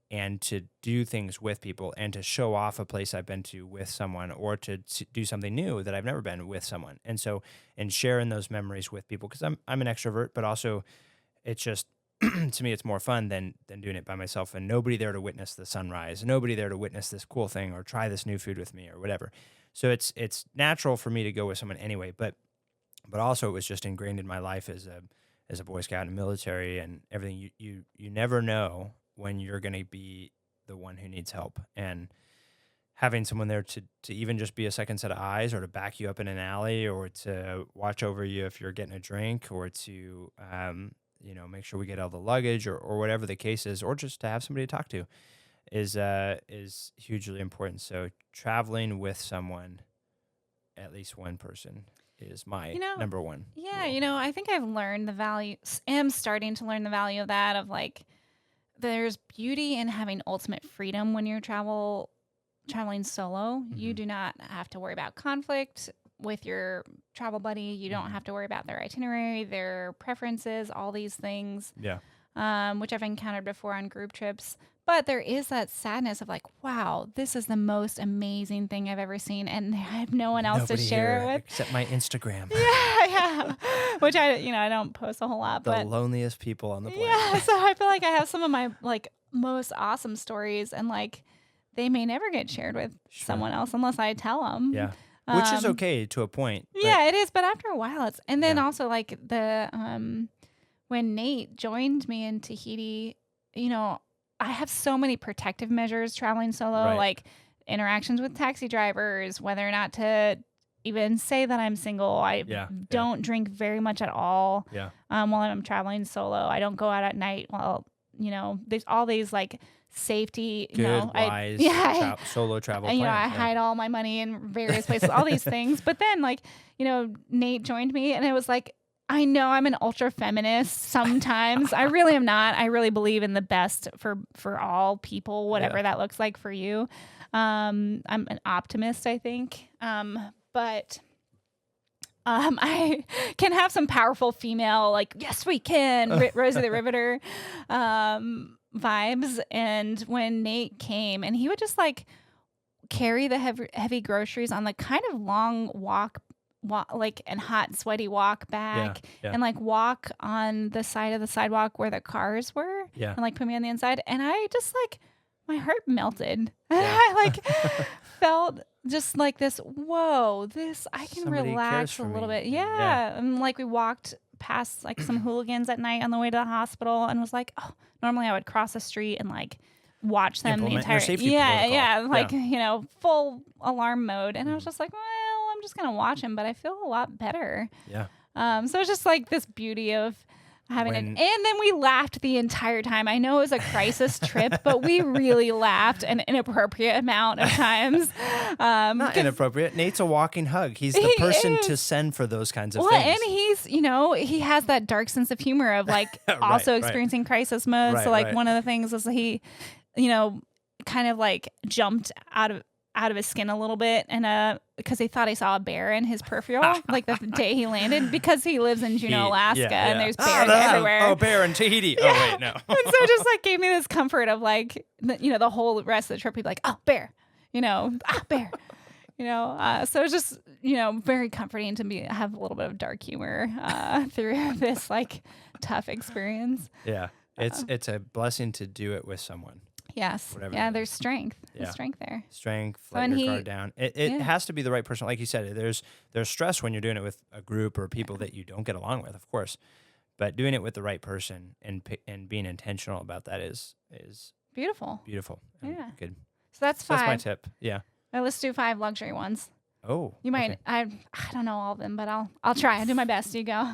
and to do things with people and to show off a place I've been to with someone or to do something new that I've never been with someone. And so, and sharing those memories with people, because I'm an extrovert, but also it's just, to me, it's more fun than doing it by myself and nobody there to witness the sunrise, nobody there to witness this cool thing or try this new food with me or whatever. So it's natural for me to go with someone anyway, but also it was just ingrained in my life as a Boy Scout and military and everything. You never know when you're going to be the one who needs help. And having someone there to even just be a second set of eyes, or to back you up in an alley, or to watch over you if you're getting a drink, or to make sure we get all the luggage, or whatever the case is, or just to have somebody to talk to is hugely important. So traveling with someone, at least one person, is my number one. Yeah, rule. I think I've learned the value, am starting to learn the value of that, of like, there's beauty in having ultimate freedom when you're traveling solo. You do not have to worry about conflict with your travel buddy. You don't have to worry about their itinerary, their preferences, all these things. Yeah. Which I've encountered before on group trips. But there is that sadness of like, wow, this is the most amazing thing I've ever seen, and I have no one else Nobody to share here it with. except my Instagram. Yeah. Which I don't post a whole lot, The but loneliest people on the planet. yeah. So I feel like I have some of my like most awesome stories, and like they may never get shared with someone else unless I tell them. Yeah. Which is okay to a point. Yeah, it is. But after a while, it's, and then Yeah. also like the, when Nate joined me in Tahiti, I have so many protective measures traveling solo, Right. like interactions with taxi drivers, whether or not to even say that I'm single. I don't drink very much at all. Yeah. While I'm traveling solo. I don't go out at night. Well, there's all these like safety, Good, wise solo travel and, plan. I hide all my money in various places, all these things. But then like, Nate joined me, and it was like, I know I'm an ultra feminist sometimes. I really am not. I really believe in the best for all people, whatever that looks like for you. I'm an optimist, I think. But I can have some powerful female, like, yes, we can, Rosie the Riveter vibes. And when Nate came, and he would just like carry the heavy groceries on the kind of long walk, like, and hot, sweaty walk back, and like walk on the side of the sidewalk where the cars were, and like put me on the inside. And I just like, my heart melted. I like felt just like this, whoa, I can Somebody relax a little bit. Yeah. And like we walked past like some hooligans at night on the way to the hospital, and was like, oh, normally I would cross the street and like watch them Implement the your entire safety protocol. like full alarm mode. And I was just like, well, I'm just gonna watch him, but I feel a lot better. Yeah. So it's just like this beauty of having it. And then we laughed the entire time. I know it was a crisis trip, but we really laughed an inappropriate amount of times. Not inappropriate. Nate's a walking hug. He's the person to send for those kinds of things. And he's, he has that dark sense of humor of like also experiencing crisis mode. So like one of the things was he, kind of like jumped out of his skin a little bit, and because he thought he saw a bear in his peripheral like the day he landed, because he lives in Juneau, Alaska, and there's bears everywhere. Oh, bear in Tahiti. Oh wait, no. And so it just like gave me this comfort of like the whole rest of the trip he'd be like, oh, bear, bear. So it's just very comforting to have a little bit of dark humor through this like tough experience. Yeah, it's a blessing to do it with someone. Yes. Whatever yeah, there's strength. There's strength there. Strength, let your guard down. It has to be the right person. Like you said, there's stress when you're doing it with a group or people that you don't get along with, of course. But doing it with the right person and being intentional about that is beautiful. Beautiful. Yeah. Good. So that's 5. That's my tip. Yeah. Now let's do 5 luxury ones. Oh. You might. Okay. I don't know all of them, but I'll try. I'll do my best. You go.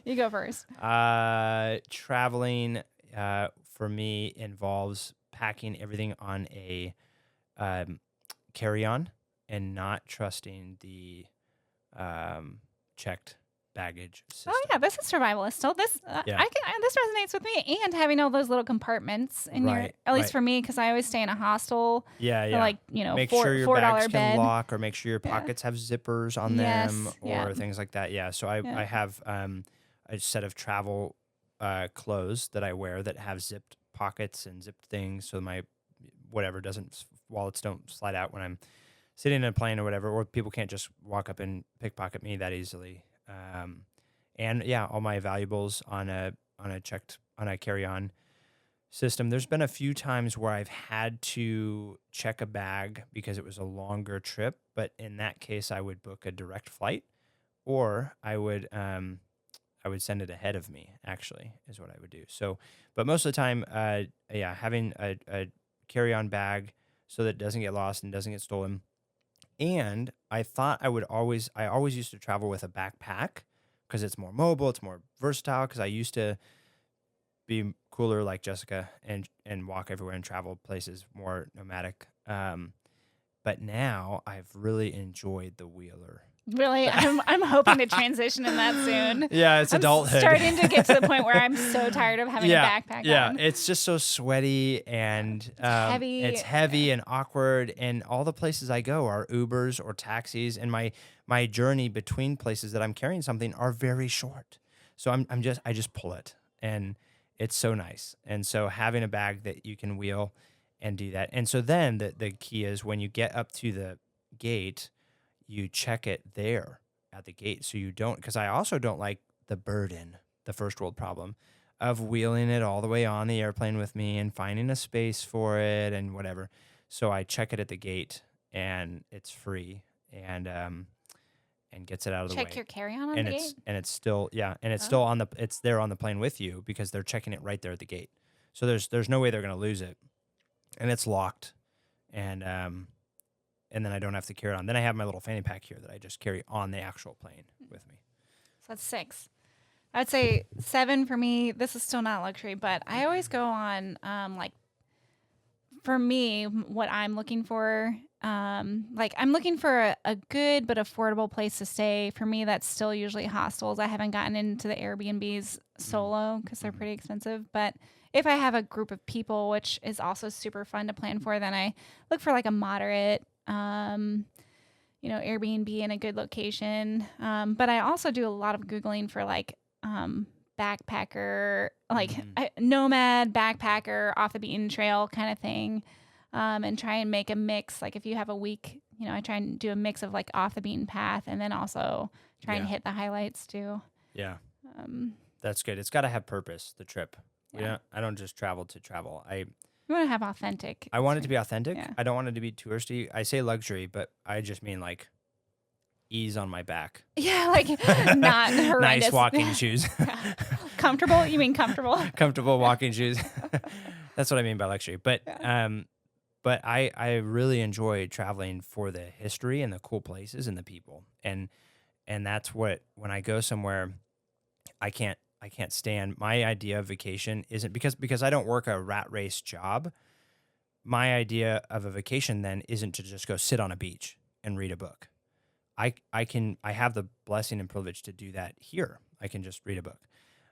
You go first. Traveling for me involves packing everything on a carry-on and not trusting the checked baggage system. Oh yeah, this is survivalist. So this this resonates with me, and having all those little compartments in your, at least for me, because I always stay in a hostel. Yeah. Like make sure your bags bed. can lock, or make sure your pockets have zippers on them, or things like that. Yeah. So I have a set of travel clothes that I wear that have zipped pockets and zipped things, so my wallets don't slide out when I'm sitting in a plane or whatever, or people can't just walk up and pickpocket me that easily. And all my valuables on a carry-on system. There's been a few times where I've had to check a bag because it was a longer trip, but in that case I would book a direct flight, or I would send it ahead of me, actually, is what I would do. So, but most of the time, having a carry-on bag so that it doesn't get lost and doesn't get stolen. And I thought I always used to travel with a backpack because it's more mobile, it's more versatile, because I used to be cooler like Jessica and walk everywhere and travel places more nomadic. But now I've really enjoyed the wheeler. Really, I'm hoping to transition in that soon. Yeah, it's adulthood. Starting to get to the point where I'm so tired of having a backpack on. It's just so sweaty and heavy. It's heavy and awkward, and all the places I go are Ubers or taxis, and my journey between places that I'm carrying something are very short. So I just pull it, and it's so nice. And so having a bag that you can wheel and do that. And so then the key is when you get up to the gate, you check it there at the gate. So you don't, because I also don't like the burden, the first world problem of wheeling it all the way on the airplane with me and finding a space for it and whatever. So I check it at the gate, and it's free, and gets it out of the way. Check your carry-on on the gate? And it's still, still it's there on the plane with you, because they're checking it right there at the gate. So there's no way they're going to lose it. And it's locked. And then I don't have to carry it on. Then I have my little fanny pack here that I just carry on the actual plane with me. So that's 6. I'd say 7 for me. This is still not luxury, but I always go on, for me, what I'm looking for, I'm looking for a good but affordable place to stay. For me, that's still usually hostels. I haven't gotten into the Airbnbs solo because they're pretty expensive, but if I have a group of people, which is also super fun to plan for, then I look for like a moderate, Airbnb in a good location. But I also do a lot of Googling for backpacker, nomad backpacker, off the beaten trail kind of thing. And try and make a mix. Like if you have a week, I try and do a mix of like off the beaten path, and then also try and hit the highlights too. Yeah. That's good. It's got to have purpose, the trip. Yeah. I don't just travel to travel. You want to have authentic. I want it to be authentic. Yeah. I don't want it to be touristy. I say luxury, but I just mean like ease on my back. Yeah, like not horrendous. Nice walking shoes. Comfortable? You mean comfortable? Comfortable walking shoes. That's what I mean by luxury. But but I really enjoy traveling for the history and the cool places and the people. And that's what, when I go somewhere, I can't stand. My idea of vacation isn't because I don't work a rat race job. My idea of a vacation then isn't to just go sit on a beach and read a book. I have the blessing and privilege to do that here. I can just read a book.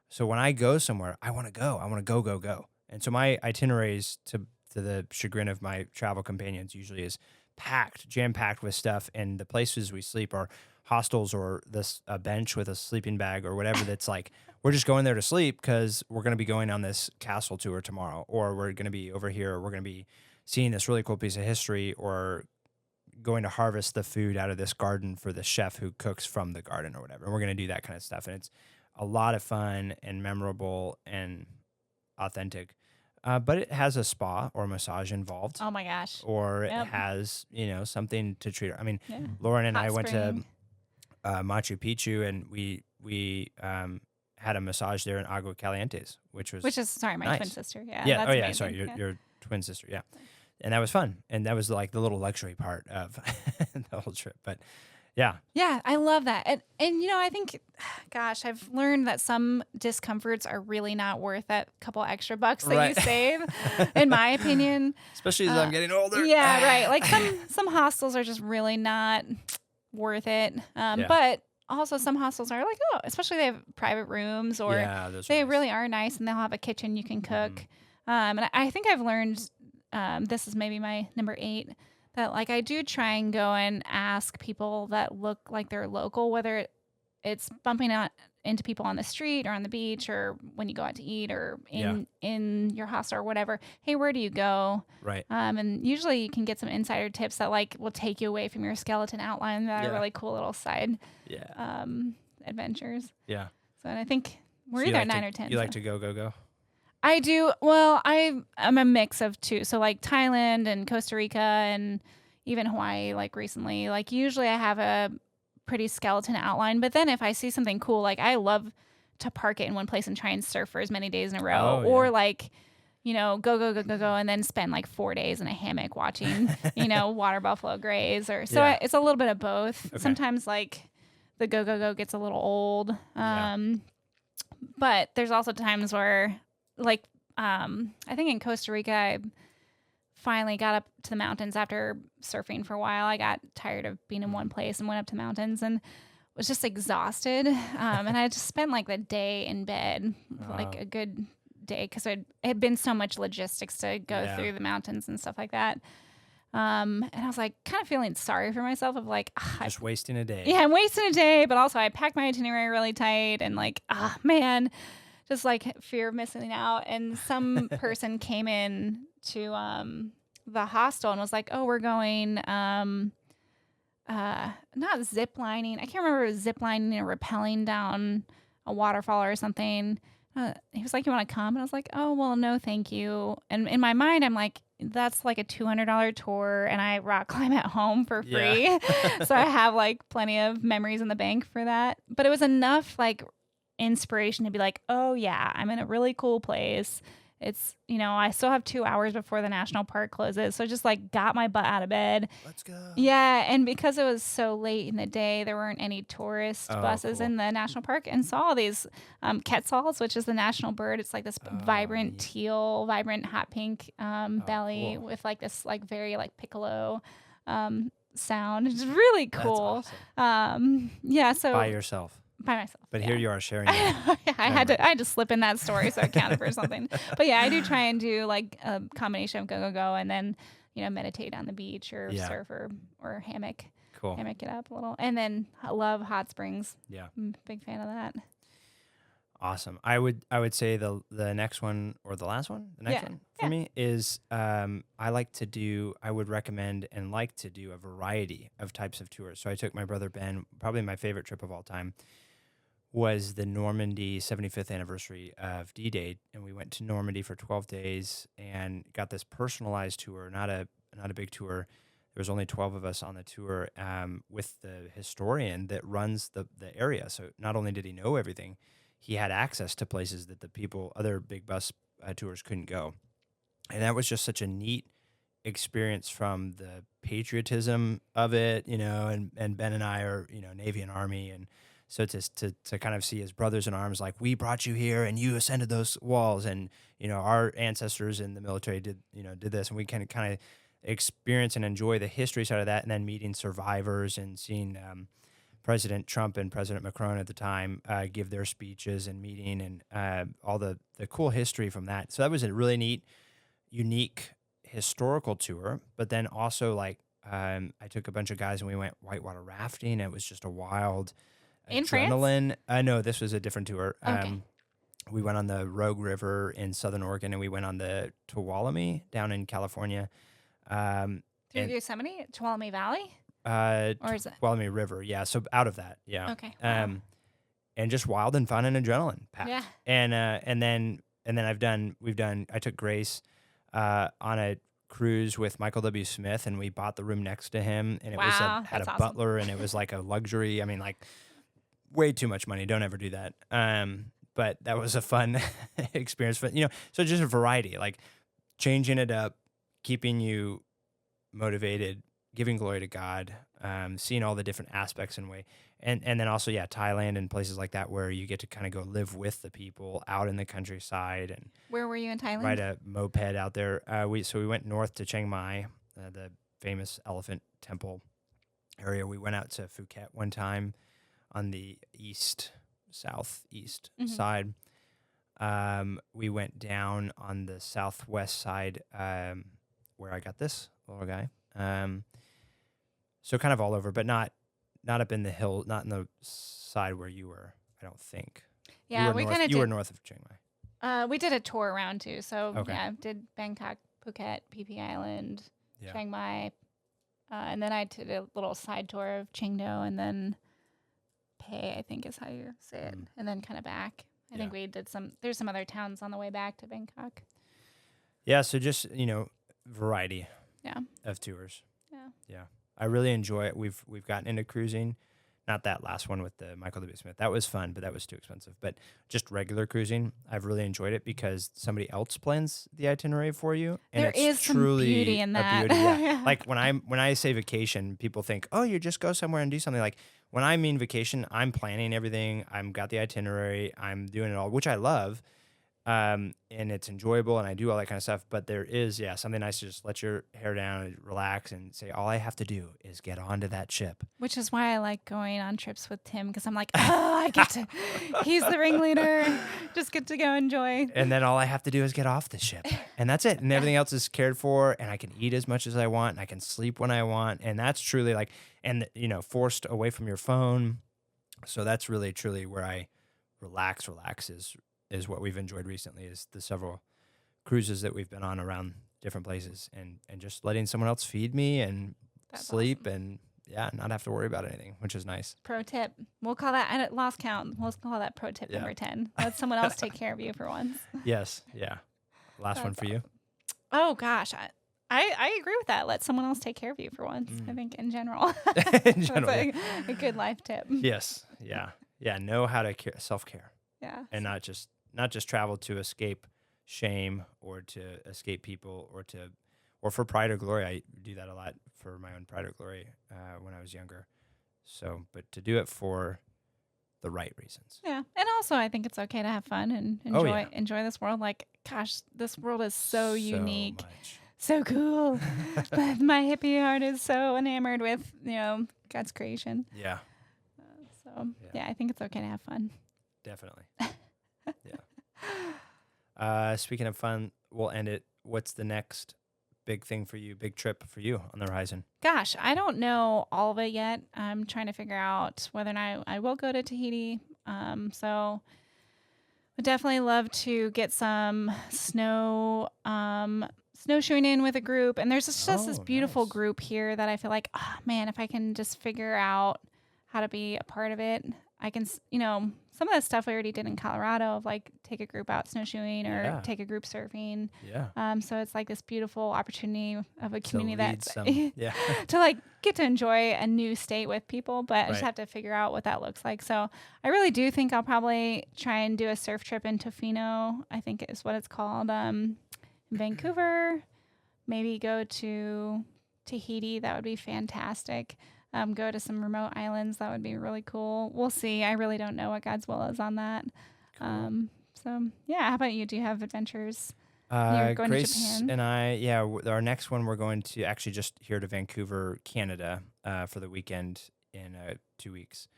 So when I go somewhere, I want to go. I want to go. And so my itineraries, to the chagrin of my travel companions, usually is jam-packed with stuff. And the places we sleep are hostels or a bench with a sleeping bag or whatever. That's like, we're just going there to sleep because we're going to be going on this castle tour tomorrow, or we're going to be over here, or we're going to be seeing this really cool piece of history, or going to harvest the food out of this garden for the chef who cooks from the garden or whatever. And we're going to do that kind of stuff. And it's a lot of fun and memorable and authentic. But it has a spa or massage involved. Oh my gosh. Or it has, something to treat her. I mean, Lauren and I went to Machu Picchu, and we had a massage there in Agua Calientes, which is my nice. Twin sister. Yeah. Yeah. That's amazing. Sorry, your twin sister. Yeah. And that was fun. And that was like the little luxury part of the whole trip. But yeah. Yeah, I love that. And I think, gosh, I've learned that some discomforts are really not worth that couple extra bucks that you save, in my opinion. Especially as I'm getting older. Yeah, right. Like some hostels are just really not worth it. But also some hostels are like, especially they have private rooms, or they really are nice, and they'll have a kitchen you can cook. And I think I've learned, this is maybe my number 8, that like I do try and go and ask people that look like they're local, whether it's bumping out into people on the street or on the beach, or when you go out to eat, or in your hostel or whatever. Hey, where do you go? Right. And usually you can get some insider tips that like will take you away from your skeleton outline, that are really cool little side adventures. Yeah. So, and I think we're either 9 or 10. You like to go? I do. Well, I'm a mix of two. So like Thailand and Costa Rica and even Hawaii, like recently, like usually I have a pretty skeleton outline. But then if I see something cool, like I love to park it in one place and try and surf for as many days in a row. Or like, go, and then spend like 4 days in a hammock watching, water buffalo graze. It's a little bit of both. Okay. Sometimes like the go gets a little old. But there's also times where like, I think in Costa Rica, I finally got up to the mountains after surfing for a while. I got tired of being in one place and went up to mountains and was just exhausted. And I just spent like the day in bed, like a good day, because it had been so much logistics to go through the mountains and stuff like that. And I was like kind of feeling sorry for myself of like, just wasting a day. Yeah, I'm wasting a day, but also I packed my itinerary really tight and like, man, just like fear of missing out. And some person came in to the hostel and was like, oh, we're going not zip lining. I can't remember if it was zip lining or rappelling down a waterfall or something. He was like, you want to come? And I was like, oh, well, no, thank you. And in my mind, I'm like, that's like a $200 tour and I rock climb at home for free. Yeah. So I have like plenty of memories in the bank for that. But it was enough like inspiration to be like, oh yeah, I'm in a really cool place. It's, I still have 2 hours before the national park closes. So I just like got my butt out of bed. Let's go. Yeah. And because it was so late in the day, there weren't any tourist buses in the national park, and saw all these quetzals, which is the national bird. It's like this vibrant teal, vibrant hot pink belly with like this like very like piccolo sound. It's really cool. That's awesome. So by yourself. By myself. But here you are sharing. I had to slip in that story so it counted for something. But yeah, I do try and do like a combination of go and then, meditate on the beach or surf or hammock. Cool. Hammock it up a little. And then I love hot springs. Yeah. I'm a big fan of that. Awesome. I would say the next one or the last one, the next one for me is I would recommend and like to do a variety of types of tours. So I took my brother Ben, probably my favorite trip of all time was the Normandy 75th anniversary of D-Day, and we went to Normandy for 12 days and got this personalized tour, not a big tour. There was only 12 of us on the tour with the historian that runs the area. So not only did he know everything, he had access to places that other big bus tours couldn't go. And that was just such a neat experience from the patriotism of it, and Ben and I are, Navy and Army. And so to kind of see his brothers in arms, like, we brought you here and you ascended those walls, and, our ancestors in the military did this, and we can kind of experience and enjoy the history side of that, and then meeting survivors and seeing President Trump and President Macron at the time give their speeches and meeting, and all the cool history from that. So that was a really neat, unique historical tour. But then also I took a bunch of guys and we went whitewater rafting. It was just a wild in adrenaline. France? No, this was a different tour. Okay. We went on the Rogue River in Southern Oregon, and we went on the Tuolumne down in California. Through Yosemite, Tuolumne Valley? Or is it Tuolumne River? Yeah, so out of that, yeah. Okay. And just wild and fun and adrenaline packed. Yeah. And then I took Grace on a cruise with Michael W. Smith, and we bought the room next to him, and it had a butler, and it was like a luxury. I mean, like, way too much money. Don't ever do that. But that was a fun experience. But so just a variety, like changing it up, keeping you motivated, giving glory to God, seeing all the different aspects and way, and then also Thailand and places like that where you get to kind of go live with the people out in the countryside. And where were you in Thailand? Ride a moped out there. We went north to Chiang Mai, the famous elephant temple area. We went out to Phuket one time on the southeast side. We went down on the southwest side where I got this little guy. So kind of all over, but not up in the hill, not in the side where you were, I don't think. Yeah, you were north of Chiang Mai. We did a tour around too. So okay. Did Bangkok, Phuket, Phi Phi Island, Chiang Mai, and then I did a little side tour of Qingdao, and then Pei, I think is how you say it, and then kind of back. I think we did there's some other towns on the way back to Bangkok. Yeah, so just, variety of tours. Yeah. Yeah. I really enjoy it. We've gotten into cruising Not that last one with the Michael W. Smith. That was fun, but that was too expensive. But just regular cruising, I've really enjoyed it because somebody else plans the itinerary for you. And There it's is some truly beauty in that. a beauty. Yeah. Yeah. Like when I say vacation, people think, oh, you just go somewhere and do something. Like when I mean vacation, I'm planning everything. I'm got the itinerary. I'm doing it all, which I love. And it's enjoyable and I do all that kind of stuff, but there is, something nice to just let your hair down and relax and say, all I have to do is get onto that ship. Which is why I like going on trips with Tim, because I'm like, I get to, he's the ringleader, just get to go enjoy. And then all I have to do is get off the ship and that's it. And everything else is cared for and I can eat as much as I want and I can sleep when I want. And that's truly like, and forced away from your phone. So that's really, truly where I relax is what we've enjoyed recently is the several cruises that we've been on around different places and just letting someone else feed me and That's sleep awesome. and not have to worry about anything, which is nice. Pro tip. We'll call that, and at lost count, we'll call that pro tip number 10. Let someone else take care of you for once. Yes. Yeah. Last one for you. Oh, gosh. I agree with that. Let someone else take care of you for once, I think, in general. In general. That's a good life tip. Yes. Yeah. Yeah. Know how to self-care Yeah. and not just travel to escape shame or to escape people or for pride or glory. I do that a lot for my own pride or glory when I was younger. So, but to do it for the right reasons. Yeah. And also, I think it's okay to have fun and enjoy this world. Like, gosh, this world is so unique, much. so cool. But my hippie heart is so enamored with, God's creation. Yeah, So, yeah, I think it's okay to have fun. definitely. Yeah. Speaking of fun, we'll end it. What's the next big thing for you, big trip for you on the horizon? Gosh, I don't know all of it yet. I'm trying to figure out whether or not I will go to Tahiti. So would definitely love to get some snowshoeing in with a group. And there's just this beautiful nice. group here that I feel like, oh man, if I can just figure out how to be a part of it, I can, some of the stuff we already did in Colorado of like take a group out snowshoeing or take a group surfing. Yeah. So it's like this beautiful opportunity of a community Yeah. to like get to enjoy a new state with people, but I just Right. have to figure out what that looks like. So I really do think I'll probably try and do a surf trip in Tofino, I think is what it's called, in Vancouver. Maybe go to Tahiti. That would be fantastic. Go to some remote islands. That would be really cool. We'll see. I really don't know what God's will is on that. Cool. So yeah, how about you? Do you have adventures? You're going Grace to Japan? and I, our next one, we're going to actually just here to Vancouver, Canada, for the weekend in 2 weeks.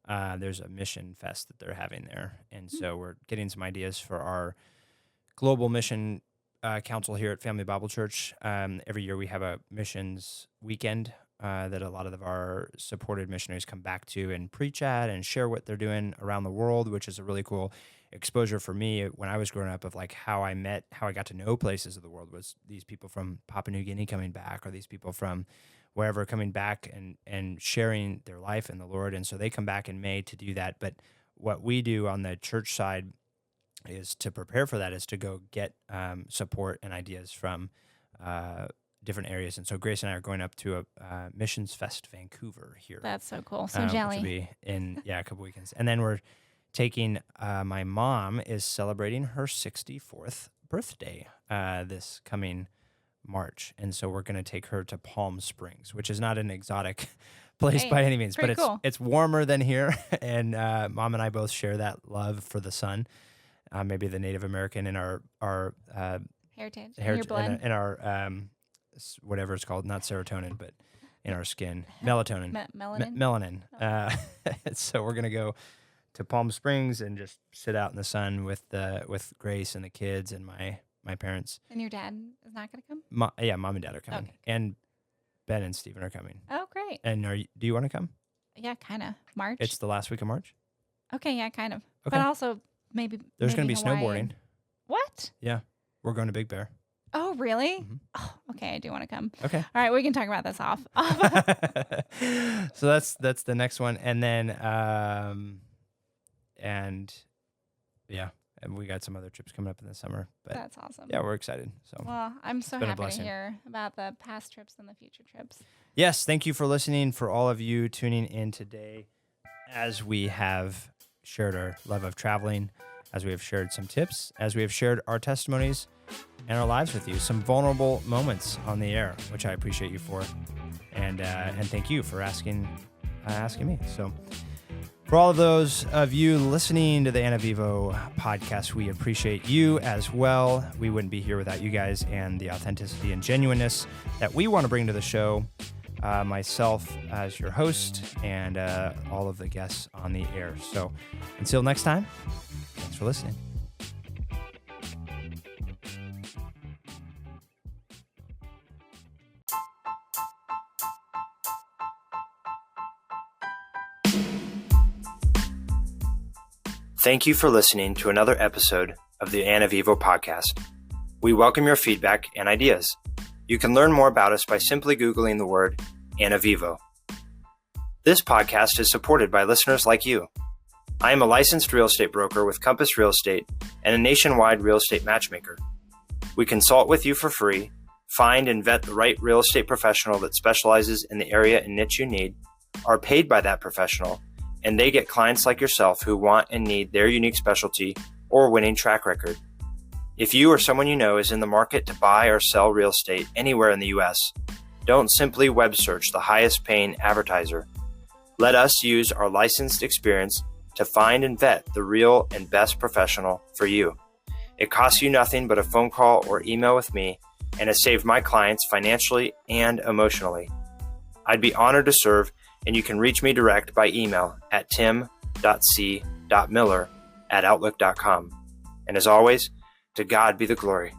There's a mission fest that they're having there. And so we're getting some ideas for our global mission council here at Family Bible Church. Every year we have a missions weekend that a lot of our supported missionaries come back to and preach at and share what they're doing around the world, which is a really cool exposure for me when I was growing up of like how I got to know places of the world was these people from Papua New Guinea coming back or these people from wherever coming back and sharing their life in the Lord. And so they come back in May to do that. But what we do on the church side is to prepare for that is to go get support and ideas from different areas. And so Grace and I are going up to a Missions Fest Vancouver here. That's so cool. So Which jelly. will be in a couple weekends. And then we're taking, my mom is celebrating her 64th birthday this coming March. And so we're going to take her to Palm Springs, which is not an exotic place by any means, but it's warmer than here. And Mom and I both share that love for the sun. Maybe the Native American in our heritage in your blood. in our whatever it's called, not serotonin, but in our skin, melatonin, melanin. So we're gonna go to Palm Springs and just sit out in the sun with Grace and the kids and my parents. And your dad is not gonna come? Mom and Dad are coming, okay. And Ben and Stephen are coming. Oh, great. And do you want to come? Yeah, kind of. March. It's the last week of March. Okay, yeah, kind of. Okay. But also maybe There's going to be Hawaii. snowboarding. What? Yeah. We're going to Big Bear. Oh, really? Mm-hmm. Oh, okay, I do want to come. Okay. All right, we can talk about this off. So that's the next one. And then and we got some other trips coming up in the summer. But that's awesome. Yeah, we're excited. So well, I'm so happy to hear about the past trips and the future trips. Yes, thank you for listening. For all of you tuning in today, as we have shared our love of traveling, as we have shared some tips, as we have shared our testimonies and our lives with you, some vulnerable moments on the air, which I appreciate you for, and thank you for asking me. So, for all of those of you listening to the Ana Vivo podcast, we appreciate you as well. We wouldn't be here without you guys and the authenticity and genuineness that we want to bring to the show. Myself as your host and all of the guests on the air. So until next time, thanks for listening. Thank you for listening to another episode of the Ana Vivo podcast. We welcome your feedback and ideas. You can learn more about us by simply Googling the word Ana Vivo. This podcast is supported by listeners like you. I am a licensed real estate broker with Compass Real Estate and a nationwide real estate matchmaker. We consult with you for free, find and vet the right real estate professional that specializes in the area and niche you need, are paid by that professional, and they get clients like yourself who want and need their unique specialty or winning track record. If you or someone you know is in the market to buy or sell real estate anywhere in the U.S., don't simply web search the highest paying advertiser. Let us use our licensed experience to find and vet the real and best professional for you. It costs you nothing but a phone call or email with me and has saved my clients financially and emotionally. I'd be honored to serve, and you can reach me direct by email at tim.c.miller@outlook.com. And as always, to God be the glory.